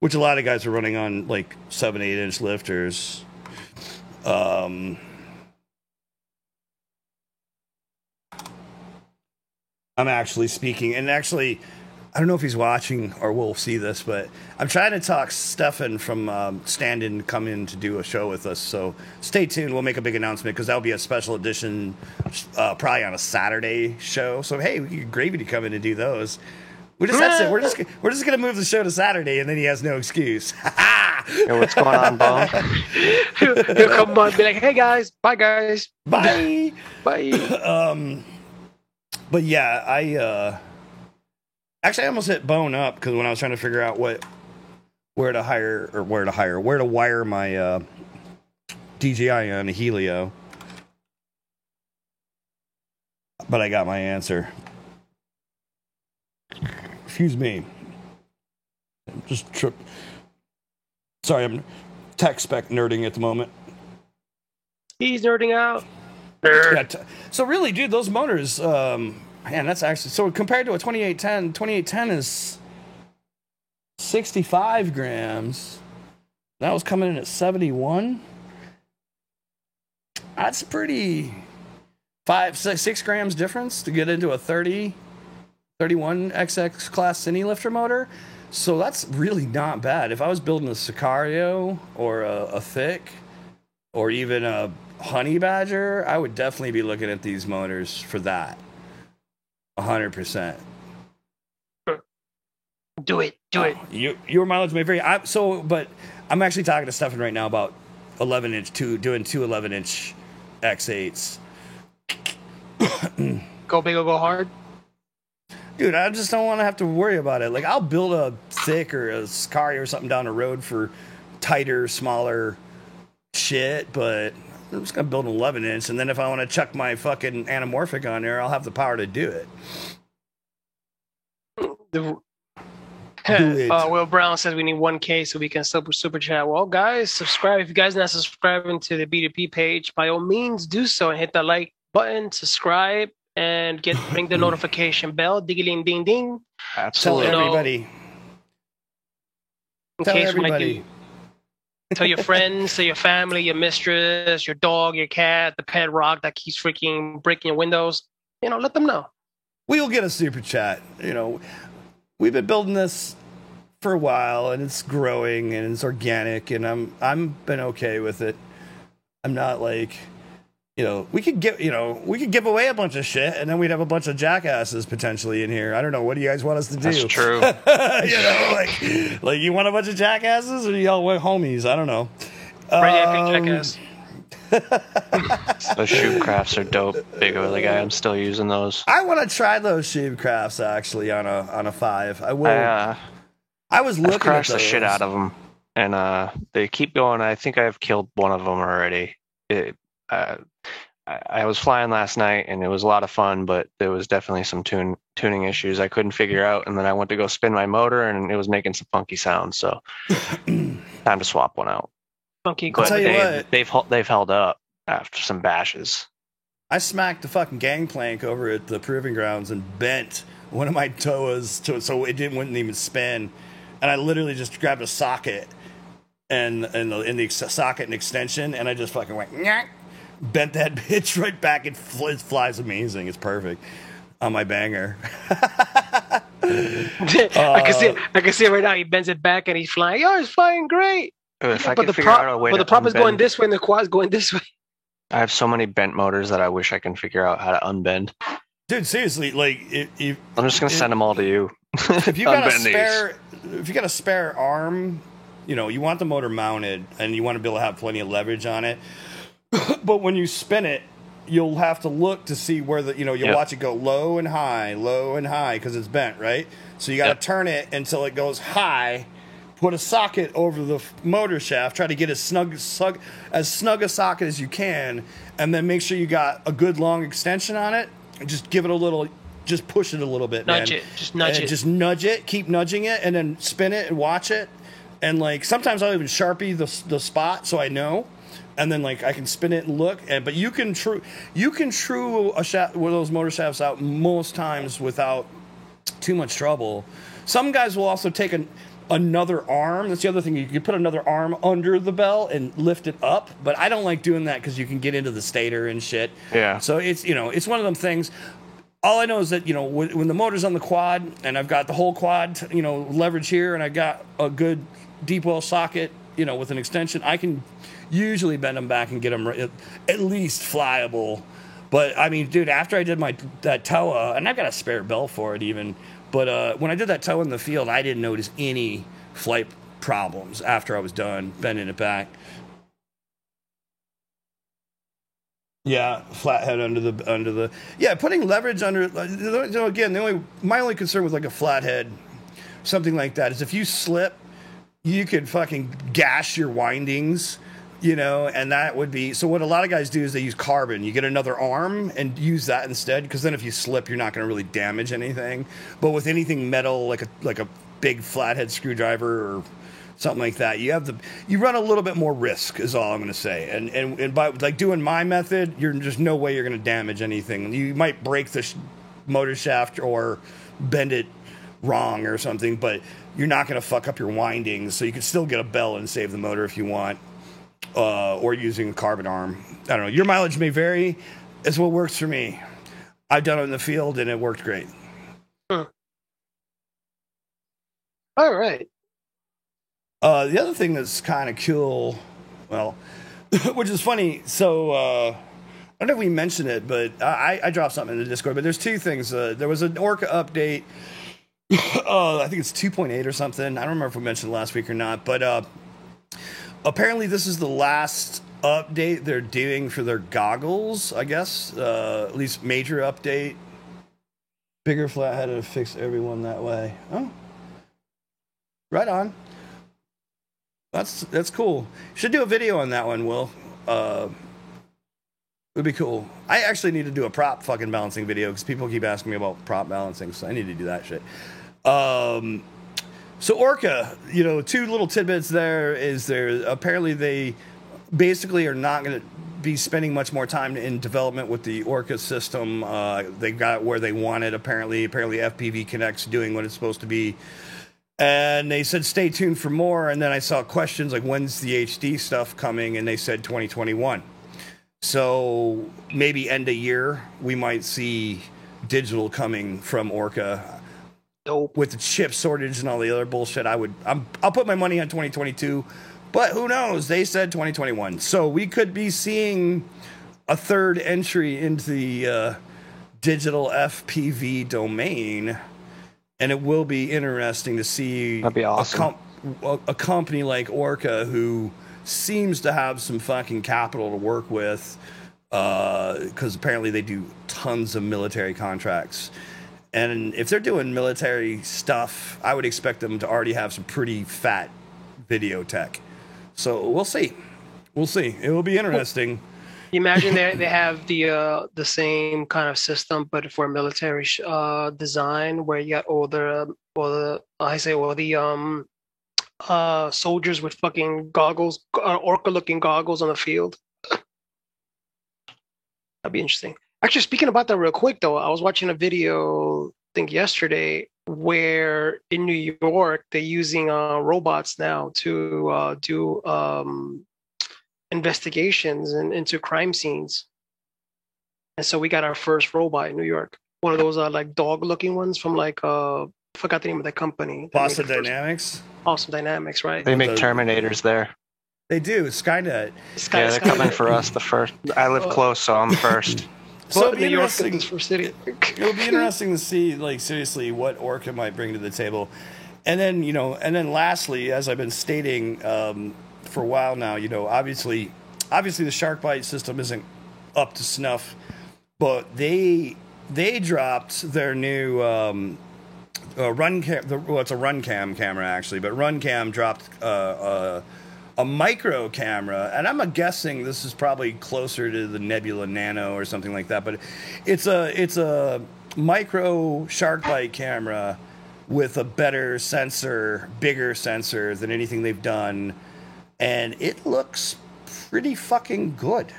Which a lot of guys are running on like 7-8 inch lifters. I'm actually speaking, and actually, I don't know if he's watching or will see this, but I'm trying to talk Stefan from Stand-In to come in to do a show with us. So stay tuned. We'll make a big announcement because that'll be a special edition, probably on a Saturday show. So hey, we get Gravy to come in and do those. That's it. We're just gonna move the show to Saturday, and then he has no excuse. Yo, what's going on, Bo? He'll come on and be like, "Hey guys, bye guys, bye, bye." But yeah, actually I almost hit Bone up because when I was trying to figure out where to wire my DJI on a Helio, but I got my answer. Excuse me. Just trip. Sorry, I'm tech spec nerding at the moment. He's nerding out. Nerd. Yeah, so really, dude, those motors, Man, that's actually so compared to a 2810 is 65 grams. That was coming in at 71. That's pretty 6 grams difference to get into a 31 XX class Cine lifter motor. So that's really not bad. If I was building a Sicario or a Thick or even a Honey Badger, I would definitely be looking at these motors for that. 100%. Do it. Your mileage may vary. But I'm actually talking to Stefan right now about 11-inch, doing two 11-inch X8s. Go big or go hard? Dude, I just don't want to have to worry about it. Like, I'll build a Thick or a Sicario or something down the road for tighter, smaller shit, but I'm just going to build an 11-inch, and then if I want to chuck my fucking anamorphic on there, I'll have the power to do it. Will Brown says we need 1K so we can super chat. Well, guys, subscribe. If you guys are not subscribing to the B2P page, by all means do so and hit that like button, subscribe, and ring the notification bell. Ding ding ding. Absolutely. Tell everybody. Tell your friends, tell your family, your mistress, your dog, your cat, the pet rock that keeps freaking breaking your windows. Let them know. We'll get a super chat. We've been building this for a while, and it's growing and it's organic, and I'm been okay with it. I'm not like, we could give away a bunch of shit, and then we'd have a bunch of jackasses potentially in here. I don't know. What do you guys want us to do? That's true. like you want a bunch of jackasses, or y'all want homies? I don't know. Jackass. Those Shube Crafts are dope. Big oily guy. I'm still using those. I want to try those Shube Crafts actually on a 5. I will. I was looking I've crashed at the shit out of them, and they keep going. I think I've killed one of them already. I was flying last night, and it was a lot of fun, but there was definitely some tuning issues I couldn't figure out, and then I went to go spin my motor, and it was making some funky sounds, so time to swap one out. Funky. But they've held up after some bashes. I smacked the fucking gangplank over at the Proving Grounds and bent one of my TOAs so it wouldn't even spin, and I literally just grabbed a socket and in the socket and extension, and I just fucking went nyah, bent that bitch right back. It flies amazing. It's perfect on my banger. I can see it right now. He bends it back and he's flying. It's flying great. But the prop is going this way and the quad's going this way. I have so many bent motors that I wish I can figure out how to unbend. Dude, seriously, like I'm just gonna send them all to you. If you got a spare arm, you want the motor mounted and you want to be able to have plenty of leverage on it. But when you spin it, you'll have to look to see where you'll watch it go low and high because it's bent, right? So you got to turn it until it goes high. Put a socket over the motor shaft. Try to get as snug a socket as you can, and then make sure you got a good long extension on it. And just give it a little, just push it a little bit, just nudge it. Keep nudging it, and then spin it and watch it. And sometimes I'll even Sharpie the spot so I know. And then I can spin it and look, but you can true a shaft, one of those motor shafts out most times without too much trouble. Some guys will also take another arm. That's the other thing. You can put another arm under the bell and lift it up, but I don't like doing that because you can get into the stator and shit. Yeah. So it's it's one of them things. All I know is that when the motor's on the quad and I've got the whole quad leverage here and I got a good deep well socket with an extension, I can usually bend them back and get them at least flyable. But I mean, dude, after I did that TOA, and I've got a spare bell for it even, but when I did that TOA in the field, I didn't notice any flight problems after I was done bending it back. Yeah, flathead under the putting leverage under. Again, my only concern with a flathead, something like that, is if you slip, you could fucking gash your windings. And that would be... So what a lot of guys do is they use carbon. You get another arm and use that instead, because then if you slip, you're not going to really damage anything. But with anything metal, like a big flathead screwdriver or something like that, you run a little bit more risk, is all I'm going to say. And by doing my method, there's no way you're going to damage anything. You might break motor shaft or bend it wrong or something, but you're not going to fuck up your windings, so you can still get a bell and save the motor if you want, or using a carbon arm. I don't know. Your mileage may vary. It's what works for me. I've done it in the field, and it worked great. All right. The other thing that's kind of cool, well, which is funny, so I don't know if we mentioned it, but I dropped something in the Discord, but there's two things. There was an Orca update. I think it's 2.8 or something. I don't remember if we mentioned it last week or not, but apparently this is the last update they're doing for their goggles, I guess. At least major update. Bigger flathead to fix everyone that way. Oh. Right on. That's cool. Should do a video on that one, Will. Would be cool. I actually need to do a prop fucking balancing video because people keep asking me about prop balancing, so I need to do that shit. So Orca, you know, two little tidbits there is there. Apparently they basically are not going to be spending much more time in development with the Orca system. They got it where they want it, apparently. Apparently FPV Connect's doing what it's supposed to be. And they said, stay tuned for more. And then I saw questions like, when's the HD stuff coming? And they said 2021. So maybe end of year, we might see digital coming from Orca. With the chip shortage and all the other bullshit, I'll put my money on 2022. But who knows? They said 2021. So we could be seeing a third entry into the digital FPV domain. And it will be interesting to see That'd be awesome. a company like Orca who seems to have some fucking capital to work with, because apparently they do tons of military contracts. And if they're doing military stuff, I would expect them to already have some pretty fat video tech. So we'll see. We'll see. It will be interesting. You imagine they have the same kind of system, but for military design, where you got all the soldiers with fucking goggles, Orca-looking goggles on the field. That'd be interesting. Actually, speaking about that real quick, though, I was watching a video, I think yesterday, where in New York they're using robots now to do investigations into crime scenes. And so we got our first robot in New York. One of those like dog-looking ones from like I forgot the name of the company. Boston Dynamics. Boston Dynamics, right? They make Terminators there. They do. Skynet. Yeah, they're coming for us the first. I live close, so I'm first. So it'll be interesting. It'll be interesting to see, like, seriously, what Orca might bring to the table. And then, you know, lastly, as I've been stating for a while now, you know, obviously the SharkBite system isn't up to snuff, but they dropped their new it's a RunCam camera actually, but RunCam dropped a micro camera, and I'm guessing this is probably closer to the Nebula Nano or something like that, but it's a micro SharkBite camera with a better sensor, bigger sensor than anything they've done, and it looks pretty fucking good.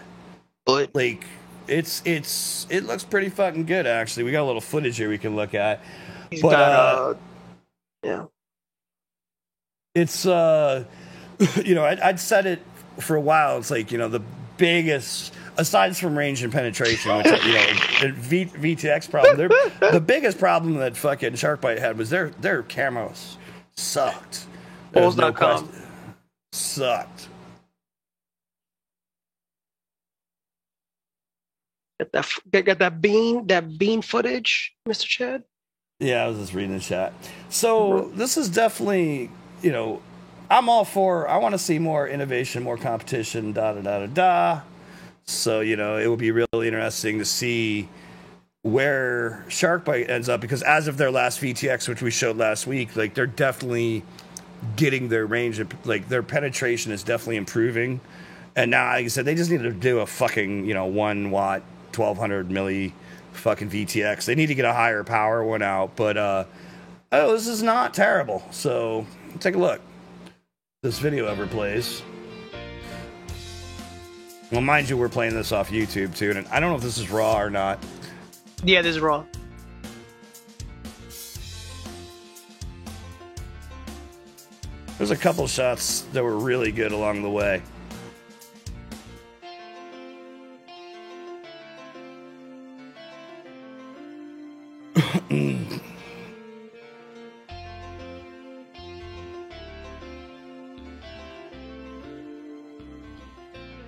Like it looks pretty fucking good actually. We got a little footage here we can look at. Yeah. It's you know, I'd said it for a while. It's like, you know, the biggest, aside from range and penetration, which, you know, the VTX problem, the biggest problem that fucking SharkBite had was their cameras sucked. Bulls.com. Sucked. Get that bean footage, Mr. Chad? Yeah, I was just reading the chat. So this is definitely, you know, I'm all for, I want to see more innovation, more competition, So, you know, it will be really interesting to see where SharkBite ends up, because as of their last VTX, which we showed last week, like, they're definitely getting their range, like, their penetration is definitely improving. And now, like I said, they just need to do a fucking, you know, 1 watt, 1200 milli fucking VTX. They need to get a higher power one out, but, this is not terrible. So, take a look. This video ever plays. Well, mind you, we're playing this off YouTube too, and I don't know if this is raw or not. Yeah, this is raw. There's a couple shots that were really good along the way.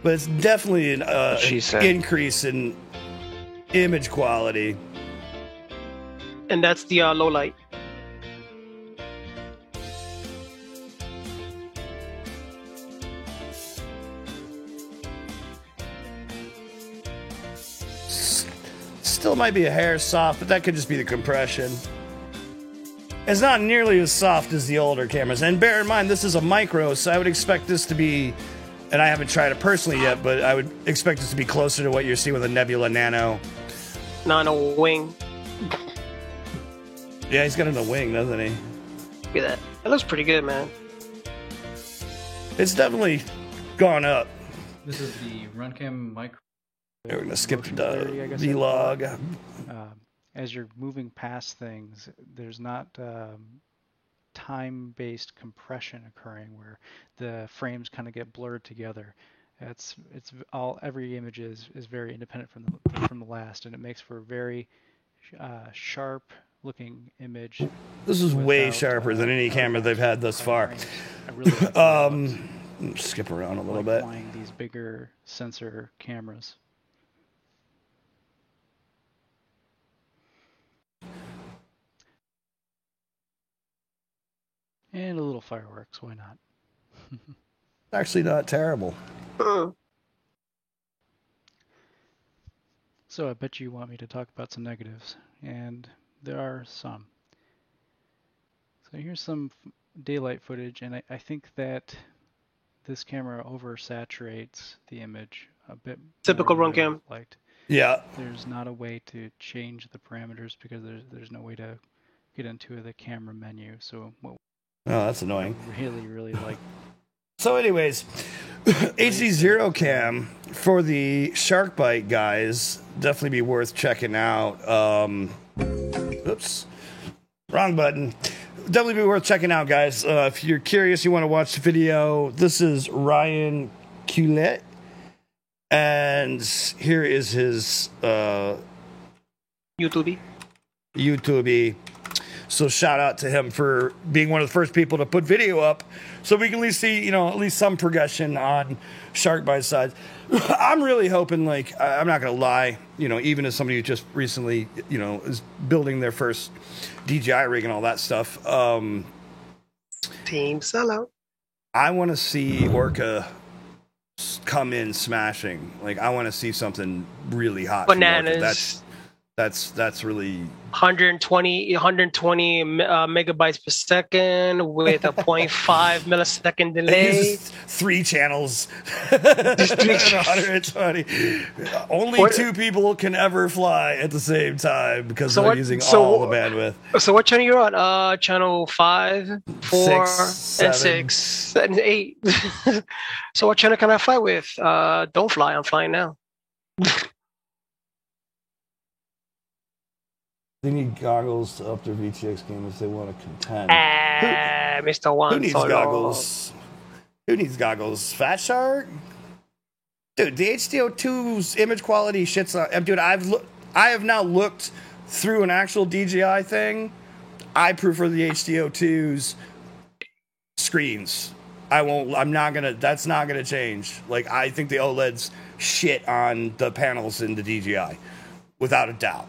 But it's definitely an increase in image quality. And that's the low light. Still might be a hair soft, but that could just be the compression. It's not nearly as soft as the older cameras. And bear in mind, this is a micro, so I would expect this to be, and I haven't tried it personally yet, but I would expect this to be closer to what you're seeing with a Nebula Nano. Nano wing. Yeah, he's got it in a wing, doesn't he? Look at that. That looks pretty good, man. It's definitely gone up. This is the Runcam micro. We're going to skip to the vlog. As you're moving past things, there's not time-based compression occurring where the frames kind of get blurred together. Every image is very independent from the last, and it makes for a very sharp-looking image. This is way sharper than any camera they've had thus far. I really skip around a little bit. Applying these bigger sensor cameras. And a little fireworks, why not? Actually not terrible. So I bet you want me to talk about some negatives, and there are some. So here's some daylight footage, and I think that this camera oversaturates the image a bit. Typical Runcam. Yeah. There's not a way to change the parameters because there's no way to get into the camera menu. So what Oh, that's annoying. Really like. So anyways, HD Zero Cam for the Shark Bite guys, definitely be worth checking out. Oops, wrong button. Definitely be worth checking out, guys. If you're curious, you want to watch the video, this is Ryan Culette, and here is his YouTube. So shout out to him for being one of the first people to put video up so we can at least see, at least some progression on Shark Bite side. I'm really hoping, I'm not going to lie, even as somebody who just recently, is building their first DJI rig and all that stuff. Team sellout. I want to see Orca come in smashing. I want to see something really hot. Bananas. That's really 120 megabytes per second with a 0.5 millisecond delay. 3 channels. 120. Only 2 people can ever fly at the same time because they're using all the bandwidth. So what channel you're on? Channel 5, 4, 6, and 6, and 8. So what channel can I fly with? Don't fly. I'm flying now. They need goggles to up their VTX game if they want to contend. Mr. One. Who needs goggles? Who needs goggles? Fat Shark? Dude, the HDO2's image quality shits on. Dude, I have now looked through an actual DJI thing. I prefer the HDO2's screens. That's not gonna change. I think the OLEDs shit on the panels in the DJI, without a doubt.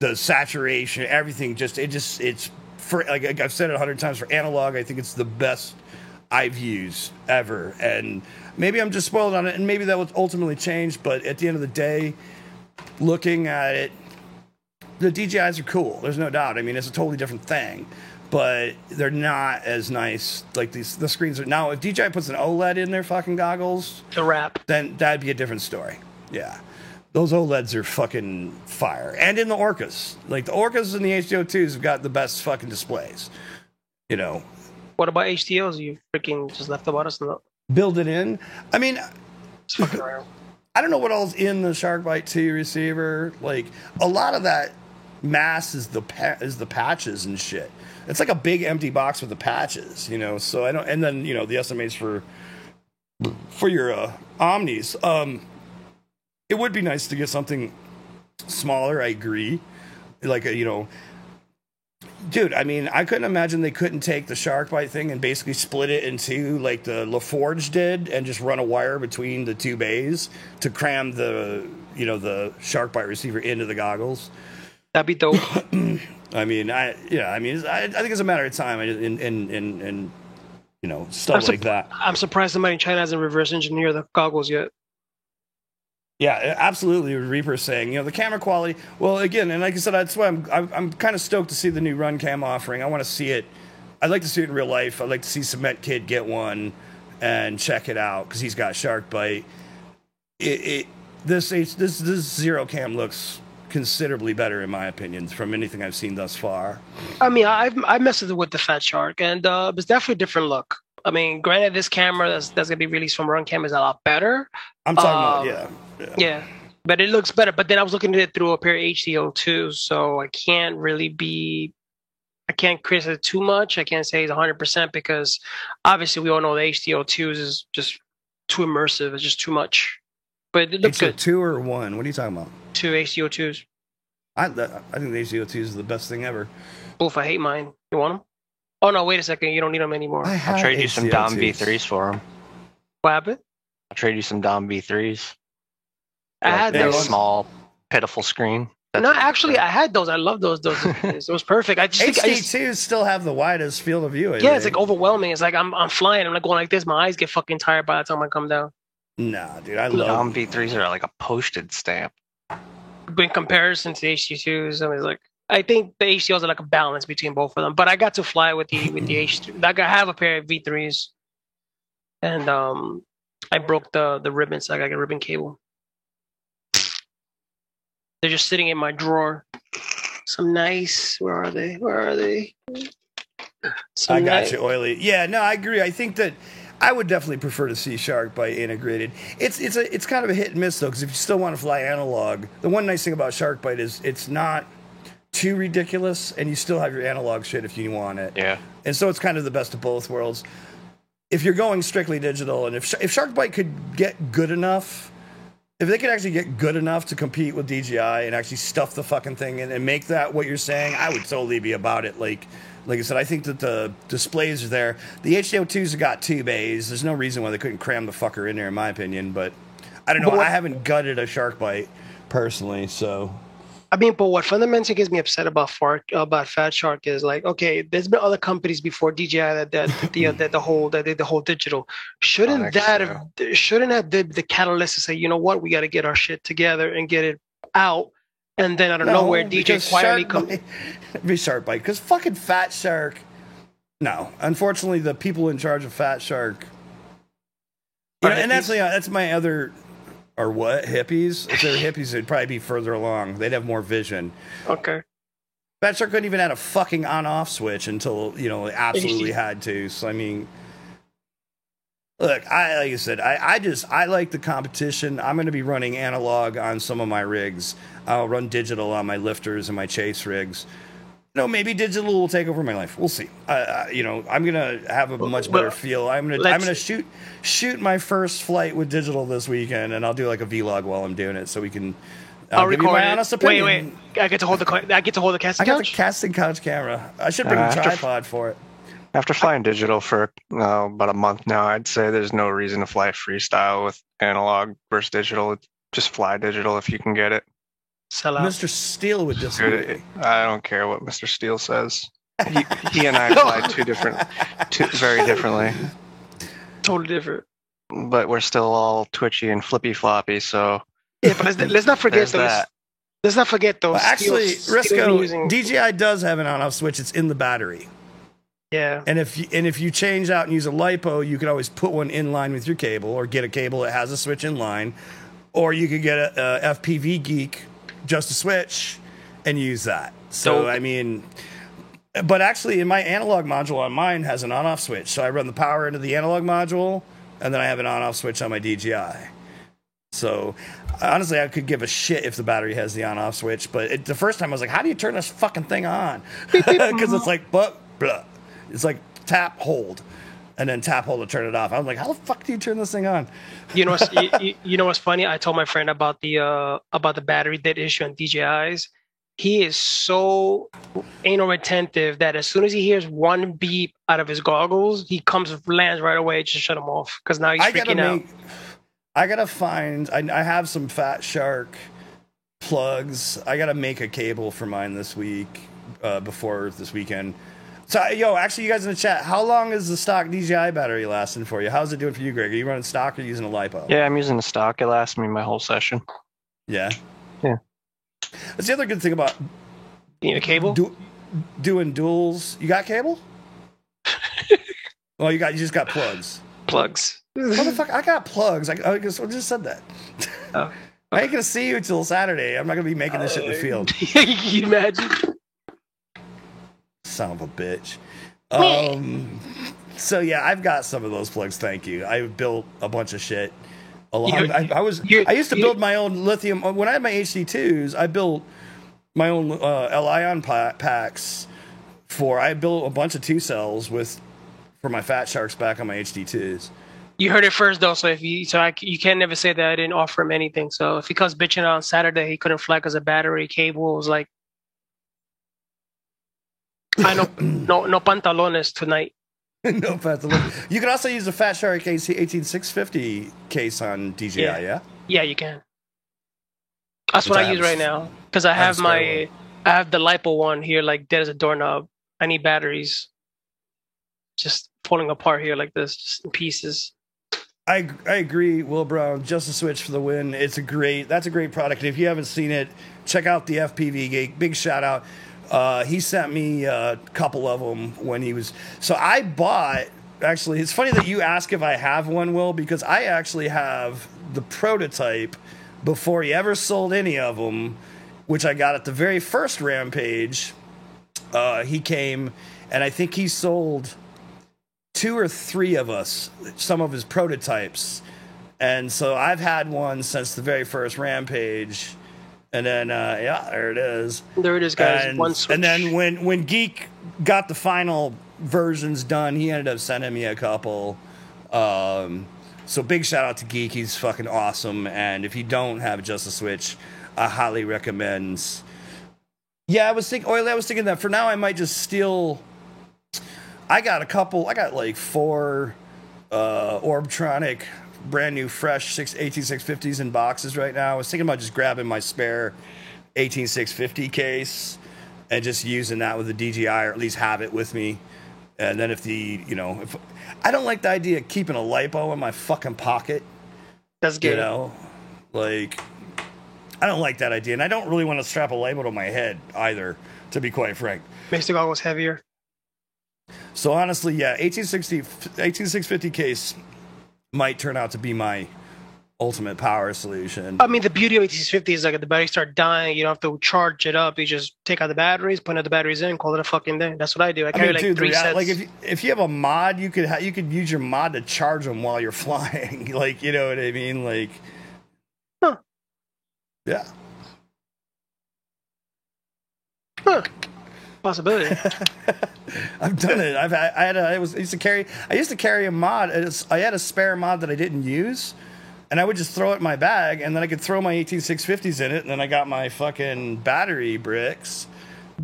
The saturation, everything, it's for, I've said it 100 times, for analog, I think it's the best I've used ever. And maybe I'm just spoiled on it, and maybe that will ultimately change, but at the end of the day, looking at it, the DJIs are cool, there's no doubt. I mean, it's a totally different thing, but they're not as nice. The screens are. Now, if DJI puts an OLED in their fucking goggles, the wrap, then that'd be a different story. Yeah. Those OLEDs are fucking fire. And in the Orcas. The Orcas and the HDO2s have got the best fucking displays. What about HDOs? You freaking just left about us? Build it in? I mean, I don't know what all's in the Shark Bite 2 receiver. A lot of that mass is the patches and shit. it's like a big empty box with the patches, you know. So I don't, and then you know the SMAs for your Omnis. It would be nice to get something smaller. I agree. Like you know, dude. I mean, I couldn't imagine they couldn't take the Sharkbite thing and basically split it into like the LaForge did, and just run a wire between the two bays to cram the the Sharkbite receiver into the goggles. That'd be dope. I mean, I think it's a matter of time, and you know, stuff like that. I'm surprised somebody in China hasn't reverse engineered the goggles yet. Yeah, absolutely. Reaper's saying, you know, the camera quality. Well, again, and like I said, that's why I'm kind of stoked to see the new Run Cam offering. I want to see it. I'd like to see it in real life. I'd like to see Cement Kid get one and check it out because he's got Sharkbite. This Zero Cam looks considerably better in my opinion from anything I've seen thus far. I mean, I messed with the Fat Shark, and it's definitely a different look. I mean, granted, this camera that's going to be released from Run Cam is a lot better. I'm talking about, yeah, but it looks better. But then I was looking at it through a pair of HDO2s, so I can't criticize it too much. I can't say it's 100% because obviously we all know the HDO2s is just too immersive. It's just too much. But it looks good. 2 or 1? What are you talking about? 2 HDO2s. I think the HDO2s is the best thing ever. Oof, I hate mine. You want them? Oh, no, wait a second. You don't need them anymore. I'll trade you some Dom V3s for them. What happened? I'll trade you some Dom V3s. I had big, those. small, pitiful screen. No, actually, I had those. I love those. It was perfect. I just think HD2s still have the widest field of view. It's like overwhelming. It's like I'm flying. I'm like going like this. My eyes get fucking tired by the time I come down. Nah, dude, I love Dom V3s are like a postage stamp. But in comparison to the HD2s, I mean, like I think the HDOs are like a balance between both of them. But I got to fly with the H2. Like I have a pair of V3s, and I broke the ribbon, so I got a ribbon cable. They're just sitting in my drawer. Some nice. Where are they? I got you, Oily. Yeah, no, I agree. I think that I would definitely prefer to see Sharkbite integrated. It's kind of a hit and miss though, because if you still want to fly analog, the one nice thing about Sharkbite is it's not too ridiculous, and you still have your analog shit if you want it. Yeah. And so it's kind of the best of both worlds. If you're going strictly digital, and if Sharkbite could get good enough. If they could actually get good enough to compete with DJI and actually stuff the fucking thing in and make that what you're saying, I would totally be about it. Like I said, I think that the displays are there. The HDO2s have got 2 bays. There's no reason why they couldn't cram the fucker in there, in my opinion. But I don't know. I haven't gutted a Sharkbite personally, so. I mean, but what fundamentally gets me upset about Fat Shark is like, okay, there's been other companies before DJI that did the whole digital. Shouldn't have the catalyst to say, you know what, we got to get our shit together and get it out, and then out of nowhere, DJ quietly comes. Be Sharkbite, because fucking Fat Shark. No, unfortunately, the people in charge of Fat Shark. You know, and that's my other. Or what? Hippies? If they were hippies, they'd probably be further along. They'd have more vision. Okay. Fat Shark couldn't even add a fucking on-off switch until, it absolutely had to. So, I mean, look, like I said, I like the competition. I'm going to be running analog on some of my rigs. I'll run digital on my lifters and my chase rigs. Maybe digital will take over my life. We'll see. I'm gonna have a much better feel. I'm gonna shoot my first flight with digital this weekend, and I'll do like a vlog while I'm doing it, so we can. I'll give you record my honest opinion. Wait. I get to hold the casting couch. I got a casting couch camera. I should bring a tripod for it. After flying digital for about a month now, I'd say there's no reason to fly freestyle with analog versus digital. Just fly digital if you can get it. Sell out. Mr. Steele would disagree. I don't care what Mr. Steele says. He and I fly very differently. Totally different. But we're still all twitchy and flippy floppy, so. Yeah, but let's not forget those. Let's not forget those. Well, actually, Risco, DJI does have an on-off switch. It's in the battery. Yeah. And if you change out and use a LiPo, you can always put one in line with your cable, or get a cable that has a switch in line, or you could get a FPV Geek. Just a switch and use that. So, I mean, but actually in my analog module on mine has an on-off switch. So I run the power into the analog module, and then I have an on-off switch on my DJI. So honestly, I could give a shit if the battery has the on-off switch. But the first time I was like, how do you turn this fucking thing on? Because it's like, but blah. It's like tap, hold, and then tap, hold to turn it off. I was like, how the fuck do you turn this thing on? You know what's you know what's funny? I told my friend about the battery dead issue on DJI's. He is so anal retentive that as soon as he hears one beep out of his goggles, he lands right away to shut them off because now he's freaking out. I gotta find. I have some Fat Shark plugs. I gotta make a cable for mine this week before this weekend. So, actually, you guys in the chat, how long is the stock DJI battery lasting for you? How's it doing for you, Greg? Are you running stock or using a LiPo? Yeah, I'm using the stock. It lasts me my whole session. Yeah. Yeah. That's the other good thing about you need a cable? Doing duels. You got cable? Well, you just got plugs. Plugs. Motherfucker, I got plugs. I just said that. Oh. I ain't gonna see you until Saturday. I'm not gonna be making this shit in the field. Can you imagine? Son of a bitch. So yeah, I've got some of those plugs. Thank you. I built a bunch of shit. I used to build my own lithium when I had my HD2s. I built my own L-ion packs I built a bunch of 2 cells for my Fat Sharks back on my HD2s. You heard it first though, so you can't never say that I didn't offer him anything. So if he comes bitching out on Saturday, he couldn't flag as a battery cable. It was like, I know, no pantalones tonight. No pantalones. You can also use the Fat Shark 18650 case on DJI, yeah? Yeah, you can. That's what I use right now because I have the LiPo one here, like dead as a doorknob. I need batteries, just pulling apart here like this, just in pieces. I agree, Will Brown. Just a Switch for the win. That's a great product. If you haven't seen it, check out the FPV Geek. Big shout out. He sent me a couple of them when he was. So I bought. Actually, it's funny that you ask if I have one, Will, because I actually have the prototype before he ever sold any of them, which I got at the very first Rampage. He came, and I think he sold 2 or 3 of us some of his prototypes, and so I've had one since the very first Rampage. And then, there it is. There it is, guys. One Switch. And then when Geek got the final versions done, he ended up sending me a couple. So big shout out to Geek. He's fucking awesome. And if you don't have Just a Switch, I highly recommend. Yeah, I was thinking that for now I might just steal. I got like 4 Orbtronic brand new fresh 18650s in boxes right now. I was thinking about just grabbing my spare 18650 case and just using that with the DJI, or at least have it with me. And then if I don't like the idea of keeping a LiPo in my fucking pocket. That's good. I don't like that idea, and I don't really want to strap a LiPo to my head either, to be quite frank. Makes the goggles heavier. So honestly, yeah, 18650 case might turn out to be my ultimate power solution. I mean, the beauty of 18650 is like if the batteries start dying, you don't have to charge it up. You just take out the batteries, put the batteries in, call it a fucking day. That's what I do. I carry 3 sets. Like if you have a mod, you could use your mod to charge them while you're flying. Like, you know what I mean? Like, huh? Yeah. Huh. Possibility. I've done it. I used to carry a mod. I had a spare mod that I didn't use, and I would just throw it in my bag, and then I could throw my 18650s in it, and then I got my fucking battery bricks.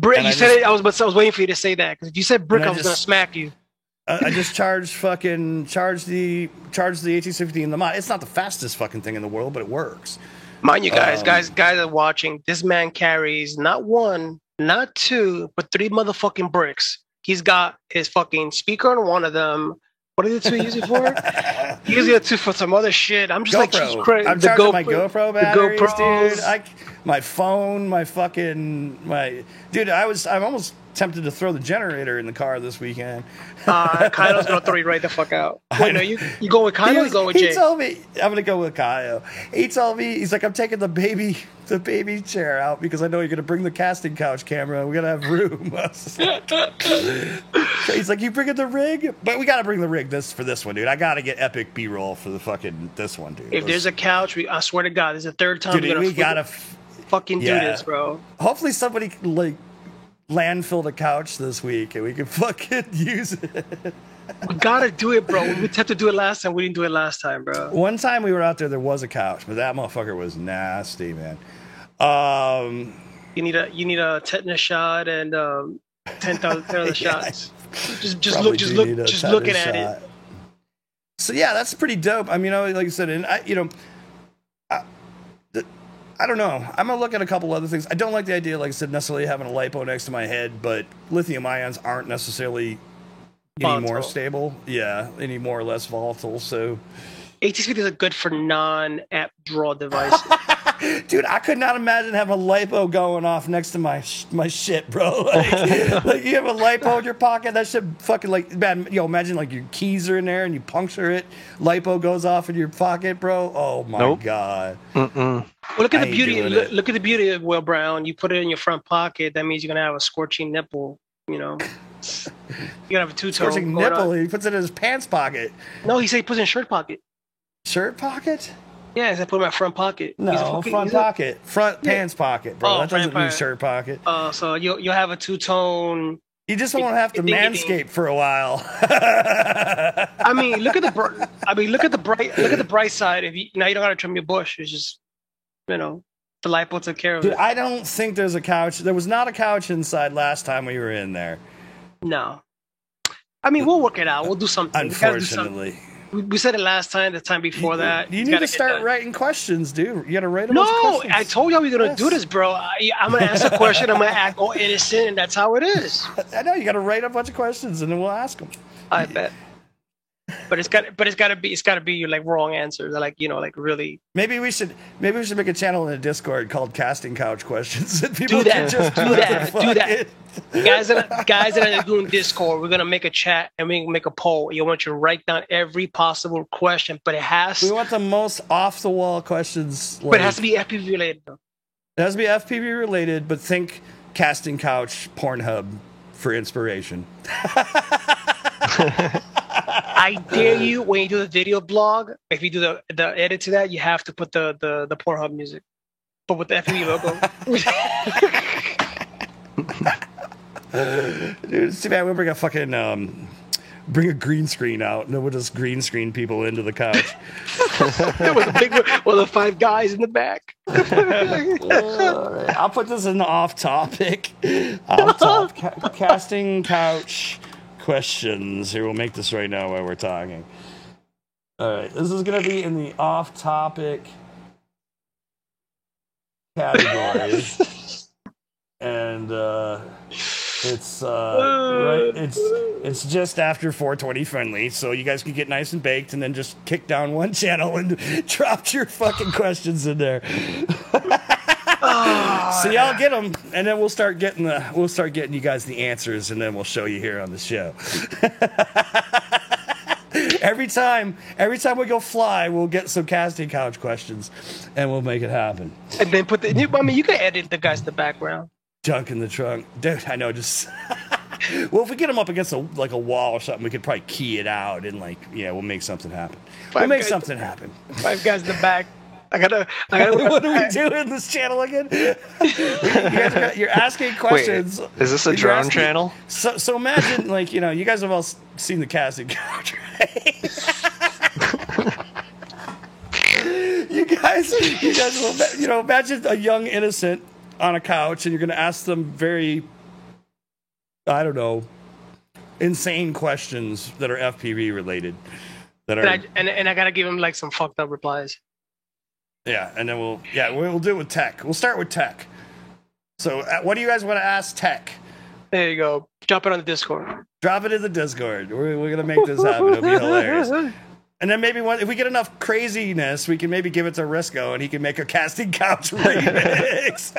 You said it. I was waiting for you to say that, because if you said brick, I was gonna smack you. I just charge the 18650 in the mod. It's not the fastest fucking thing in the world, but it works. Mind you, guys are watching. This man carries not 1, not 2, but 3 motherfucking bricks. He's got his fucking speaker on one of them. What are the 2 used it for? He uses the 2 for some other shit. I'm just GoPro. like, Jesus Christ. I'm charging my GoPro batteries, the dude. My phone, dude. I'm almost tempted to throw the generator in the car this weekend. Kylo's gonna throw you right the fuck out. Wait, no, you go with Kylo or you go with Jay? He told me I'm gonna go with Kylo. He told me, he's like, I'm taking the baby chair out because I know you're gonna bring the casting couch camera. We gotta have room. He's like, you bringing the rig? But we gotta bring the rig for this one, dude. I gotta get epic B-roll for the fucking this one, dude. If there's a couch, I swear to God, this is the 3rd time we gotta fucking do this, bro. Hopefully somebody landfill the couch this week, and we can fucking use it. We gotta do it, bro. We had to do it last time. We didn't do it last time, bro. One time we were out there was a couch, but that motherfucker was nasty, man. You need a tetanus shot and 10,000 shots. Just looking at it. So yeah, that's pretty dope. I mean, like I said, and I don't know. I'm gonna look at a couple other things. I don't like the idea, like I said, necessarily having a lipo next to my head, but lithium ions aren't necessarily any more stable. Yeah, any more or less volatile. So AT-50s are good for non-app draw devices. Dude, I could not imagine having a lipo going off next to my shit, bro. Like you have a lipo in your pocket, that shit fucking like, man, imagine like your keys are in there and you puncture it, lipo goes off in your pocket, bro. Oh my God. Well, look at the beauty. Look at the beauty of Will Brown. You put it in your front pocket. That means you're gonna have a scorching nipple. You know, you're gonna have a two-tone scorching nipple. He puts it in his pants pocket. No, he said he puts it in shirt pocket. Shirt pocket? Yeah, I put it in my front pocket. No, front pocket. Front pants pocket, bro. That doesn't mean shirt pocket. So you'll have a two-tone. You just won't have to manscape for a while. I mean, look at the bright side. You don't gotta trim your bush. It's just, the lipo took care of it. I don't think there's a couch. There was not a couch inside last time we were in there. No. I mean, we'll work it out. We'll do something. Unfortunately. We said it last time, the time before that. You need to start writing questions, dude. You got to write them. No, I told you we were going to do this, bro. I'm going to ask a question. I'm going to act all innocent, and that's how it is. I know. You got to write a bunch of questions, and then we'll ask them. I bet. But it's got to be like wrong answers. Like, like really. Maybe we should make a channel in the Discord called Casting Couch Questions. And people can just do that. Guys that are doing Discord, we're gonna make a chat and we can make a poll. You want you to write down every possible question, but we want the most off the wall questions. But it has to be FPV related though. It has to be FPV related, but think Casting Couch Pornhub for inspiration. I dare you, when you do the video blog, if you do the edit to that, you have to put the Pornhub music, but with the FPV logo. Dude, it's too bad we bring a fucking bring a green screen out and then we'll just green screen people into the couch. With a big one, the 5 guys in the back. I'll put this in the off topic. Casting Couch Questions. Here, we'll make this right now while we're talking. All right, this is going to be in the off topic category. And it's just after 420 friendly, so you guys can get nice and baked and then just kick down one channel and drop your fucking questions in there. So y'all get them, and then we'll start getting you guys the answers, and then we'll show you here on the show. Every time we go fly, we'll get some Casting Couch questions, and we'll make it happen. And then you can edit the guys in the background. Junk in the trunk, dude. I know. Just well, if we get them up against a wall or something, we could probably key it out and we'll make something happen. We'll make something happen. 5 guys in the back. I gotta. What do we do in this channel again? You're asking questions. Wait, is this a drone channel? So imagine, you guys have all seen the Casting Couch, right? you guys will, imagine a young innocent on a couch, and you're going to ask them very, I don't know, insane questions that are FPV related. And I gotta give them some fucked up replies. Yeah, and then we'll do it with tech. We'll start with tech. So, what do you guys want to ask tech? There you go. Drop it on the Discord. Drop it in the Discord. We're gonna make this happen. It'll be hilarious. And then maybe if we get enough craziness, we can maybe give it to Risco, and he can make a Casting Couch remix.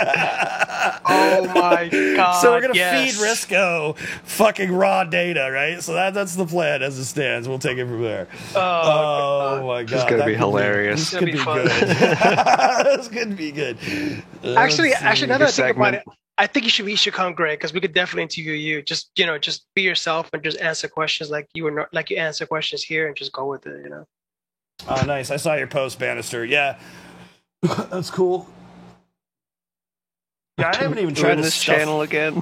Oh my god! So we're gonna feed Risco fucking raw data, right? So that's the plan as it stands. We'll take it from there. Oh my god! This is gonna be hilarious. This could be good. This could be good. Actually, now that I think about it, I think you should come, Greg, because we could definitely interview you. Just be yourself and just answer questions like you answer questions here, and just go with it. Oh, nice! I saw your post, Bannister. Yeah, that's cool. Yeah, I haven't even tried this channel again.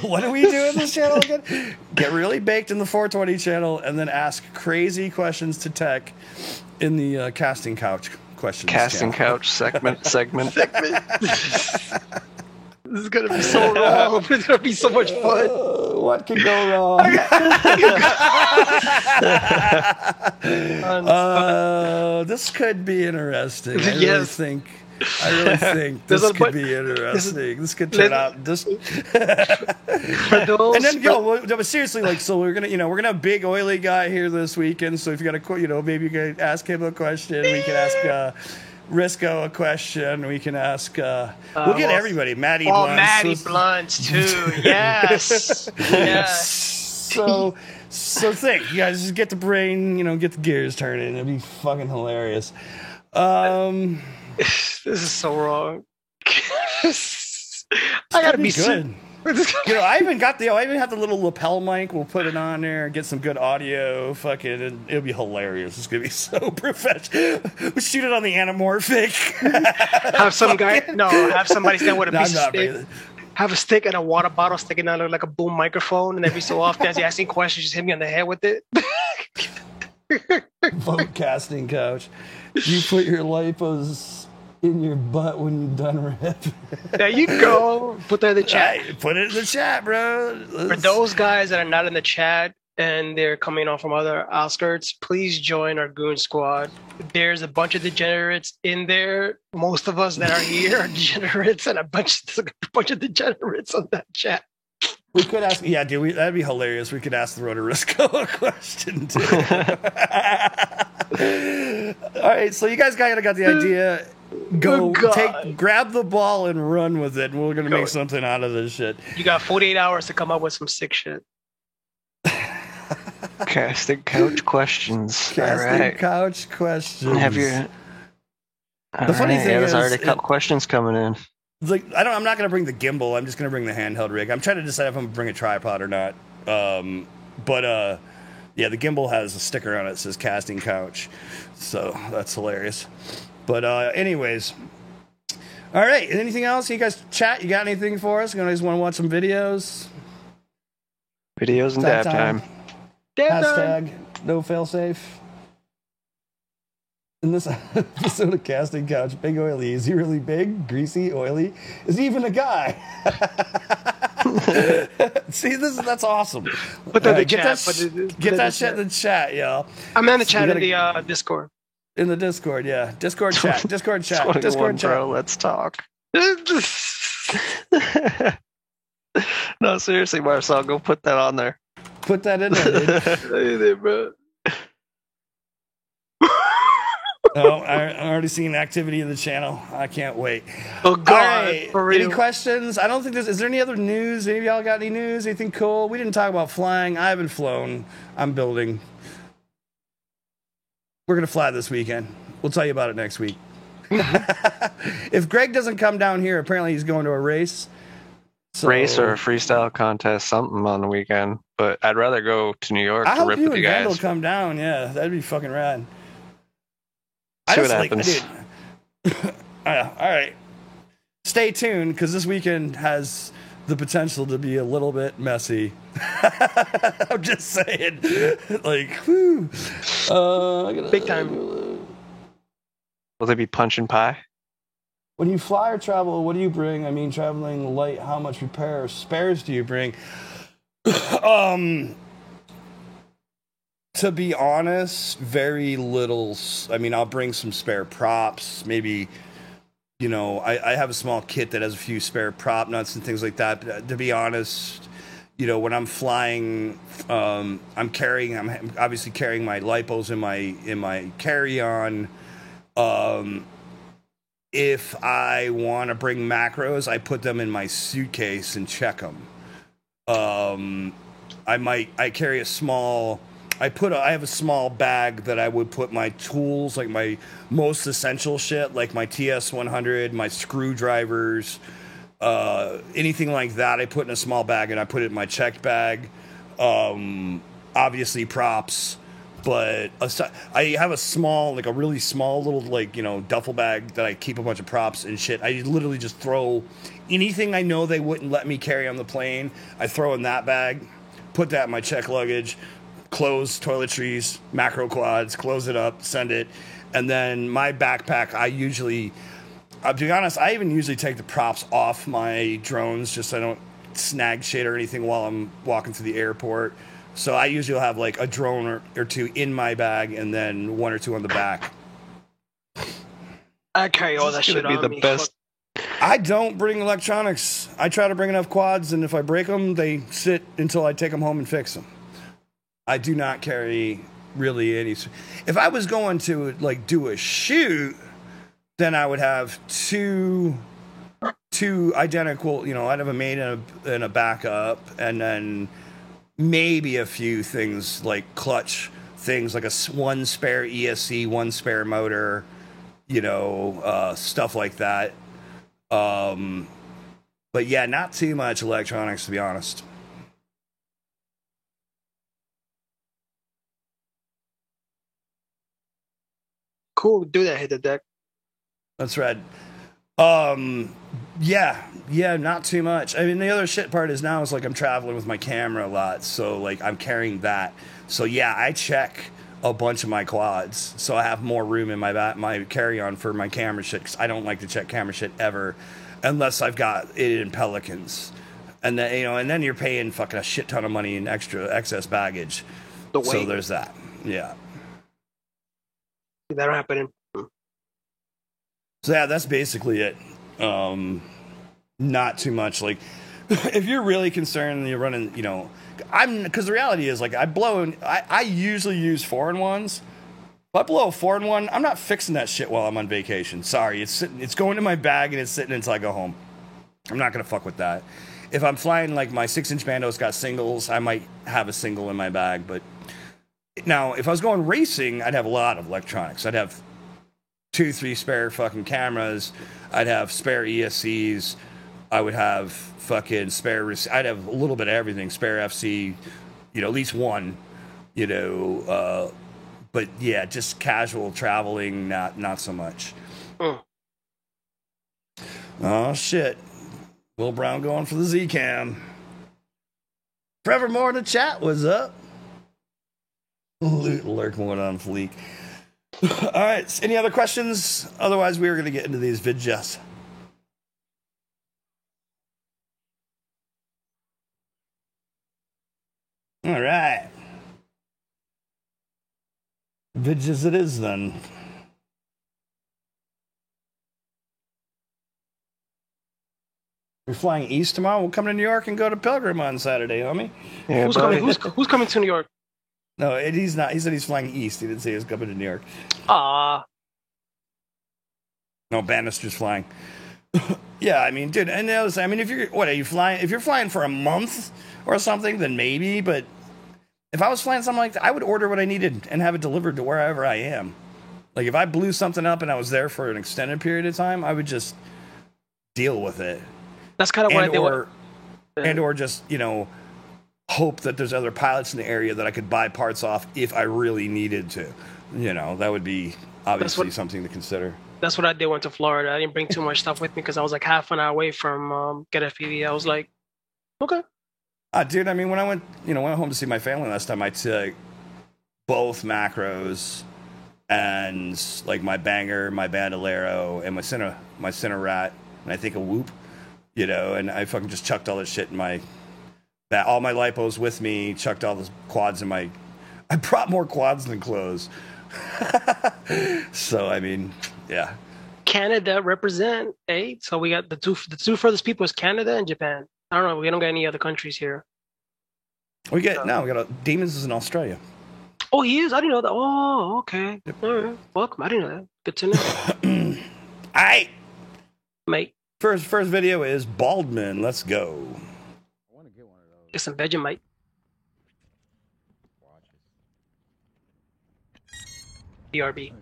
What do we do in this channel again? Get really baked in the 420 channel and then ask crazy questions to tech in the casting couch questions. Casting couch segment. This is gonna be so wrong. It's gonna be so much fun. What could go wrong? This could be interesting. I really think this could be interesting. This could turn out this. And then, but seriously, like, so we're gonna have Big Oily Guy here this weekend. So if you got a, maybe you can ask him a question. We can ask Risco a question. We can ask. We'll get everybody. Maddie Blunts. Oh, Maddie Blunts too. Yes. Yes. So think, you guys just get the brain, get the gears turning. It'd be fucking hilarious. This is so wrong. I gotta be good. I even have the little lapel mic. We'll put it on there, get some good audio. Fucking, it'll be hilarious. It's gonna be so professional. We'll shoot it on the anamorphic. Have somebody stand with a piece of stick. Have a stick and a water bottle sticking out like a boom microphone, and every so often, as you asking questions, just hit me on the head with it. Vote casting couch. You put your lipos in your butt when you're done ripping. There you go. Put that in the chat. Right, put it in the chat, bro. For those guys that are not in the chat and they're coming on from other outskirts, please join our Goon Squad. There's a bunch of degenerates in there. Most of us that are here are degenerates, and a bunch of degenerates on that chat. We could ask, that'd be hilarious. We could ask the Rotorisco a question too. All right, so you guys got the idea. Grab the ball and run with it, and we're gonna make something out of this shit. You got 48 hours to come up with some sick shit. Casting couch questions. Couch questions. Have you? The funny thing is, there's already a couple questions coming in. Like, I'm not gonna bring the gimbal. I'm just gonna bring the handheld rig. I'm trying to decide if I'm gonna bring a tripod or not. The gimbal has a sticker on it that says casting couch, so that's hilarious. But anyways, all right. Anything else? You guys chat? You got anything for us? You guys want to watch some videos? Videos and dab time. Hashtag no failsafe. In this episode of Casting Couch, Big Oily. Is he really big, greasy, oily? Is he even a guy? See, that's awesome. Put that in the get chat. Get that shit in the chat, y'all. I'm in the chat in the Discord. In the Discord, yeah. Discord chat. Discord chat. Discord chat. Bro, let's talk. No, seriously, Marcel, go put that on there. Put that in there, dude. Bro. I'm already seeing activity in the channel. I can't wait. Oh, God. All right. For real. Any questions? I don't think is there any other news? Any of y'all got any news? Anything cool? We didn't talk about flying. I haven't flown. I'm building. We're going to fly this weekend. We'll tell you about it next week. If Greg doesn't come down here, apparently he's going to a race. So, race or a freestyle contest, something on the weekend. But I'd rather go to New York to rip with you guys. Vandal come down. Yeah, that'd be fucking rad. See what happens. All right. Stay tuned, because this weekend has the potential to be a little bit messy. I'm just saying. Like, whew. Big time. Will they be punching pie? When you fly or travel, what do you bring? I mean, traveling light, how much repair or spares do you bring? To be honest, very little. I mean, I'll bring some spare props. Maybe, I have a small kit that has a few spare prop nuts and things like that. But to be honest, when I'm flying, I'm obviously carrying my lipos in my carry-on. If I want to bring macros, I put them in my suitcase and check them. I carry a small. I have a small bag that I would put my tools, like my most essential shit, like my TS100, my screwdrivers, anything like that. I put in a small bag and I put it in my checked bag. Obviously props. But I have a small, like a really small little, like, you know, duffel bag that I keep a bunch of props and shit. I literally just throw anything I know they wouldn't let me carry on the plane. I throw in that bag, put that in my check luggage, close toiletries, macro quads, close it up, send it. And then my backpack, I usually, to be honest, I even usually take the props off my drones just so I don't snag shit or anything while I'm walking through the airport. So I usually have like a drone or two in my bag and then one or two on the back. I carry all that shit on me. I don't bring electronics. I try to bring enough quads, and if I break them, they sit until I take them home and fix them. I do not carry really any. If I was going to like do a shoot, then I would have two identical. You know, I'd have a main and a backup, and then maybe a few things like clutch things, like one spare ESC, one spare motor, you know, stuff like that. But yeah, not too much electronics, to be honest. Cool, do that, hit the deck. That's right. Yeah, not too much. I mean, the other shit part is now is like I'm traveling with my camera a lot, so like I'm carrying that. So yeah, I check a bunch of my quads, so I have more room in my carry-on for my camera shit. Cause I don't like to check camera shit ever, unless I've got it in Pelicans, and then and then you're paying fucking a shit ton of money in excess baggage. So there's that. Yeah. That'll happen. So yeah, that's basically it. Not too much. Like, if you're really concerned and you're running, because the reality is, like, I usually use 4-in-1s. If I blow a 4-in-1, I'm not fixing that shit while I'm on vacation. Sorry, it's going in my bag and it's sitting until I go home. I'm not gonna fuck with that. If I'm flying, like, my 6-inch Bando's got singles, I might have a single in my bag. But now, if I was going racing, I'd have a lot of electronics. I'd have 2-3 spare fucking cameras. I'd have spare ESCs. I would have fucking spare. I'd have a little bit of everything. Spare FC, at least one. But yeah, just casual traveling, not so much. Oh shit! Will Brown going for the Z cam. Trevor Moore in the chat was up. Lurk more on fleek. All right. Any other questions? Otherwise, we are going to get into these vidjas. All right. Vidjas it is then. We're flying east tomorrow. We'll come to New York and go to Pilgrim on Saturday, homie. Yeah, who's coming to New York? No, he's not. He said he's flying east. He didn't say he was coming to New York. No, Bannister's flying. Yeah, I mean, dude, and if you're flying for a month or something, then maybe, but if I was flying something like that, I would order what I needed and have it delivered to wherever I am. Like, if I blew something up and I was there for an extended period of time, I would just deal with it. That's kind of what I did. And/or just, hope that there's other pilots in the area that I could buy parts off if I really needed to. That would be obviously something to consider. That's what I did. Went to Florida. I didn't bring too much stuff with me because I was like half an hour away from Get FPV. I was like, okay. Dude, I mean, when I went home to see my family last time, I took both macros and like my Banger, my Bandolero, and my Cinerat, and I think a Whoop, and I fucking just chucked all this shit in my bag. All my lipos with me, chucked all the quads in my. I brought more quads than clothes. So I mean, yeah. Canada represent, eh? So we got the two furthest people is Canada and Japan. I don't know. We don't got any other countries here. We got Demons is in Australia. Oh, he is. I didn't know that. Oh, okay. All right. Welcome. I didn't know that. Good to know. All right, mate. First video is Baldman. Let's go. I want to get one of those. Get some Vegemite. BRB.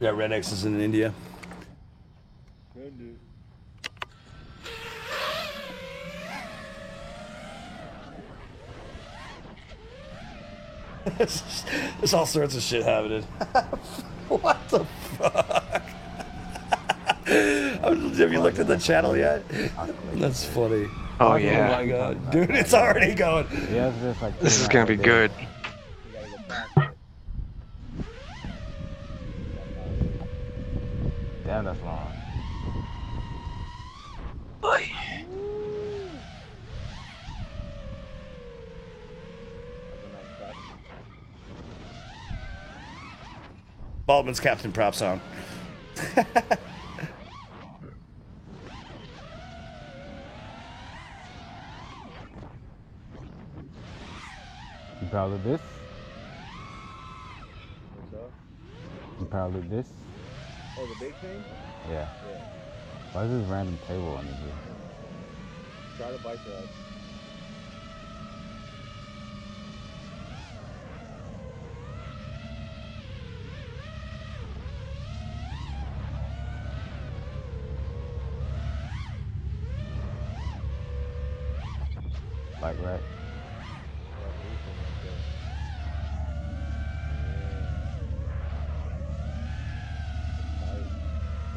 Yeah, Red X is in India. There's all sorts of shit happening. What the fuck? Have you looked at the channel yet? That's funny. Oh, yeah. Oh my god. Dude, it's already going. Yeah, it's just like This is gonna be good. Damn, that's long. Boy. Baldwin's Captain Prop song. You proud of this? You proud of this? Oh, the big thing? Yeah. Why is this random table under here? Try to bike ride. Like right?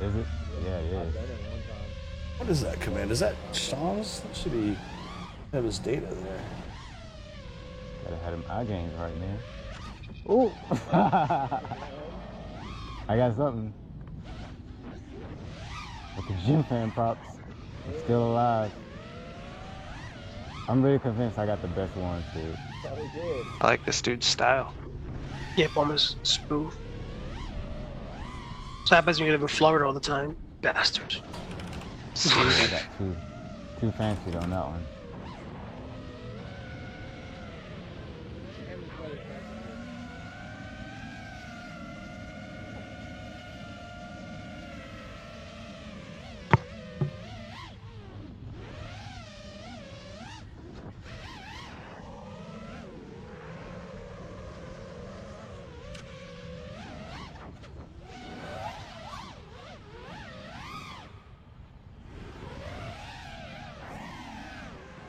Is it? Yeah, it is. What is that command? Is that Sean's? That should be have his data there. Gotta have them eye games right, man. Ooh! I got something. With the gym fan props, I'm still alive. I'm really convinced I got the best one, dude. I like this dude's style. Yeah, almost spoof. So happens when you live in Florida all the time. Bastards. I got too fancy on that one.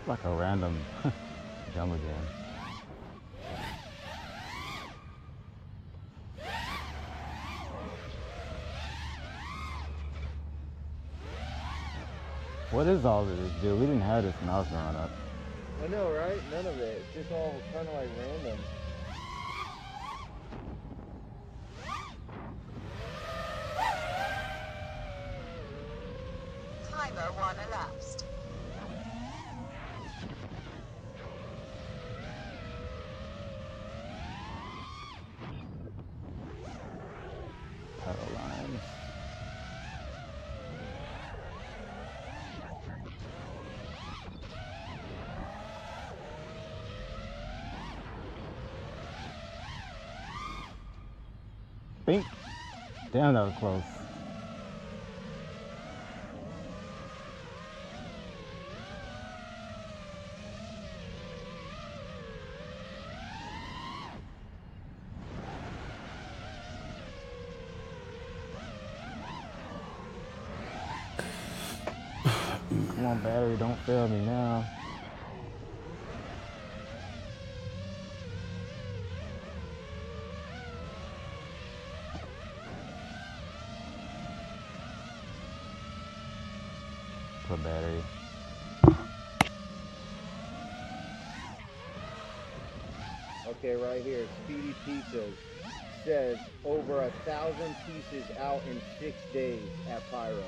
Like a random jumbo jam. What is all of this, dude? We didn't have this when I was growing up. I know, right? None of it. It's just all kind of like random. Timer 1 elapsed. Title lines. Bink. Damn, that was close. Come on, battery, don't fail me now. Put battery. Okay, right here, Speedy Pizzas says over 1,000 pieces out in 6 days at Pyro.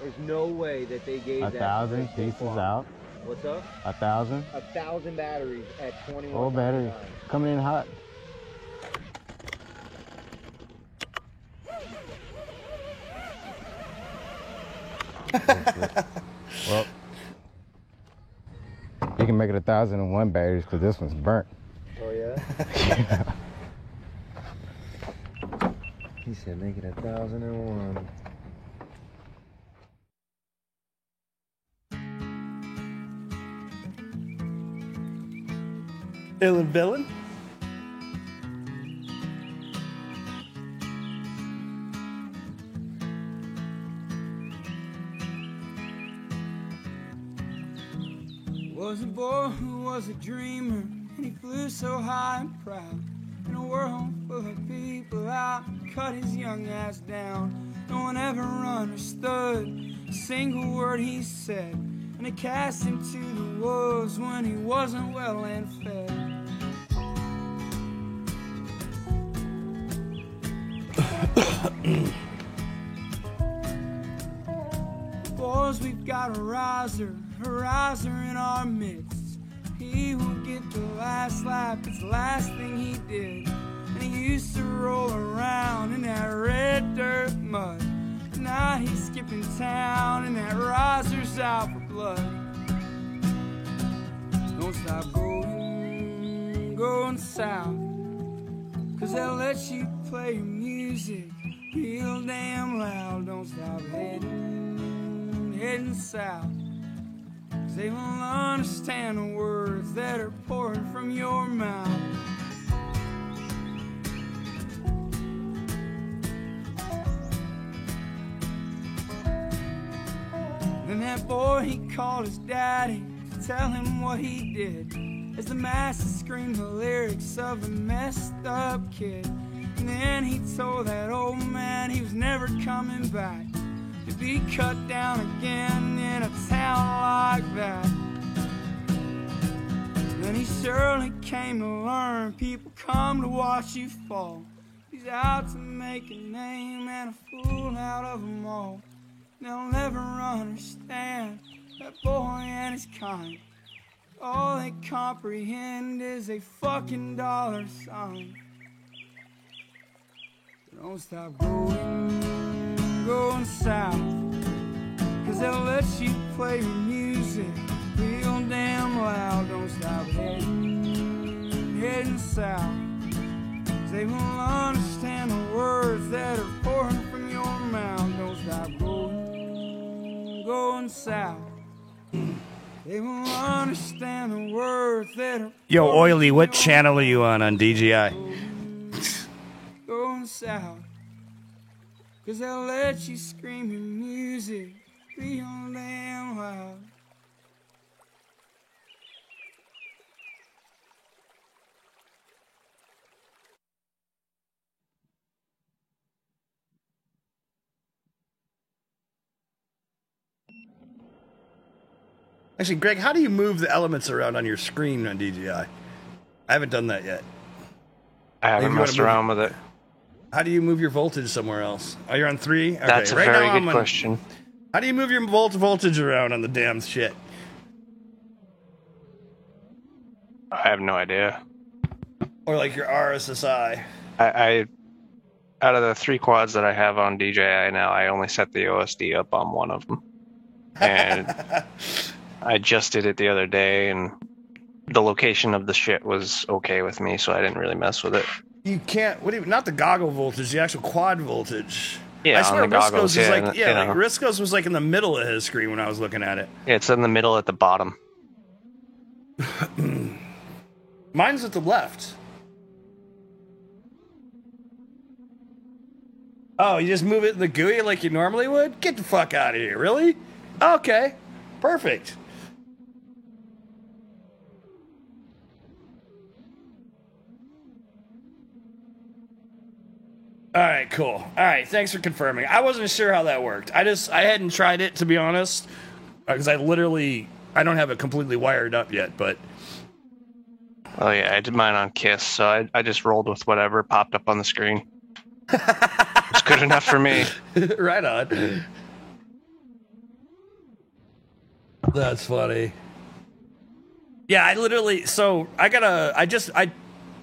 There's no way that they gave that. 1,000 pieces out. What's up? 1,000. 1,000 batteries at 21. Oh, battery coming in hot. Well, you can make it 1,001 batteries because this one's burnt. Oh yeah. Yeah. He said make it 1,001. Ill and Villain. was a boy who was a dreamer, and he flew so high and proud. In a world full of people out, cut his young ass down. No one ever understood a single word he said, and they cast him to the wolves when he wasn't well and fed. Boys, we've got a riser in our midst. He will get the last lap, it's the last thing he did. And he used to roll around in that red dirt mud. Now he's skipping town and that riser's out for blood. Don't stop going south, 'cause they'll let you play your music real damn loud. Don't stop heading south, 'cause they won't understand the words that are pouring from your mouth. Then that boy, he called his daddy to tell him what he did, as the master screamed the lyrics of the messed up kid. And then he told that old man he was never coming back to be cut down again in a town like that. Then he surely came to learn people come to watch you fall. He's out to make a name and a fool out of them all. They'll never understand that boy and his kind. All they comprehend is a fucking dollar sign. Don't stop going south, 'cause they'll let you play your music real damn loud. Don't stop heading south, 'cause they won't understand the words that are pouring from your mouth. Don't stop going south. They won't understand the words that are Yo, Oily, what channel are you on DJI? going south, 'cause they'll let you scream your music real damn loud. Actually, Greg, how do you move the elements around on your screen on DJI? I haven't done that yet. I haven't messed around with it. How do you move your voltage somewhere else? Oh, you're on 3? Okay, That's a right very now good I'm on- question. How do you move your voltage around on the damn shit? I have no idea. Or like your RSSI? I out of the 3 quads that I have on DJI now, I only set the OSD up on one of them. And I just did it the other day, and the location of the shit was okay with me, so I didn't really mess with it. You can't. What do you? Not the goggle voltage, the actual quad voltage. Yeah, I swear on the goggles, Risco's is yeah, like you like know. Risco's was like in the middle of his screen when I was looking at it. It's in the middle at the bottom. Mine's at the left. Oh, you just move it in the GUI like you normally would? Get the fuck out of here, really? Okay, perfect. All right, cool. All right, thanks for confirming. I wasn't sure how that worked. I hadn't tried it, to be honest, because I don't have it completely wired up yet, but... Oh yeah, I did mine on KISS, so I just rolled with whatever popped up on the screen. It's good enough for me. Right on. That's funny. Yeah,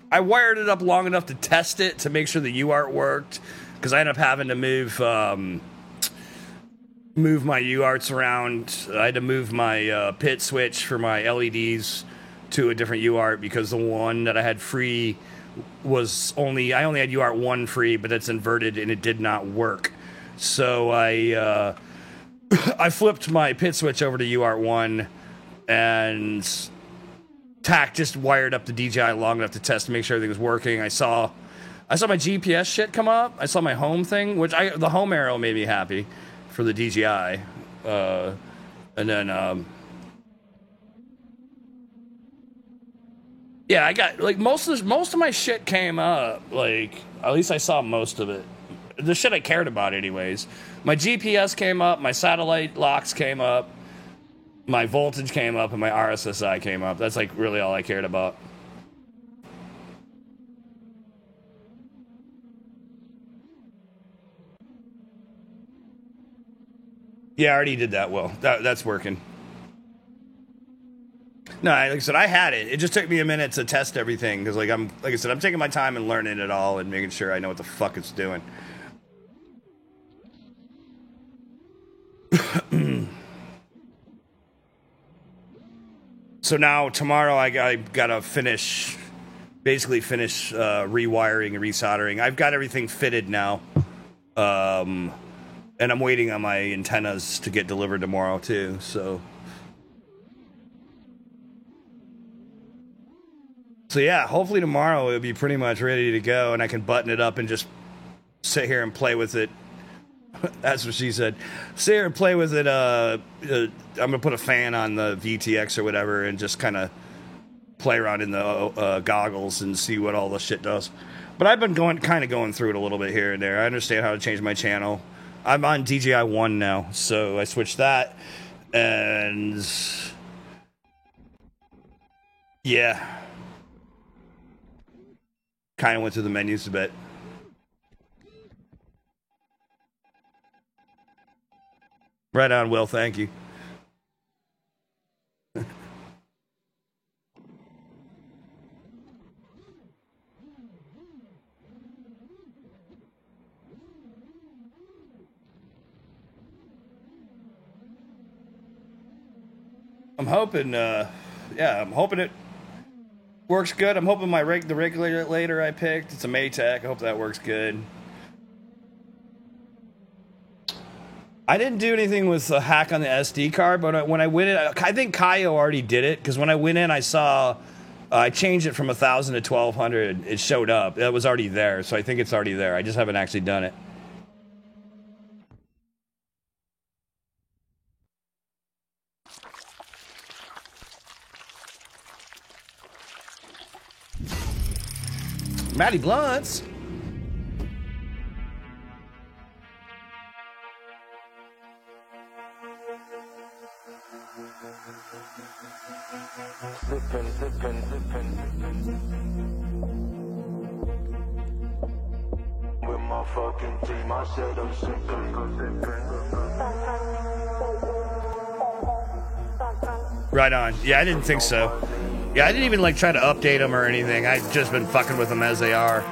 I wired it up long enough to test it to make sure the UART worked, because I ended up having to move my UARTs around. I had to move my pit switch for my LEDs to a different UART because the one that I had free was I only had UART 1 free, but it's inverted and it did not work. So I flipped my pit switch over to UART 1 and just wired up the DJI long enough to test to make sure everything was working. I saw my GPS shit come up. I saw my home thing, the home arrow made me happy for the DJI. And then Yeah, I got like most of my shit came up. Like at least I saw most of it. The shit I cared about, anyways. My GPS came up, my satellite locks came up, my voltage came up, and my RSSI came up. That's like really all I cared about. Yeah, I already did that. Well, that's working. No, like I said, I had it. It just took me a minute to test everything because, like I said, I'm taking my time and learning it all and making sure I know what the fuck it's doing. So now tomorrow I gotta basically finish rewiring and resoldering. I've got everything fitted now, and I'm waiting on my antennas to get delivered tomorrow too. So yeah, hopefully tomorrow it'll be pretty much ready to go, and I can button it up and just sit here and play with it. That's what she said. Sit here and play with it. I'm gonna put a fan on the VTX or whatever, and just kind of play around in the goggles and see what all the shit does. But I've been going through it a little bit here and there. I understand how to change my channel. I'm on DJI 1 now, so I switched that, and yeah, kind of went through the menus a bit. Right on, Will. Thank you. I'm hoping, I'm hoping it works good. I'm hoping the regulator I picked, it's a Maytag. I hope that works good. I didn't do anything with a hack on the SD card, but when I went in, I think Kaio already did it, because when I went in, I saw I changed it from 1,000 to 1,200. It showed up. It was already there, so I think it's already there. I just haven't actually done it. Matty Blunts. With my fucking team, I said I'm sipping. Right on. Yeah, I didn't think so. Yeah, I didn't even like try to update them or anything. I've just been fucking with them as they are.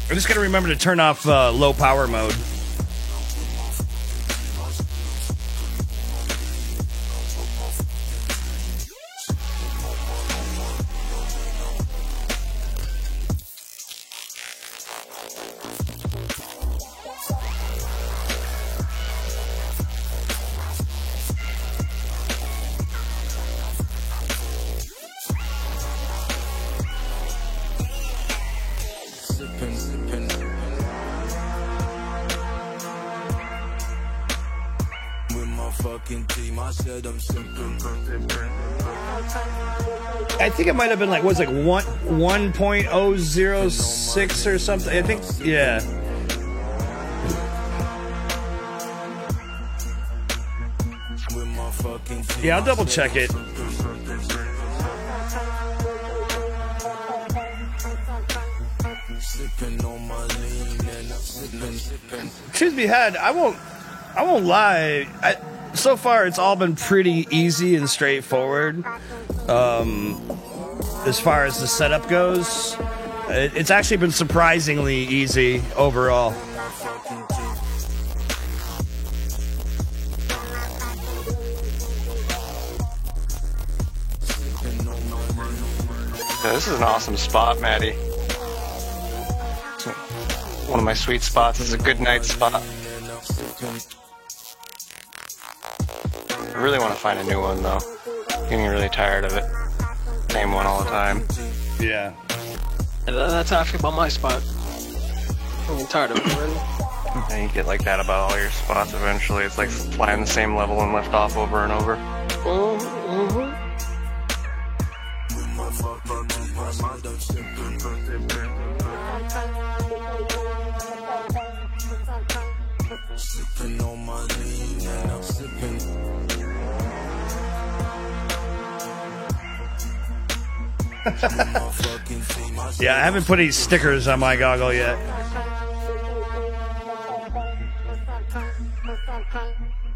I'm just gonna remember to turn off low power mode. I think it might have been like, 1.006 or something. I think, yeah. Yeah, I'll double check it. Truth be had, I won't lie. So far, it's all been pretty easy and straightforward. As far as the setup goes, it's actually been surprisingly easy overall. Yeah, this is an awesome spot, Maddie. One of my sweet spots. This is a good night spot. I really want to find a new one, though. Getting really tired of it. Same one all the time. Yeah. And that's how I feel about my spot. I'm tired of it already. And you get like that about all your spots eventually. It's like flying the same level and left off over and over. Sipping on my lean and I'm sipping. Yeah, I haven't put any stickers on my goggle yet.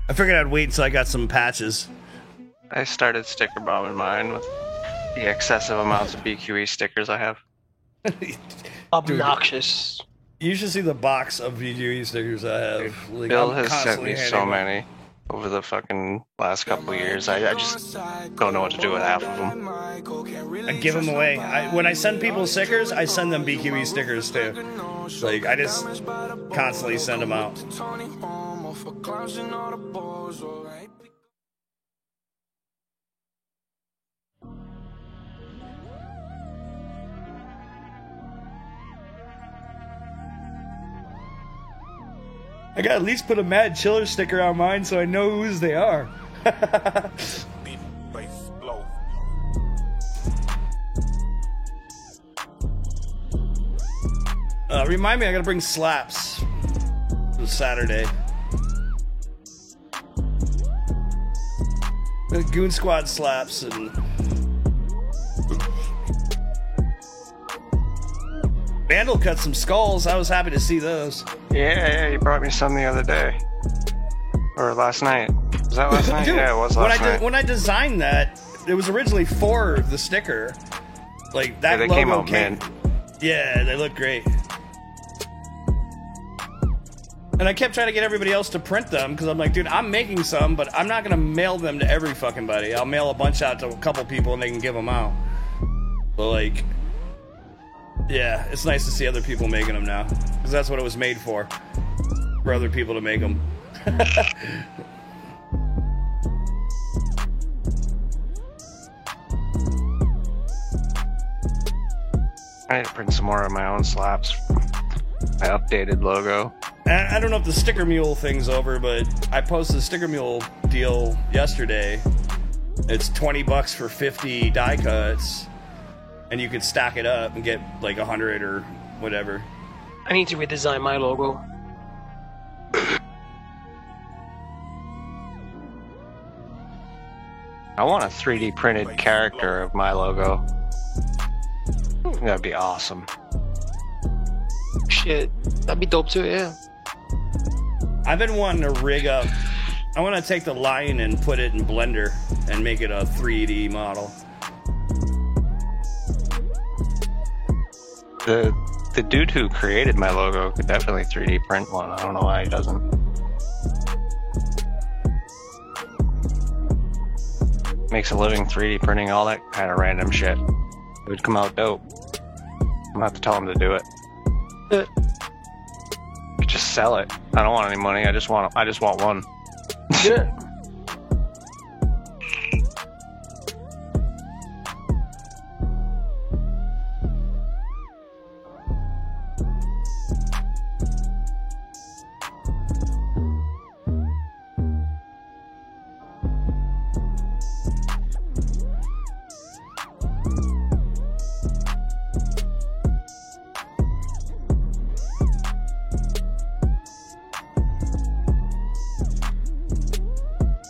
I figured I'd wait until I got some patches. I started sticker bombing mine with the excessive amounts of BQE stickers I have. Obnoxious. You should see the box of BQE stickers I have. Like, Bill I'm has sent constantly me so handing them. many over the fucking last couple of years. I just don't know what to do with half of them. I give them away. When I send people stickers, I send them BQE stickers too. Like, I just constantly send them out. I gotta at least put a Mad Chiller sticker on mine so I know whose they are. Remind me, I gotta bring slaps this Saturday. The Goon Squad slaps and Vandal cut some skulls. I was happy to see those. Yeah, you brought me some the other day. Or last night. Was that last night? Dude, Yeah, it was last night. When I designed that, it was originally for the sticker. Like, that Yeah, they logo came out mint. Yeah, they look great. And I kept trying to get everybody else to print them, because I'm like, dude, I'm making some, but I'm not going to mail them to every fucking buddy. I'll mail a bunch out to a couple people, and they can give them out. But, like, yeah, it's nice to see other people making them now, because that's what it was made for other people to make them. I need to print some more of my own slaps. My updated logo. And I don't know if the Sticker Mule thing's over, but I posted the Sticker Mule deal yesterday. It's $20 for 50 die cuts, and you could stack it up and get like 100 or whatever. I need to redesign my logo. I want a 3D printed character of my logo. That'd be awesome. Shit, that'd be dope too, yeah. I've been wanting to rig up. I want to take the lion and put it in Blender and make it a 3D model. The dude who created my logo could definitely 3D print one. I don't know why he doesn't. Makes a living 3D printing all that kind of random shit. It would come out dope. I'm gonna have to tell him to do it. Just sell it. I don't want any money. I just want one. Yeah.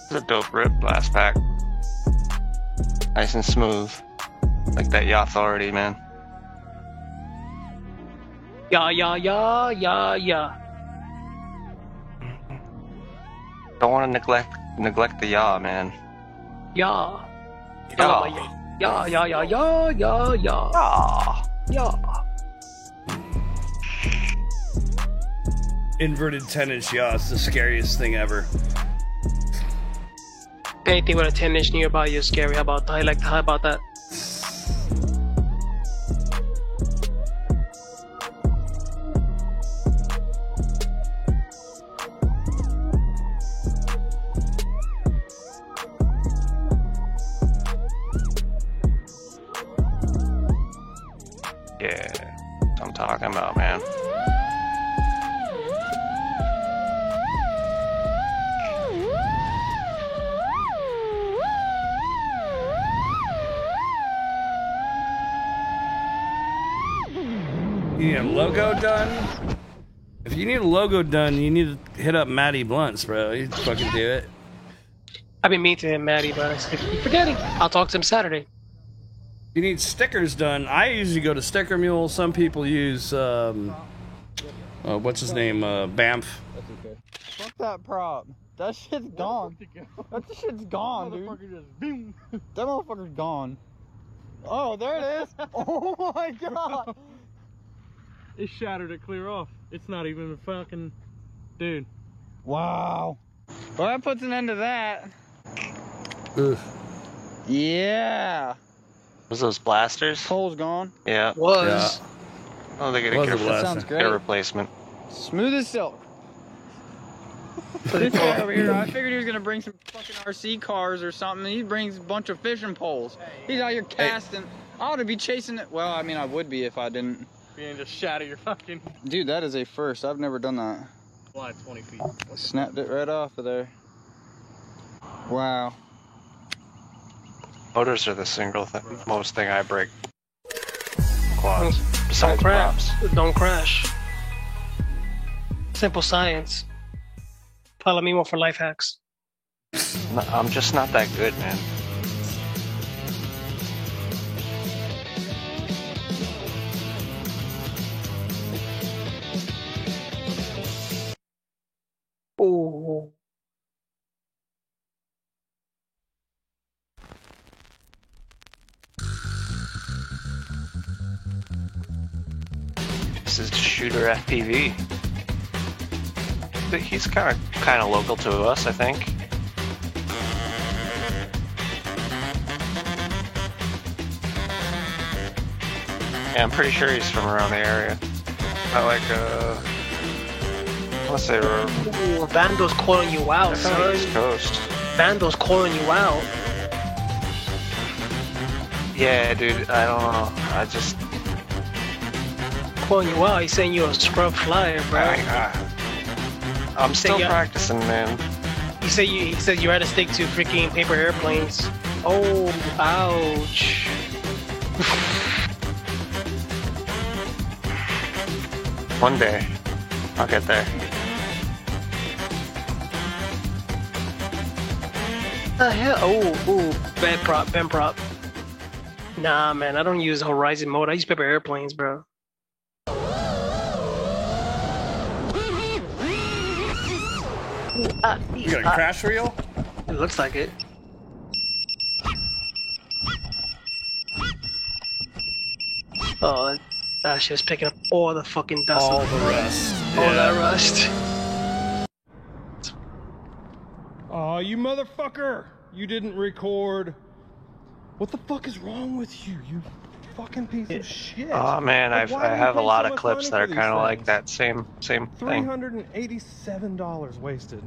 It's a dope rip blast pack. Nice and smooth. Like that Yacht Authority, man. Yeah, yeah, yeah, yeah, yeah. Don't want to neglect the yaw, man. Yeah. Yeah. Yeah, yeah, yeah, yeah, yeah, yeah. Yeah. Inverted 10-inch yaw is the scariest thing ever. Anything with a 10-inch nearby is scary. How about that? talking about, man. You need a logo done? If you need a logo done, you need to hit up Matty Blunts, bro. He'd fucking do it. I've been mean to him, Maddie, but I said, keep forgetting. I'll talk to him Saturday. You need stickers done. I usually go to Sticker Mule. Some people use, what's his name? Banff. Fuck that prop. That shit's gone. That shit's gone, dude. That motherfucker's gone. Oh, there it is. Oh my god. It shattered it clear off. It's not even a fucking... Dude. Wow. Well, that puts an end to that. Ugh. Yeah. Was those blasters? Pole's gone. Yeah. Was. Oh, they gotta Was get a blaster. Sounds great. get a replacement. Smooth as silk. This guy over here, I figured he was gonna bring some fucking RC cars or something. He brings a bunch of fishing poles. He's out here casting. I ought to be chasing it. Well, I mean, I would be if I didn't. You ain't just shatter your fucking... Dude, that is a first. I've never done that. Fly 20 feet. Snapped it right off of there. Wow. Motors are the most thing I break. Quads. Besides Don't crash. props. Don't crash. Simple science. Follow me more for life hacks. No, I'm just not that good, man. Ooh. This is Shooter FPV. But he's kind of local to us, I think. Yeah, I'm pretty sure he's from around the area. I like let's say Ooh, Vando's calling you out, son. East Coast. Vando's calling you out. Yeah, dude. I don't know. I just Calling you out. He's saying you're a scrub flyer, bro. I'm still yeah. practicing, man. He said you had to stick to freaking paper airplanes. Oh, ouch. One day, I'll get there. The hell? Oh, bad prop. Nah, man, I don't use Horizon mode. I use paper airplanes, bro. You got a crash reel? It looks like it. Oh, that shit's picking up all the fucking dust. All the rust. All that rust. Oh, you motherfucker! You didn't record. What the fuck is wrong with you? You fucking piece of shit. Oh man, Like, why I do you have a pay lot so of much clips money that are for these kind of like things? that same thing. $387 wasted.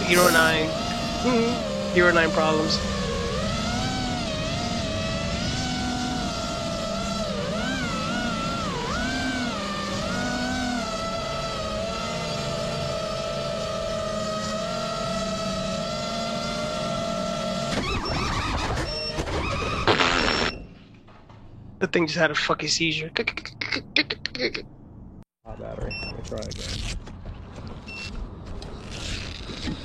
Hero 9. Hero 9 problems. The thing just had a fucking seizure. Hot battery. Let me try again.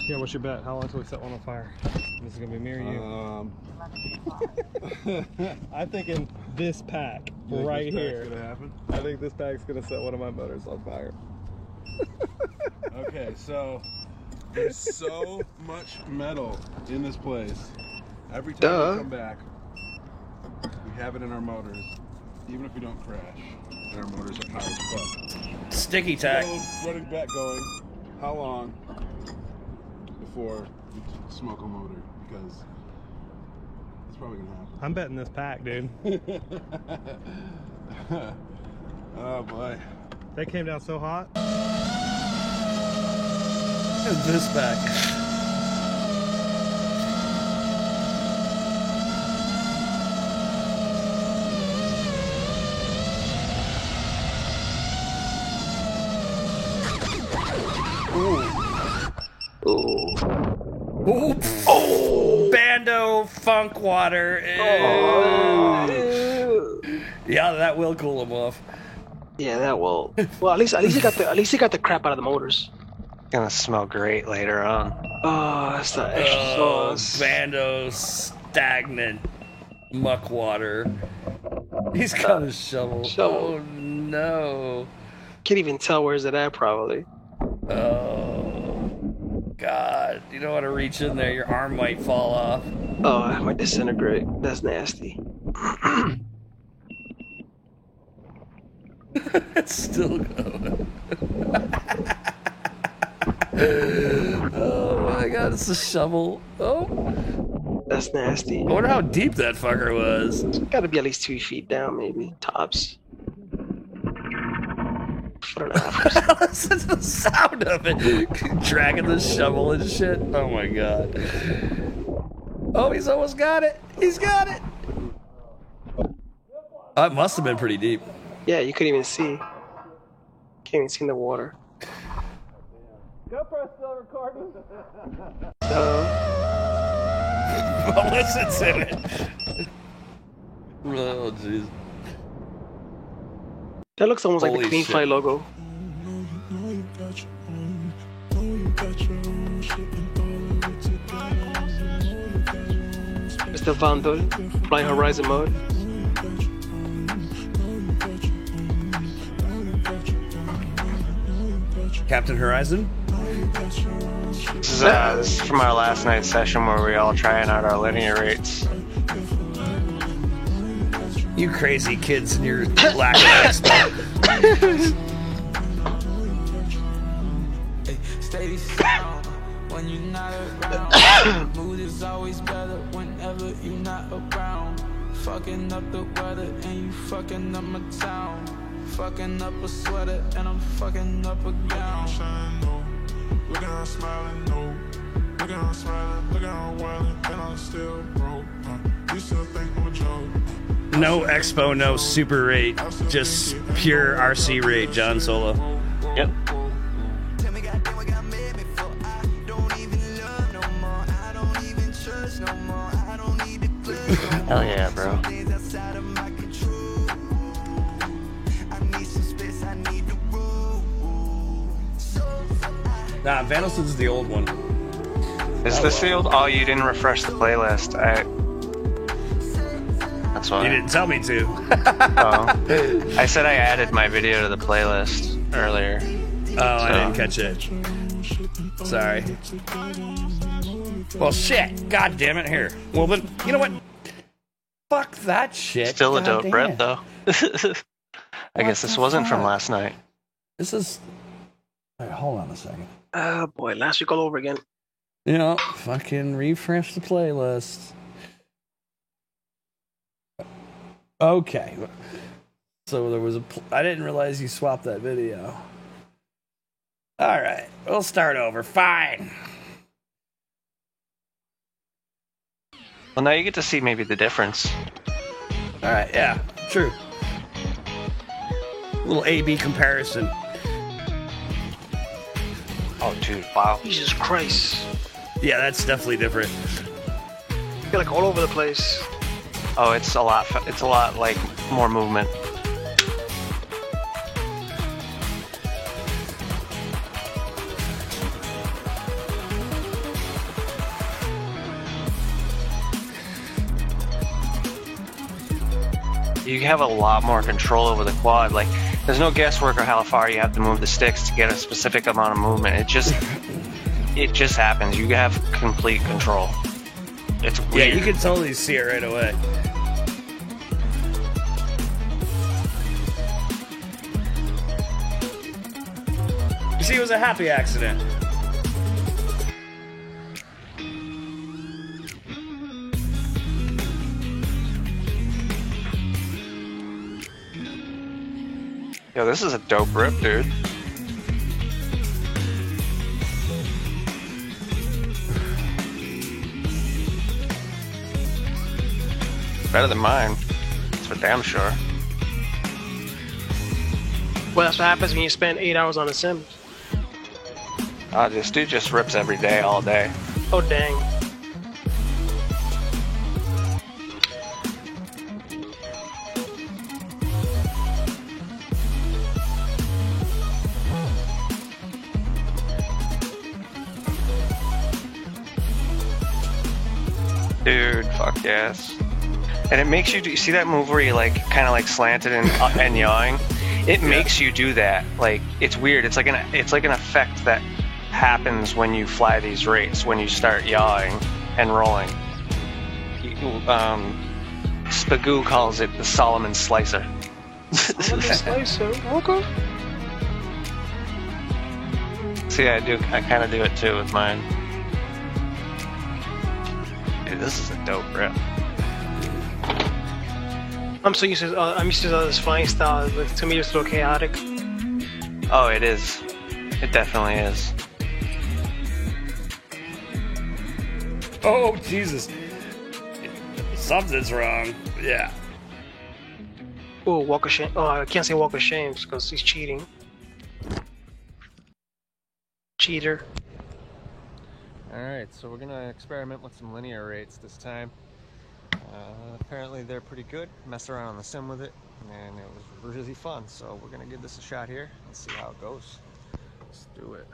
Yeah, what's your bet? How long until we set one on fire? This is gonna be me or you? I'm thinking this pack right here. Gonna happen? I think this pack's gonna set one of my motors on fire. Okay, so there's so much metal in this place. Every time we come back, we have it in our motors. Even if we don't crash, and our motors are powered as fuck. Sticky tack. So, running back going, how long before we smoke a motor? Because it's probably gonna happen. I'm betting this pack, dude. Oh boy. They came down so hot. This back. Oh, Bando Funk Water. Yeah, that will cool him off. Yeah, that will. Well, at least he got the crap out of the motors. Gonna smell great later on. Oh, that's the extra sauce. Bando stagnant muck water. He's got a shovel. Oh no! Can't even tell where's it at. Probably. Oh God! You don't want to reach in there. Your arm might fall off. Oh, it might disintegrate. That's nasty. It's still going. Oh my God! It's a shovel. Oh, that's nasty. I wonder how deep that fucker was. It's got to be at least 2 feet down, maybe tops. Listen to the sound of it. Dragging the shovel and shit. Oh my God. Oh, he's almost got it. He's got it. Oh, it must have been pretty deep. Yeah, you couldn't even see. Can't even see in the water. GoPro's still recording. Well, listen to it. Oh, jeez. That looks almost like Holy the Clean shit. Flight logo. Mr. Vandal, Flying Horizon mode. Captain Horizon? This is from our last night's session where we all trying out our linear rates. You crazy kids and your lack of expert. Steady sound when you're not around. Mood is always better whenever you're not around. Fucking up the weather and you fucking up my town. Fucking up a sweater and I'm fucking up a gown. Look at her smiling, no. Look at her smiling, look at her wildin', and I'm still broke. You still think I'm a joke? No expo, no super rate, just pure RC rate, John Solo. Yep. Hell yeah, bro. Nah, Vandalson's the old one. Is this the old? Oh, you didn't refresh the playlist. That's why. You didn't tell me to. Oh. I said I added my video to the playlist earlier. Oh, I didn't catch it. Sorry. Well, shit. God damn it. Here. Well, then, you know what? Fuck that shit. Still a God dope rep, though. I guess this wasn't from last night. This is... All right, hold on a second. Oh boy, last week all over again. Yeah, fucking refresh the playlist. Okay. So there was a... I didn't realize you swapped that video. All right, we'll start over. Fine. Well, now you get to see maybe the difference. All right, yeah, true. A little A-B comparison. Oh, dude, wow. Jesus Christ. Yeah, that's definitely different. You're like all over the place. Oh, it's a lot like more movement. You have a lot more control over the quad. Like, there's no guesswork or how far you have to move the sticks to get a specific amount of movement. It just happens. You have complete control. It's weird. Yeah, you can totally see it right away. You see, it was a happy accident. Yo, this is a dope rip, dude. Better than mine. That's for damn sure. Well, that's what happens when you spend 8 hours on a sim. Oh This dude just rips every day, all day. Oh dang. Dude, fuck yes. And it makes you do, you see that move where you like kind of like slanted and yawing? It makes you do that. Like, it's weird. It's like an effect that happens when you fly these rates, when you start yawing and rolling. Spagoo calls it the Solomon Slicer. Solomon Slicer? Okay. See, I kind of do it too with mine. Dude, this is a dope rip. I'm so used to this flying style. Like, to me, it's a little chaotic. Oh, it is. It definitely is. Oh, Jesus. Something's wrong. Yeah. Oh, walk of shame. Oh, I can't say walk of shame because he's cheating. Cheater. Alright, so we're gonna experiment with some linear rates this time. Apparently they're pretty good. Messed around on the sim with it, and it was really fun. So we're gonna give this a shot here and see how it goes. Let's do it.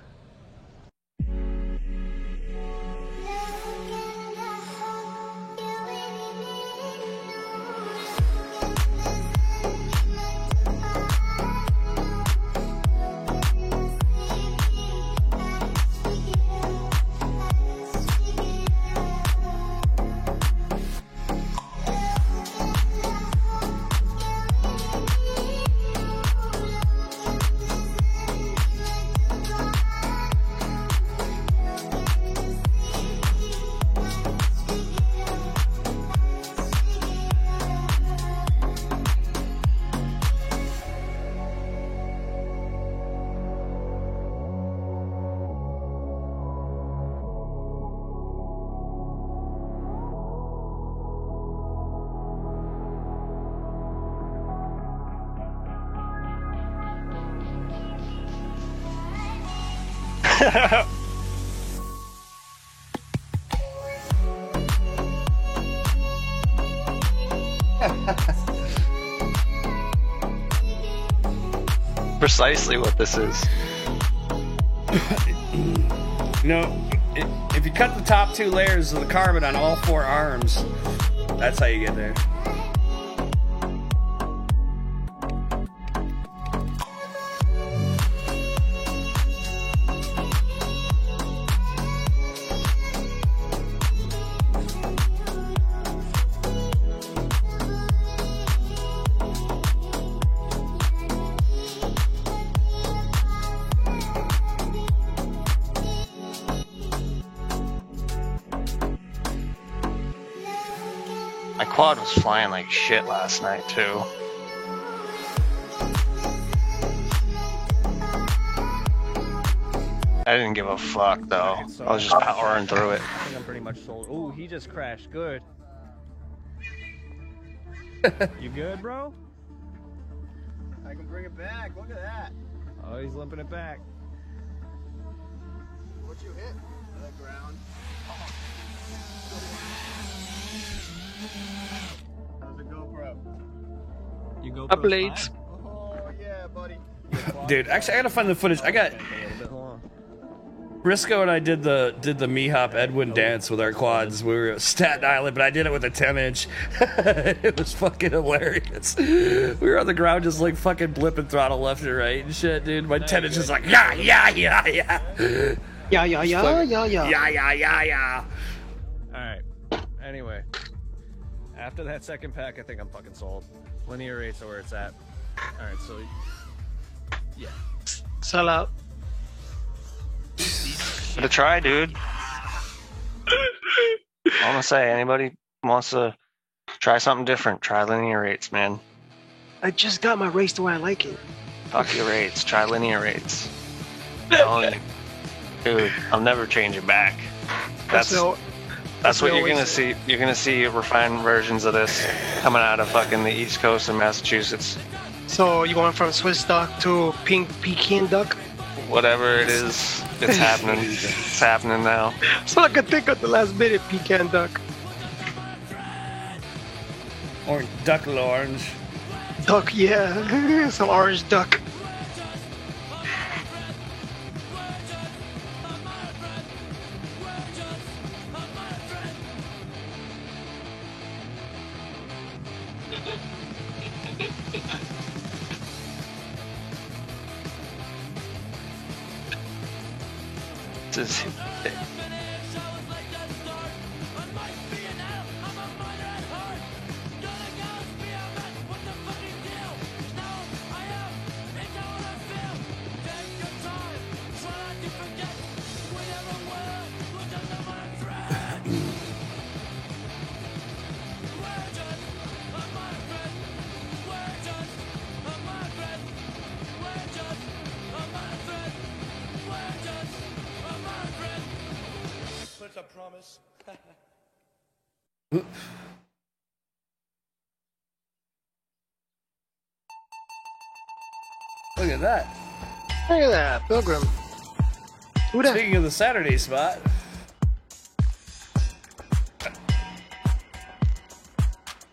Precisely what this is. You know, if you cut the top 2 layers of the carbon on all 4 arms, that's how you get there. My quad was flying like shit last night too. I didn't give a fuck though. I was just powering through it. I think I'm pretty much sold. Oh, he just crashed. Good. You good, bro? I can bring it back. Look at that. Oh, he's limping it back. What you hit? The ground. How's the GoPro? You GoPro? Up late. Oh yeah, buddy. Dude, actually, I gotta find the footage. I got Risco and I did the Mihop Edwin dance with our quads. We were at Staten Island, but I did it with a 10-inch. It was fucking hilarious. We were on the ground just like fucking blipping throttle left and right and shit, dude. My 10-inch is like yeah. Alright. Anyway. After that second pack, I think I'm fucking sold. Linear rates are where it's at. Alright, so yeah. Sell out. Give it a try, dude. I'm gonna say, anybody wants to try something different, try linear rates, man. I just got my race the way I like it. Fuck your rates, try linear rates. Dude, I'll never change it back. That's what you're gonna see. You're gonna see refined versions of this coming out of fucking the East Coast of Massachusetts. So you going from Swiss duck to pink Peking duck? Whatever it is. It's happening. It's happening now. So I could think of the last minute pecan duck. Or duck orange. Duck, yeah. Some orange duck. Just, Look at that. Look at that, Pilgrim. Who that? Speaking of the Saturday spot.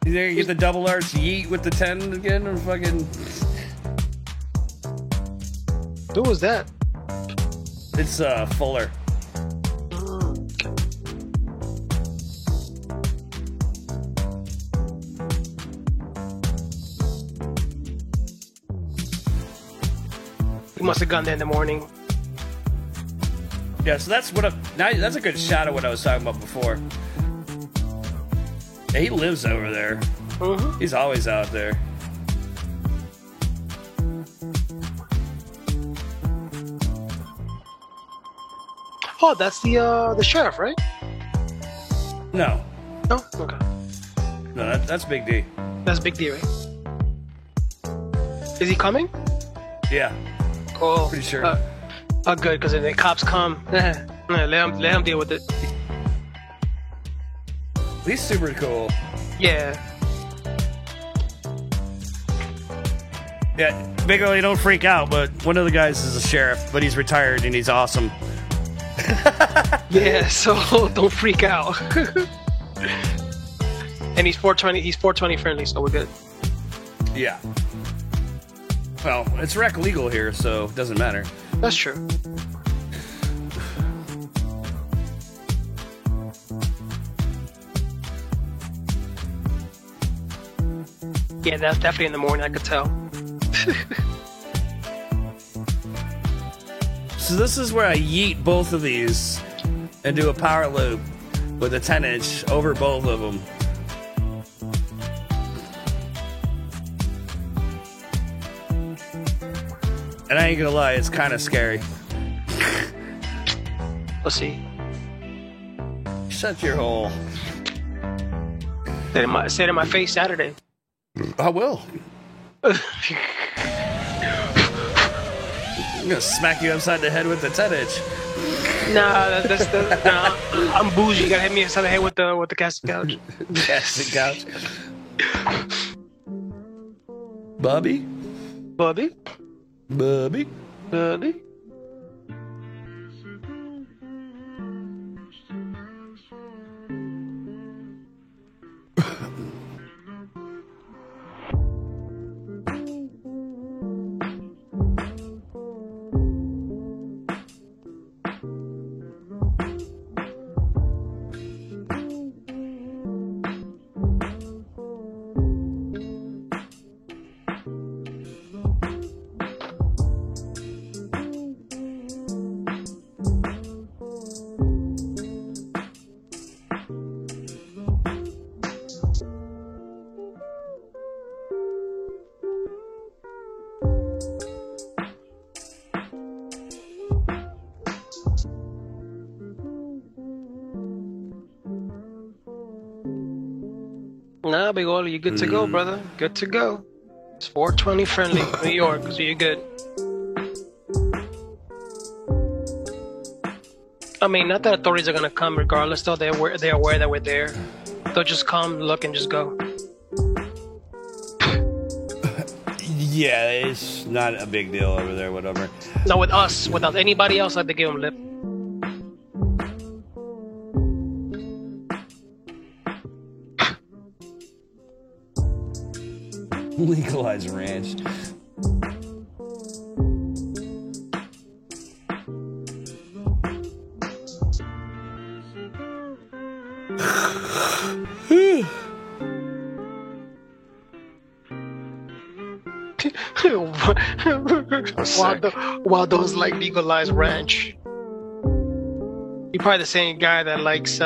You there, you get the double arch yeet with the 10 again, or fucking. Who was that? It's Fuller. He must have gone there in the morning. Yeah, so that's that's a good shot of what I was talking about before. Yeah, he lives over there. Mm-hmm. He's always out there. Oh, that's the sheriff, right? No. No? Okay. No, that's Big D. That's Big D, right? Is he coming? Yeah. Cool. Pretty sure. Oh, good, because if the cops come, let him deal with it. He's super cool. Yeah. Yeah, Big O, you don't freak out, but one of the guys is a sheriff, but he's retired and he's awesome. Yeah, so don't freak out. And he's 420. He's 420 friendly, so we're good. Yeah. Well, it's rec legal here, so it doesn't matter. That's true. Yeah, that's definitely in the morning. I could tell. So this is where I yeet both of these and do a power loop with a 10-inch over both of them. And I ain't gonna lie, it's kind of scary. Let's see. Shut your hole. Say it in my face Saturday. I will. I'm gonna smack you upside the head with the 10-inch. Nah, nah. I'm bougie. You gotta hit me upside the head with the casting couch. Casting couch. Bobby? Bobby? Bobby? Bobby? Nah, Big Ol, you good to go, brother. Good to go. It's 420 friendly, New York, so you're good. I mean, not that authorities are gonna come regardless, though. They're aware that we're there. They'll just come, look, and just go. Yeah, it's not a big deal over there, whatever. No, with us, without anybody else, I had to give him lip. Legalize ranch. Waldo's like legalized ranch. You're probably the same guy that likes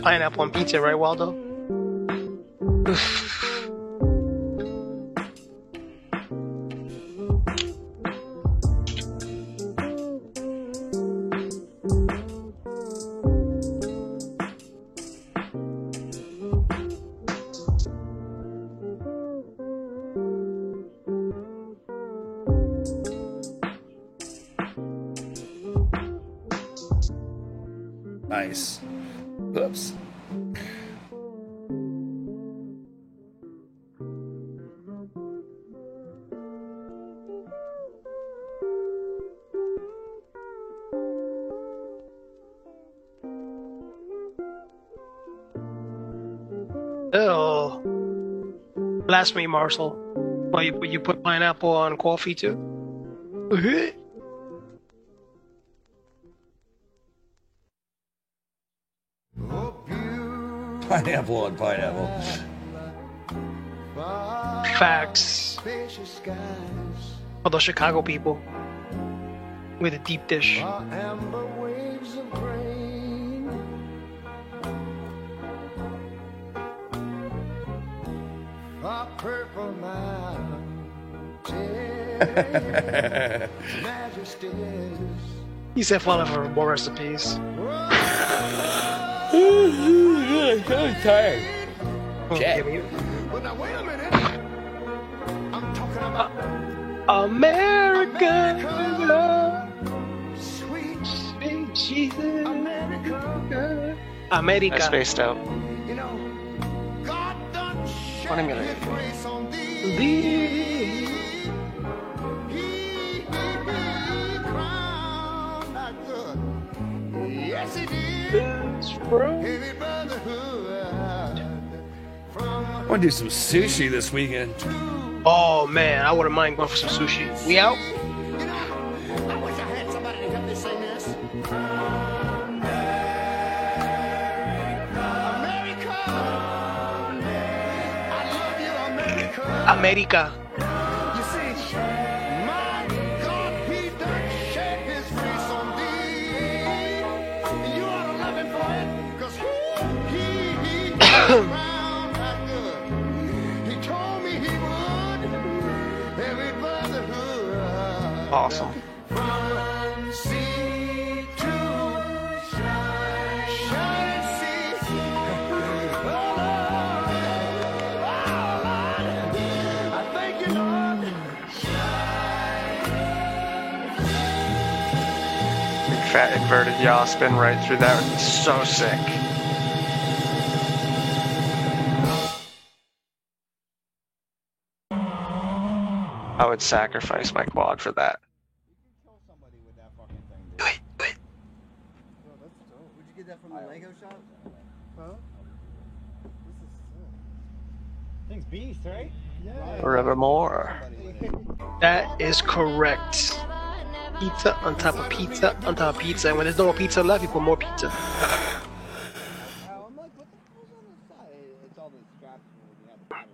pineapple on pizza, right, Waldo? Nice. Oops. Oh, blasphemy, Marcel. Why you put pineapple on coffee too? Pineapple on pineapple. Facts. For those Chicago people with a deep dish. He said follow for more recipes. I'm tired. Check. America, sweet Jesus, America. I spaced out. 20 minutes. Yes, it is. I want to do some sushi this weekend. Oh man, I wouldn't mind going for some sushi. We out? I wish I had somebody to help me sing this. America. I love you, America. America. You see, my God, he done shed his face on thee. And you ought to love him for it, because he around that good. He told me he would. Every brotherhood. Awesome. From sea to shining sea. Oh, Lord. I thank you, Lord. Big fat inverted yaw spin right through that. So sick. I would sacrifice my quad for that. Where'd you get that from the Lego shop? Huh? Thing's beast, right? Yeah. Forevermore. That is correct. Pizza on top of pizza on top of pizza. And when there's no more pizza left, you put more pizza.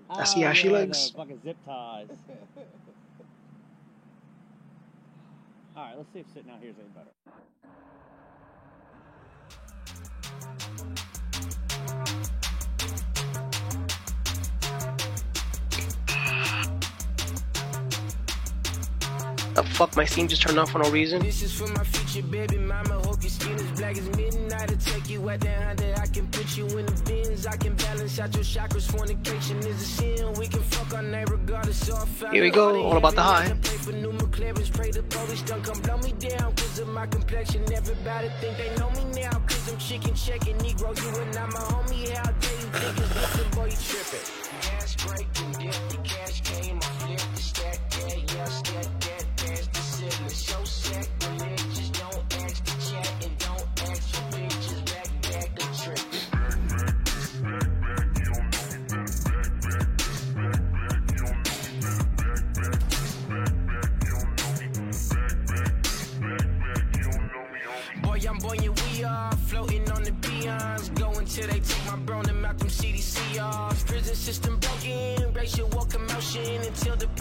I see how she looks. Fucking zip ties. Alright, let's see if sitting out here is any better. The fuck, my Steam just turned off for no reason. This is for my future baby mama. Hope your skin is black as midnight. I take you at the Honda. I can put you in the bins. I can balance out your chakras. Fornication is a sin. We can fuck our name regardless of Here we go, all about the high. Pray for new McLarens. Pray the police don't come blow me down. Cause of my complexion. Everybody think they know me now. Cause I'm chicken checking Negro. You and I'm a homie. How dare you think it's looking, boy, you tripping. Ass breaking,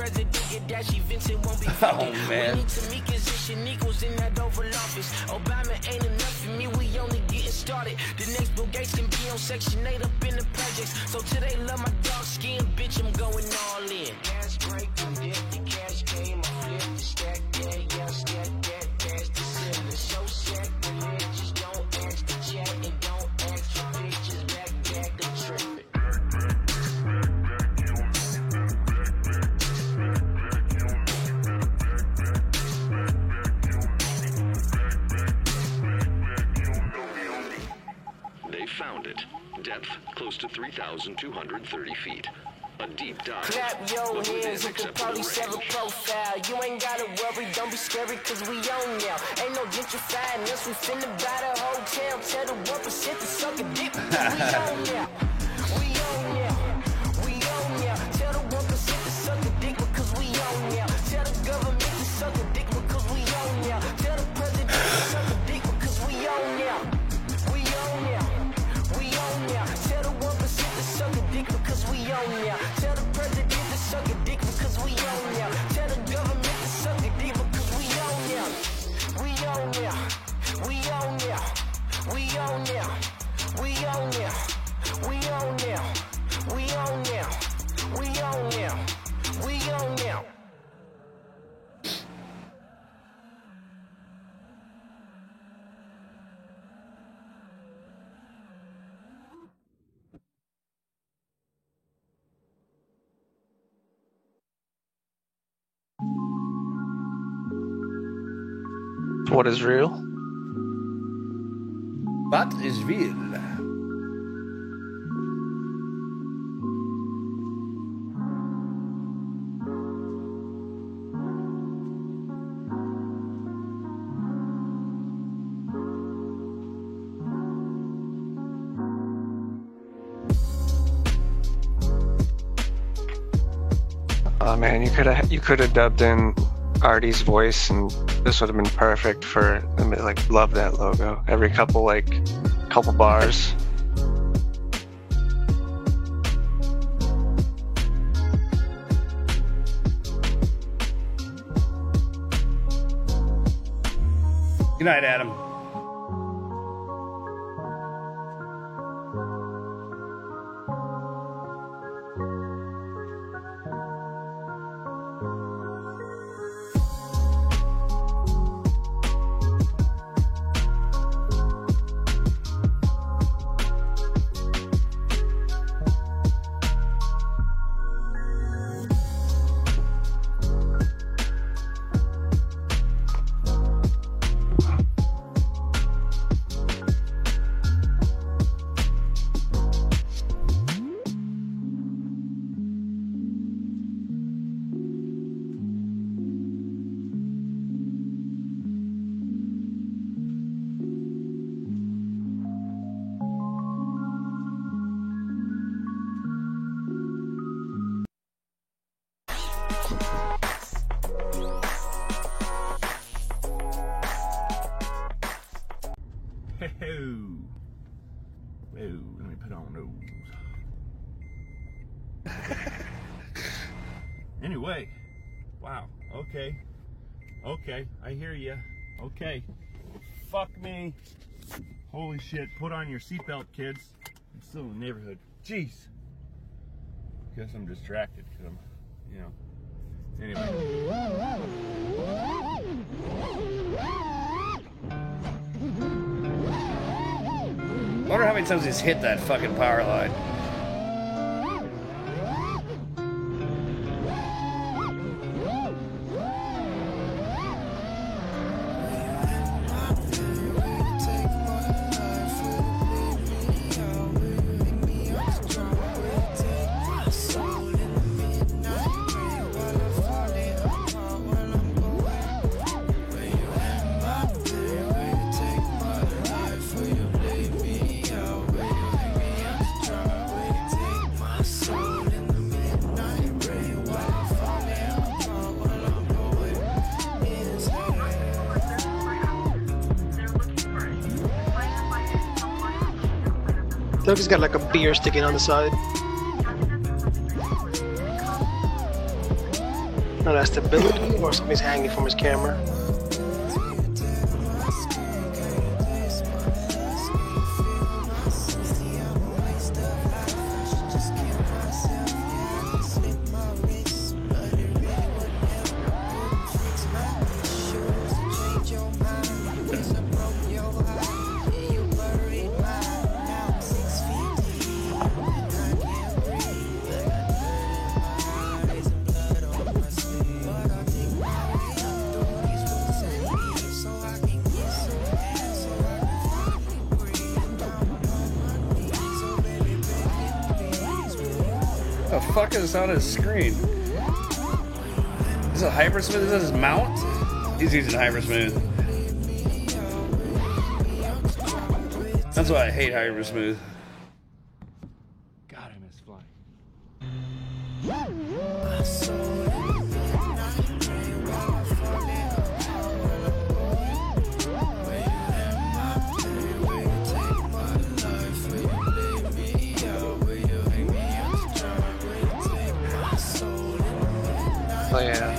president get dashy, Vincent won't be Oh, man. We need to meet position equals in that Oval Office. Obama ain't enough for me, we only getting started. The next Bill Gates can be on Section 8 up in the projects. So today love my dark skin, bitch, I'm going all in. Cash break, the cash game, I flip the stack, yeah, stack that, that's the cylinder. So sacrilegious, don't ask the chat and don't ask for pictures, back the tripping. They found it. Depth close to 3,230 feet. A deep dive. Clap your but within hands, you can probably acceptable sell a range. profile. You ain't gotta worry, don't be scary, cause we on now. Ain't no gentrifying us, we finna buy the hotel. Tell the 1% to suck a dick, cause we on now. We on now. We on now. Tell the 1% to suck a dick, because we on now. Tell the government to suck a dick, because we on now. Tell the president to suck a dick, because we on now. We on now. We on now. Tell the 1% to suck a dick, because we on now. Tell the president to suck a dick, because we on now. Tell the government to suck a dick, because we on now. We on now. We on now. We on now. We on now. We on now. We on now. We on now. We on now. What is real? What is real? Oh man, you could have dubbed in Artie's voice, and this would have been perfect for. I mean, like, love that logo. Every couple bars. Good night, Adam. Whoa, let me put on those. Anyway, wow, okay, I hear you. Okay, fuck me. Holy shit, put on your seatbelt, kids. I'm still in the neighborhood. Jeez. Guess I'm distracted because I'm, anyway. I wonder how many times he's hit that fucking power line. Look, he's got like a beer sticking on the side. No, that's stability, or something's hanging from his camera. The fuck is on his screen? Is it Hypersmooth? Is that his mount? He's using Hypersmooth. That's why I hate Hypersmooth. God, I miss flying. Oh yeah.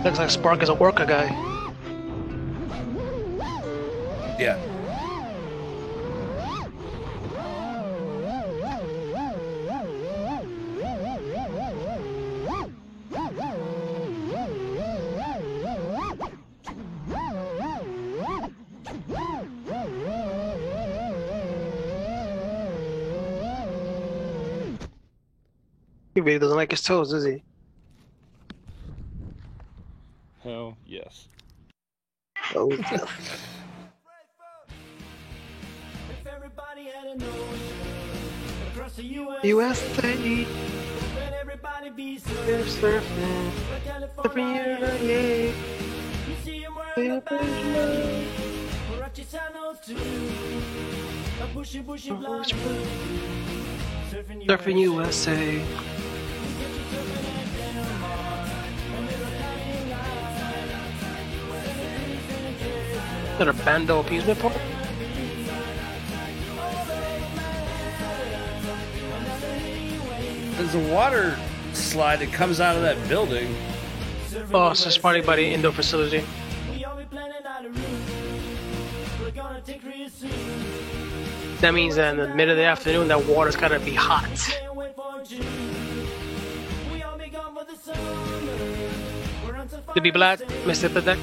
Looks like Spark is a worker guy. Yeah. He really doesn't like his toes, does he? Hell yes. Oh. USA. They're surfing. Every year, yeah. Surfing USA. Is that a Bando appeasement park? There's a water slide that comes out of that building. Oh, so it's probably by the indoor facility. That means that in the middle of the afternoon, that water's gotta be hot. To be black, Mr. Tadek.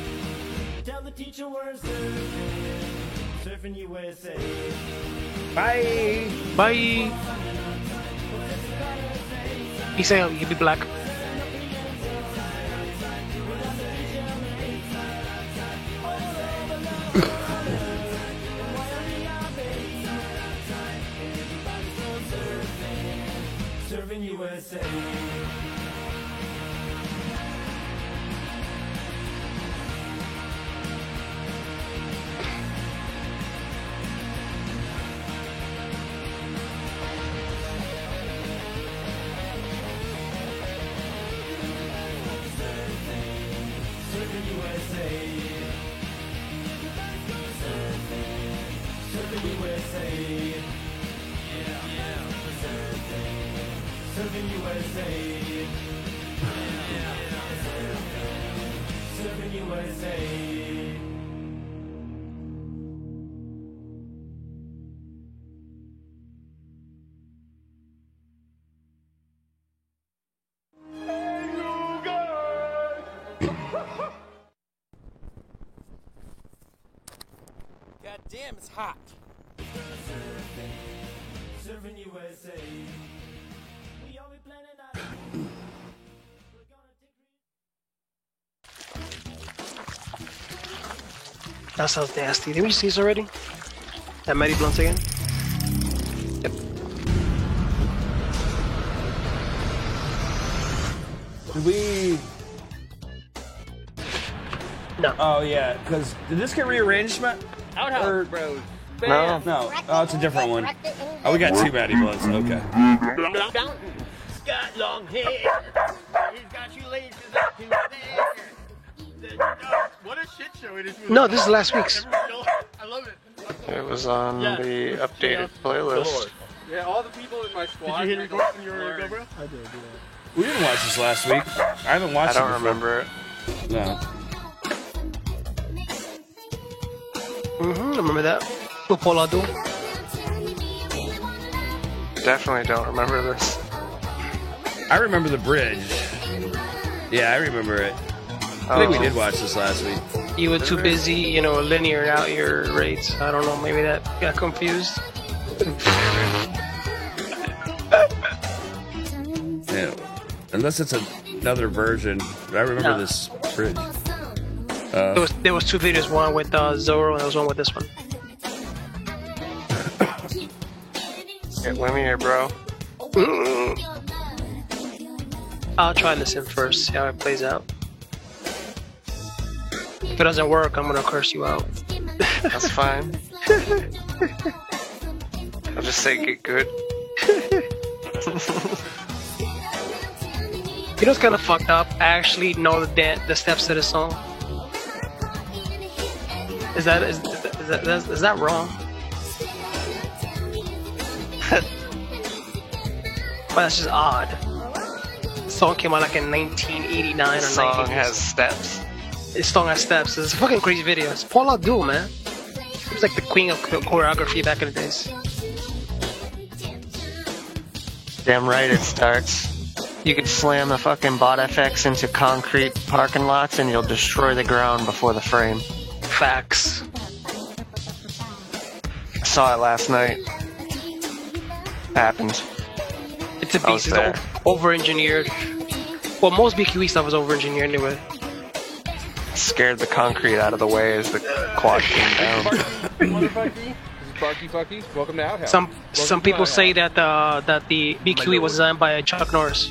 Bye. Bye. Peace out, you be black. Serving USA. Serving USA. Serving USA. God damn, it's hot. Surfing USA. We all be planning out. That sounds nasty. Did we see this already? That Matty Blunt again? Yep. Did we? No. Oh yeah, because did this get rearranged, Matt? Outhouse Bros. No. No. Oh, it's a different one. Oh, we got two Matty Blunts. Okay. He's got long hair. He's got you laces up to there. What a shit show it is. No, this is last week's. I love it. It was on the updated playlist. Yeah, all the people in my squad. Did you hit record from your GoPro? I did, yeah. We didn't watch this last week. I haven't watched it. I don't remember it. No. Remember that? What Paul Abdul? Definitely don't remember this. I remember the bridge. Yeah, I remember it. I think we did watch this last week. You were too busy, you know, linearing out your rates. I don't know, maybe that got confused. Yeah. Unless it's another version. But I remember this bridge. There was two videos, one with Zoro and there was one with this one. Get linear, bro. I'll try this in first, see how it plays out. If it doesn't work, I'm gonna curse you out. That's fine. I'll just say get good. You know what's kind of fucked up? I actually know the steps to the song. Is that wrong? Well, that's just odd. The song came out like in 1989 or 90. The song has steps. This song has steps. It's a fucking crazy video. It's Paul Abdul, man. He was like the queen of choreography back in the days. Damn right it starts. You could slam the fucking bot FX into concrete parking lots and you'll destroy the ground before the frame. Facts. I saw it last night. Happened. It's a beast. It's over-engineered. Well, most BQE stuff is over-engineered anyway. Scared the concrete out of the way as the quad came down. Barky Fucky, welcome to Outhouse. Some people say that the BQE was designed by Chuck Norris.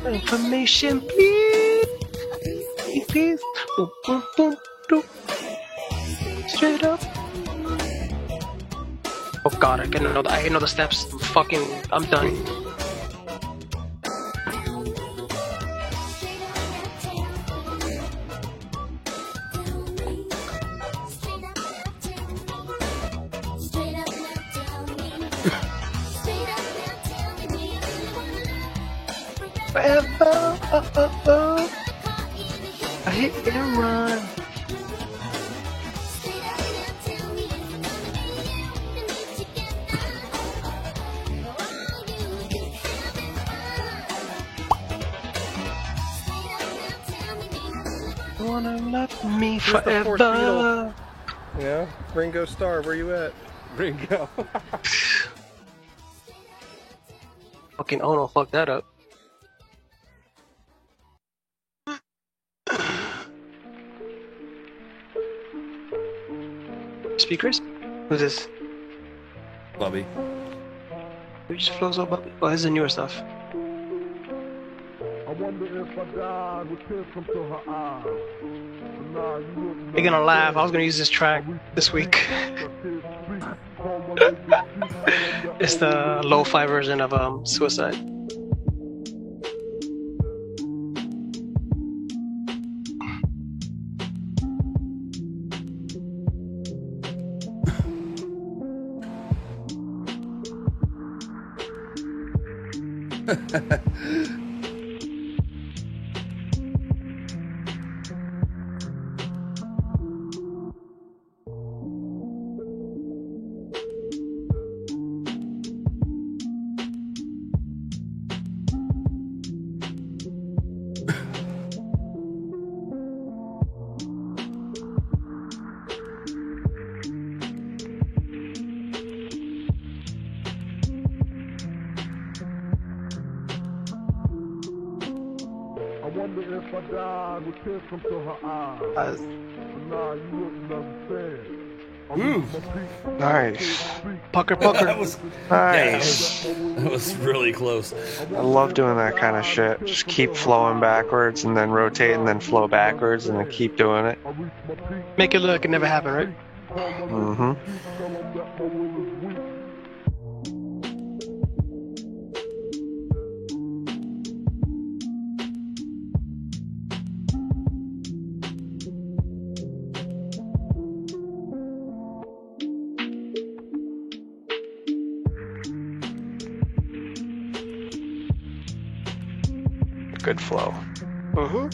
Information, please. Please. Boom, boom, boom, boom. Straight up. Oh god, I know the steps. I'm done. Forever, I hit and run. Wanna love me forever. Yeah, Ringo Starr, where you at? Ringo. Fucking oh no, fuck that up. Speakers? Who's this? Bubby. Who just flows up Bubby? Oh, this is the newer stuff. I wonder if I died with tears come to her eyes. Nah, You're gonna laugh. I was gonna use this track this week. It's the lo-fi version of Suicide. wonder if I died with tears come to her eyes. Nah, you wouldn't understand. Ooh. Nice. Pucker. That was Nice. that was really close. I love doing that kind of shit. Just keep flowing backwards and then rotate and then flow backwards and then keep doing it. Make it look like it never happened, right? Mm-hmm. Good flow. Mm-hmm.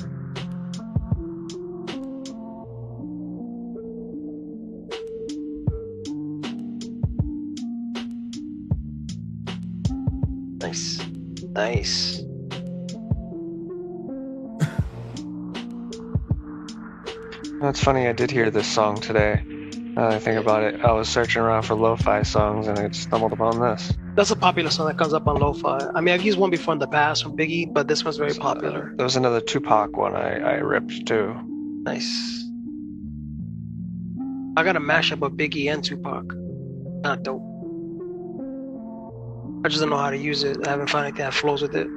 Nice. Nice. That's funny, I did hear this song today. Now that I think about it, I was searching around for lo-fi songs and I stumbled upon this. That's a popular song that comes up on lo-fi. I mean, I've used one before in the past from Biggie, but this one's very popular. There was another Tupac one I ripped too. Nice. I got a mashup of Biggie and Tupac. Not dope. I just don't know how to use it. I haven't found anything that flows with it.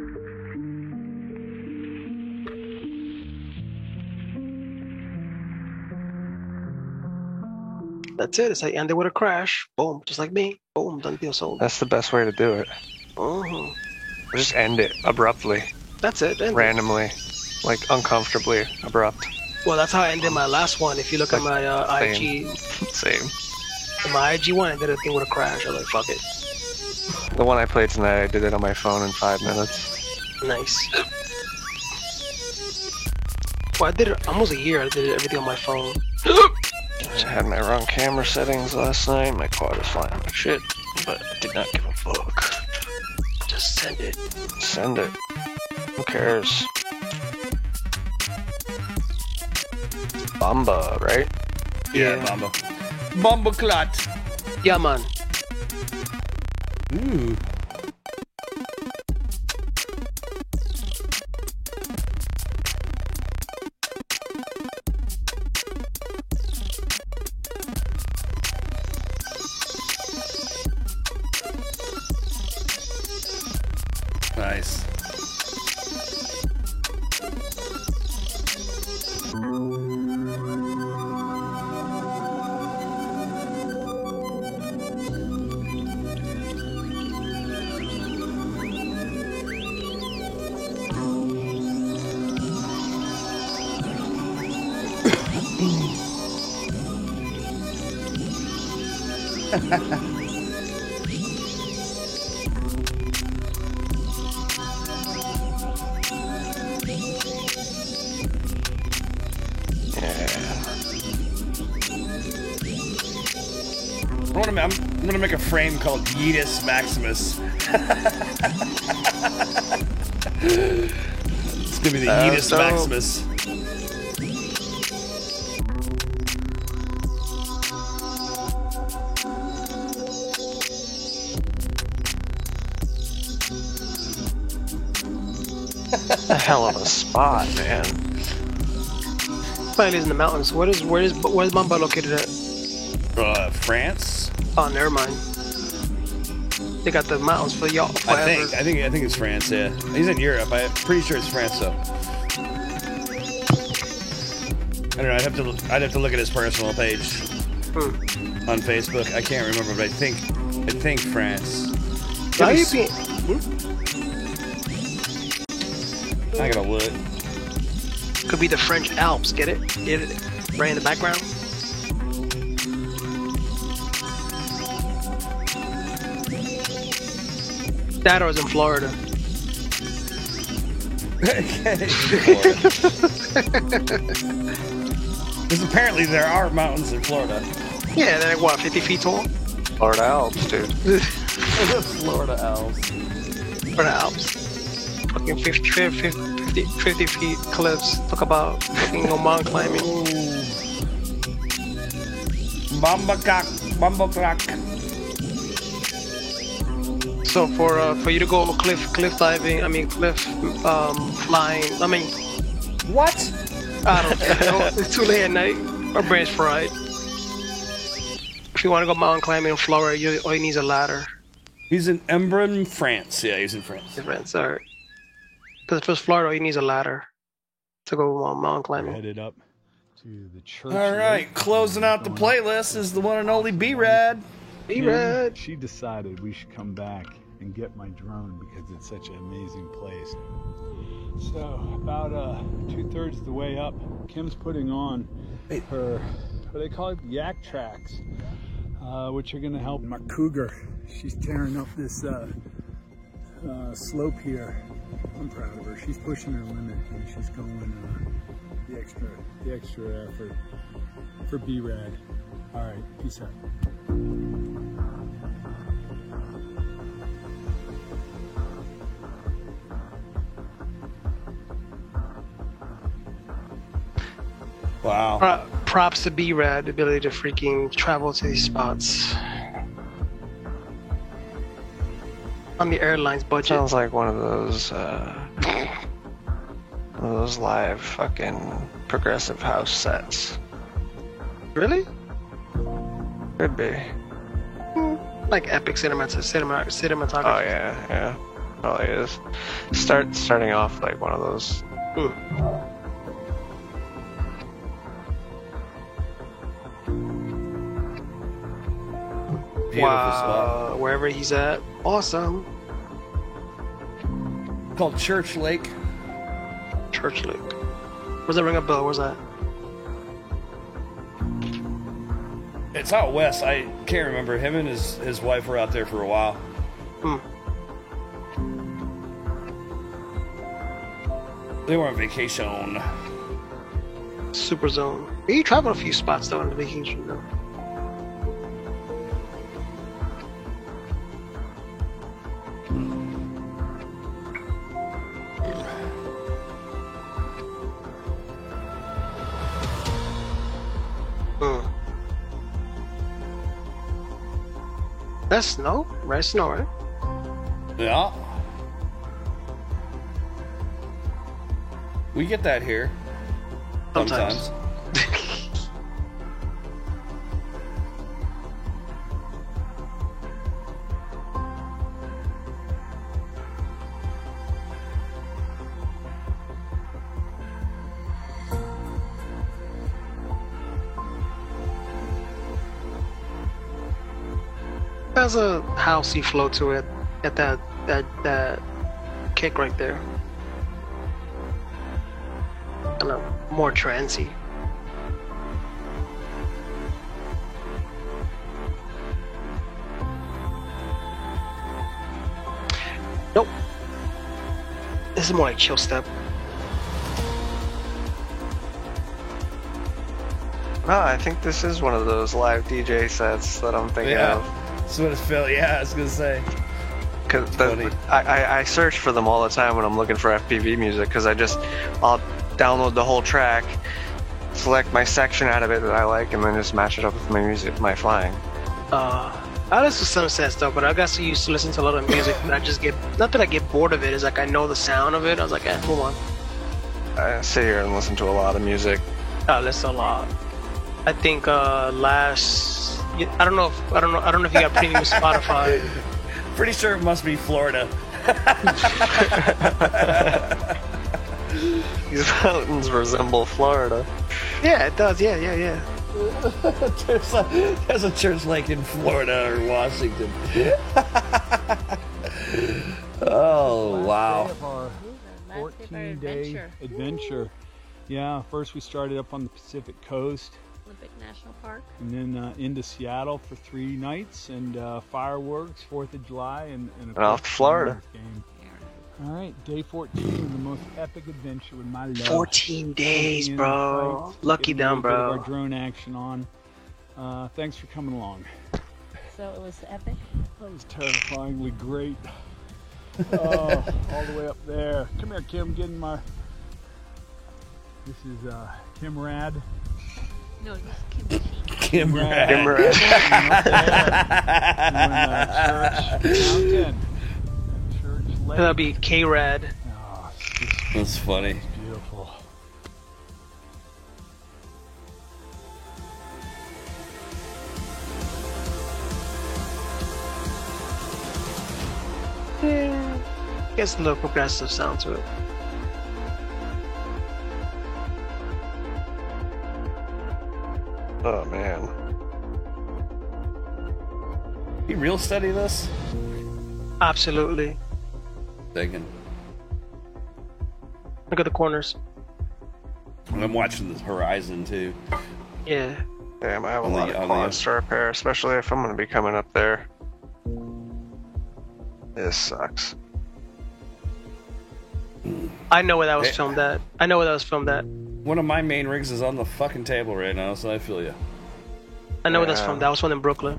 That's it. It's like ended with a crash. Boom. Just like me. Boom. Done deal sold. That's the best way to do it. Mhm. Just end it abruptly. That's it. End it. Randomly. Like uncomfortably abrupt. Well, that's how I ended my last one. If you look at my IG. Same. My IG one, I did a thing with a crash. I was like, fuck it. The one I played tonight, I did it on my phone in 5 minutes. Nice. Well, I did it almost a year. I did everything on my phone. I had my wrong camera settings last night. My quad was flying like shit, but I did not give a fuck. Just send it. Send it. Who cares? Bamba, right? Yeah, Bamba. Bamba clot. Yeah, man. Ooh. Nice. I'm gonna make a frame called Yeetus Maximus. It's gonna be the Yeetus Maximus. A hell of a spot, man. Probably lives in the mountains. Where's Bamba located at? France. Oh, never mind. They got the mountains for y'all. I think it's France. Yeah, he's in Europe. I'm pretty sure it's France though. I don't know. I'd have to look at his personal page on Facebook. I can't remember, but I think France. I gotta look. Could be the French Alps. Get it? Get it? Right in the background. That or is in Florida. Because apparently there are mountains in Florida. Yeah, they're like, what, 50 feet tall? Florida Alps, dude. Florida Alps. Florida Alps. Fucking 50 feet cliffs. Talk about fucking mountain climbing. Bamba crack. So for you to go cliff diving, cliff flying, I don't think so. It's too late at night. My brain's fried. If you want to go mountain climbing in Florida, all you need is a ladder. He's in Embrun, France. Yeah, he's in France. In France, all right. Because if it's Florida, all you need is a ladder to go mountain climbing. Headed up to the church. All right, closing out the playlist is the one and only B-Rad. B-Rad. She decided we should come back and get my drone because it's such an amazing place. So about 2/3 of the way up, Kim's putting on her, what they call it, yak tracks, which are going to help my cougar. She's tearing up this slope here. I'm proud of her. She's pushing her limit and she's going the extra effort for B-Rad. All right, peace out. Wow. Props to B-Rad, the ability to freaking travel to these spots. On the airline's budget. Sounds like one of those live fucking progressive house sets. Really? Could be. Like epic cinematography. Oh yeah. Probably is. Starting off like one of those. Wow, wherever he's at, awesome. Called Church Lake. Church Lake. Where's that ring a bell? Where's that? It's out west. I can't remember. Him and his wife were out there for a while. They were on vacation. Super Zone. You traveled a few spots though on the vacation though. That's snow? Right, snow, right? Yeah. We get that here. Sometimes. Has a housey flow to it at that kick right there. And more trancey. Nope. This is more like chill step. No, I think this is one of those live DJ sets that I'm thinking of. That's what it felt. Yeah, I was gonna say. Cause I search for them all the time when I'm looking for FPV music because I'll download the whole track, select my section out of it that I like, and then just match it up with my music, my flying. I listen to Sunset stuff, but I got so used to listening to a lot of music that I just get, not that I get bored of it, it's like I know the sound of it. I was like, move on. I sit here and listen to a lot of music. I listen a lot. I think I don't know if you got premium Spotify. Pretty sure it must be Florida. These mountains resemble Florida. Yeah, it does. Yeah. There's a church lake in Florida or Washington. Oh, wow. 14-day adventure. Yeah, first we started up on the Pacific Coast. Olympic National Park. And then into Seattle for 3 nights and fireworks, 4th of July, and off to Florida. Game. All right, day 14, the most epic adventure with my love. 14 days, bro. Lucky them, bro. Our drone action on. Thanks for coming along. So it was epic? That was terrifyingly great. Oh, all the way up there. Come here, Kim, get in my... This is Kim Rad. No, this is Kim. Kim Rad. Kim Rad. Church Mountain. That'll be K-Rad. Oh, that's funny. Beautiful. Gets a little progressive sound to it. Oh man. You real study this? Absolutely. Digging. Look at the corners. I'm watching the horizon too. Yeah. Damn, I have a lot of quads to repair, especially if I'm going to be coming up there. This sucks. I know where that was filmed at. I know where that was filmed at. One of my main rigs is on the fucking table right now, so I feel you. I know where that's filmed. That was one in Brooklyn.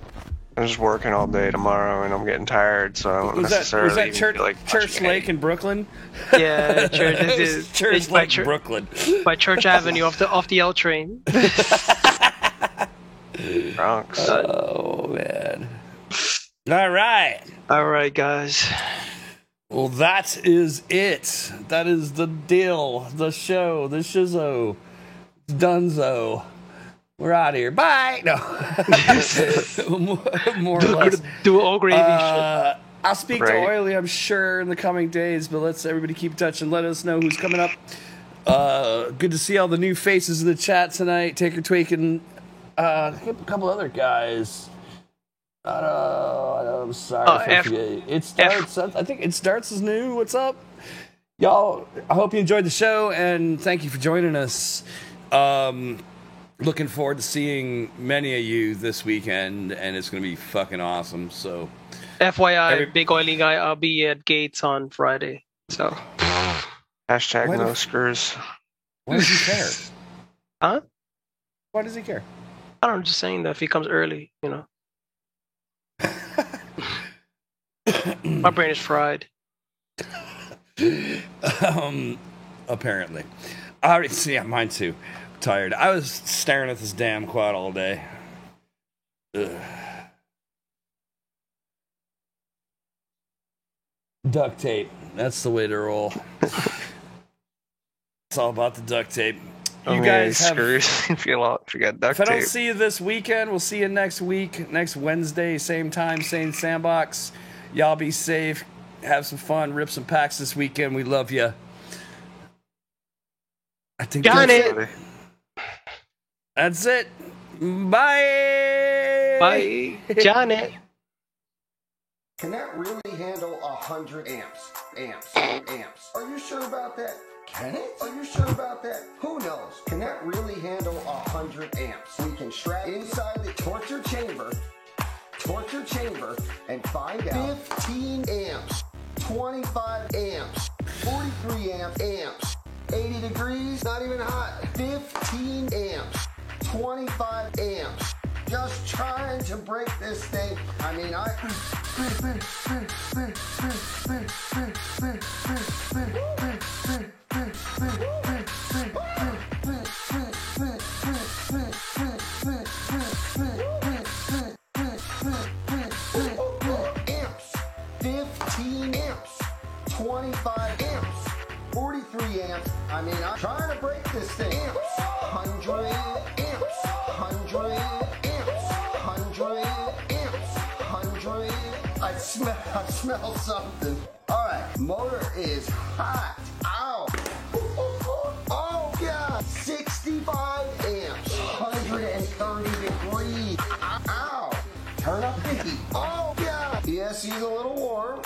I'm just working all day tomorrow, and I'm getting tired, so I don't necessarily was that even feel like Church Lake in Brooklyn? Yeah, Church Lake, Brooklyn. By Church Avenue, off the L train. Bronx. Oh man. All right, guys. Well, that is it. That is the deal. The show. The shizzo. Dunzo. We're out of here. Bye. No. More or less. Do all gravy shit. I'll speak to Oily, I'm sure, in the coming days, but let's everybody keep in touch and let us know who's coming up. Good to see all the new faces in the chat tonight. Taker Tweaking. A couple other guys. I'm sorry. It starts. I think It Starts is new. What's up? Y'all, I hope you enjoyed the show, and thank you for joining us. Looking forward to seeing many of you this weekend, and it's going to be fucking awesome. So, FYI, big oily guy, I'll be at Gates on Friday. So, hashtag no screws. Why does he care? Huh? Why does he care? I don't know, just saying that if he comes early, you know. My brain is fried. Apparently. Yeah, mine too. I'm tired. I was staring at this damn quad all day. Ugh. Duct tape. That's the way to roll. It's all about the duct tape. You guys have screws if you got duct tape. If I don't tape. see you this weekend, we'll see you next week, next Wednesday, same time, same sandbox. Y'all be safe. Have some fun. Rip some packs this weekend. We love you. I think got it. That's it. Bye. Bye. Janet. Can that really handle 100 amps? Are you sure about that? Can it? Are you sure about that? Who knows? Can that really handle 100 amps? We can strap inside the torture chamber, and find out 15 amps, 25 amps, 43 amps, 80 degrees, not even hot, 15 amps, 25 amps. Just trying to break this thing. I mean, amps, 15 amps, 25 amps, 43 amps. I mean, I'm trying to break this thing. Amps, 100 amps, 100 amps, 100 amps, 100. I smell something. All right, motor is hot. Ow. Oh God, 65 amps, 130 degrees. Ow. Turn up the heat. Oh God. The SC's a little warm.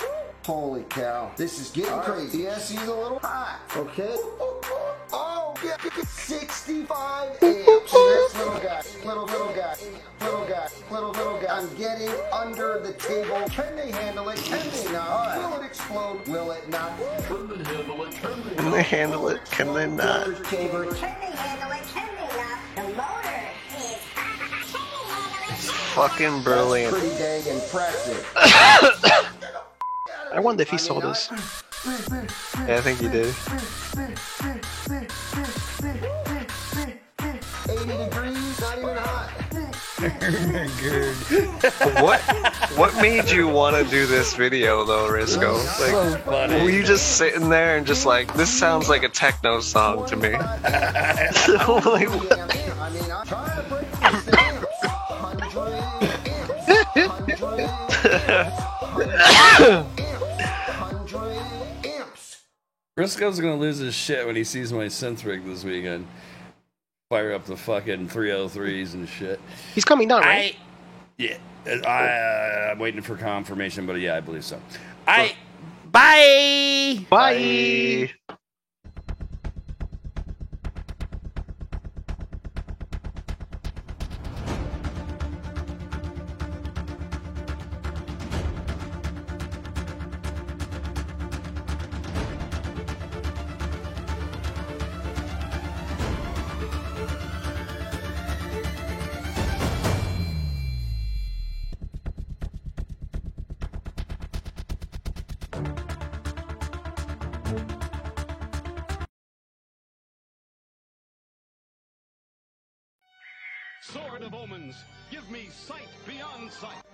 Holy cow. This is getting crazy. The SC's a little hot. Okay. Oh yeah. 65 amps. This little guy. I'm getting under the table. Can they handle it? Can they not? Will it explode? Will it not? Can they handle it? Can they handle it? Can they not? Chamber. The motor is It's fucking brilliant. That's pretty dang impressive. I wonder if he saw this. Yeah, I think he did. 80 degrees, not even hot. What made you want to do this video though, Risco? Like, so funny. were you just sitting there and just like, this sounds like a techno song to me? Like, what? I mean, I'm trying to break this thing. 100 amps. Briscoe's gonna lose his shit when he sees my synth rig this weekend. Fire up the fucking 303s and shit. He's coming down, right? I'm waiting for confirmation, but yeah, I believe so. Bye. Bye. Sword of Omens, give me sight beyond sight.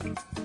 Bye.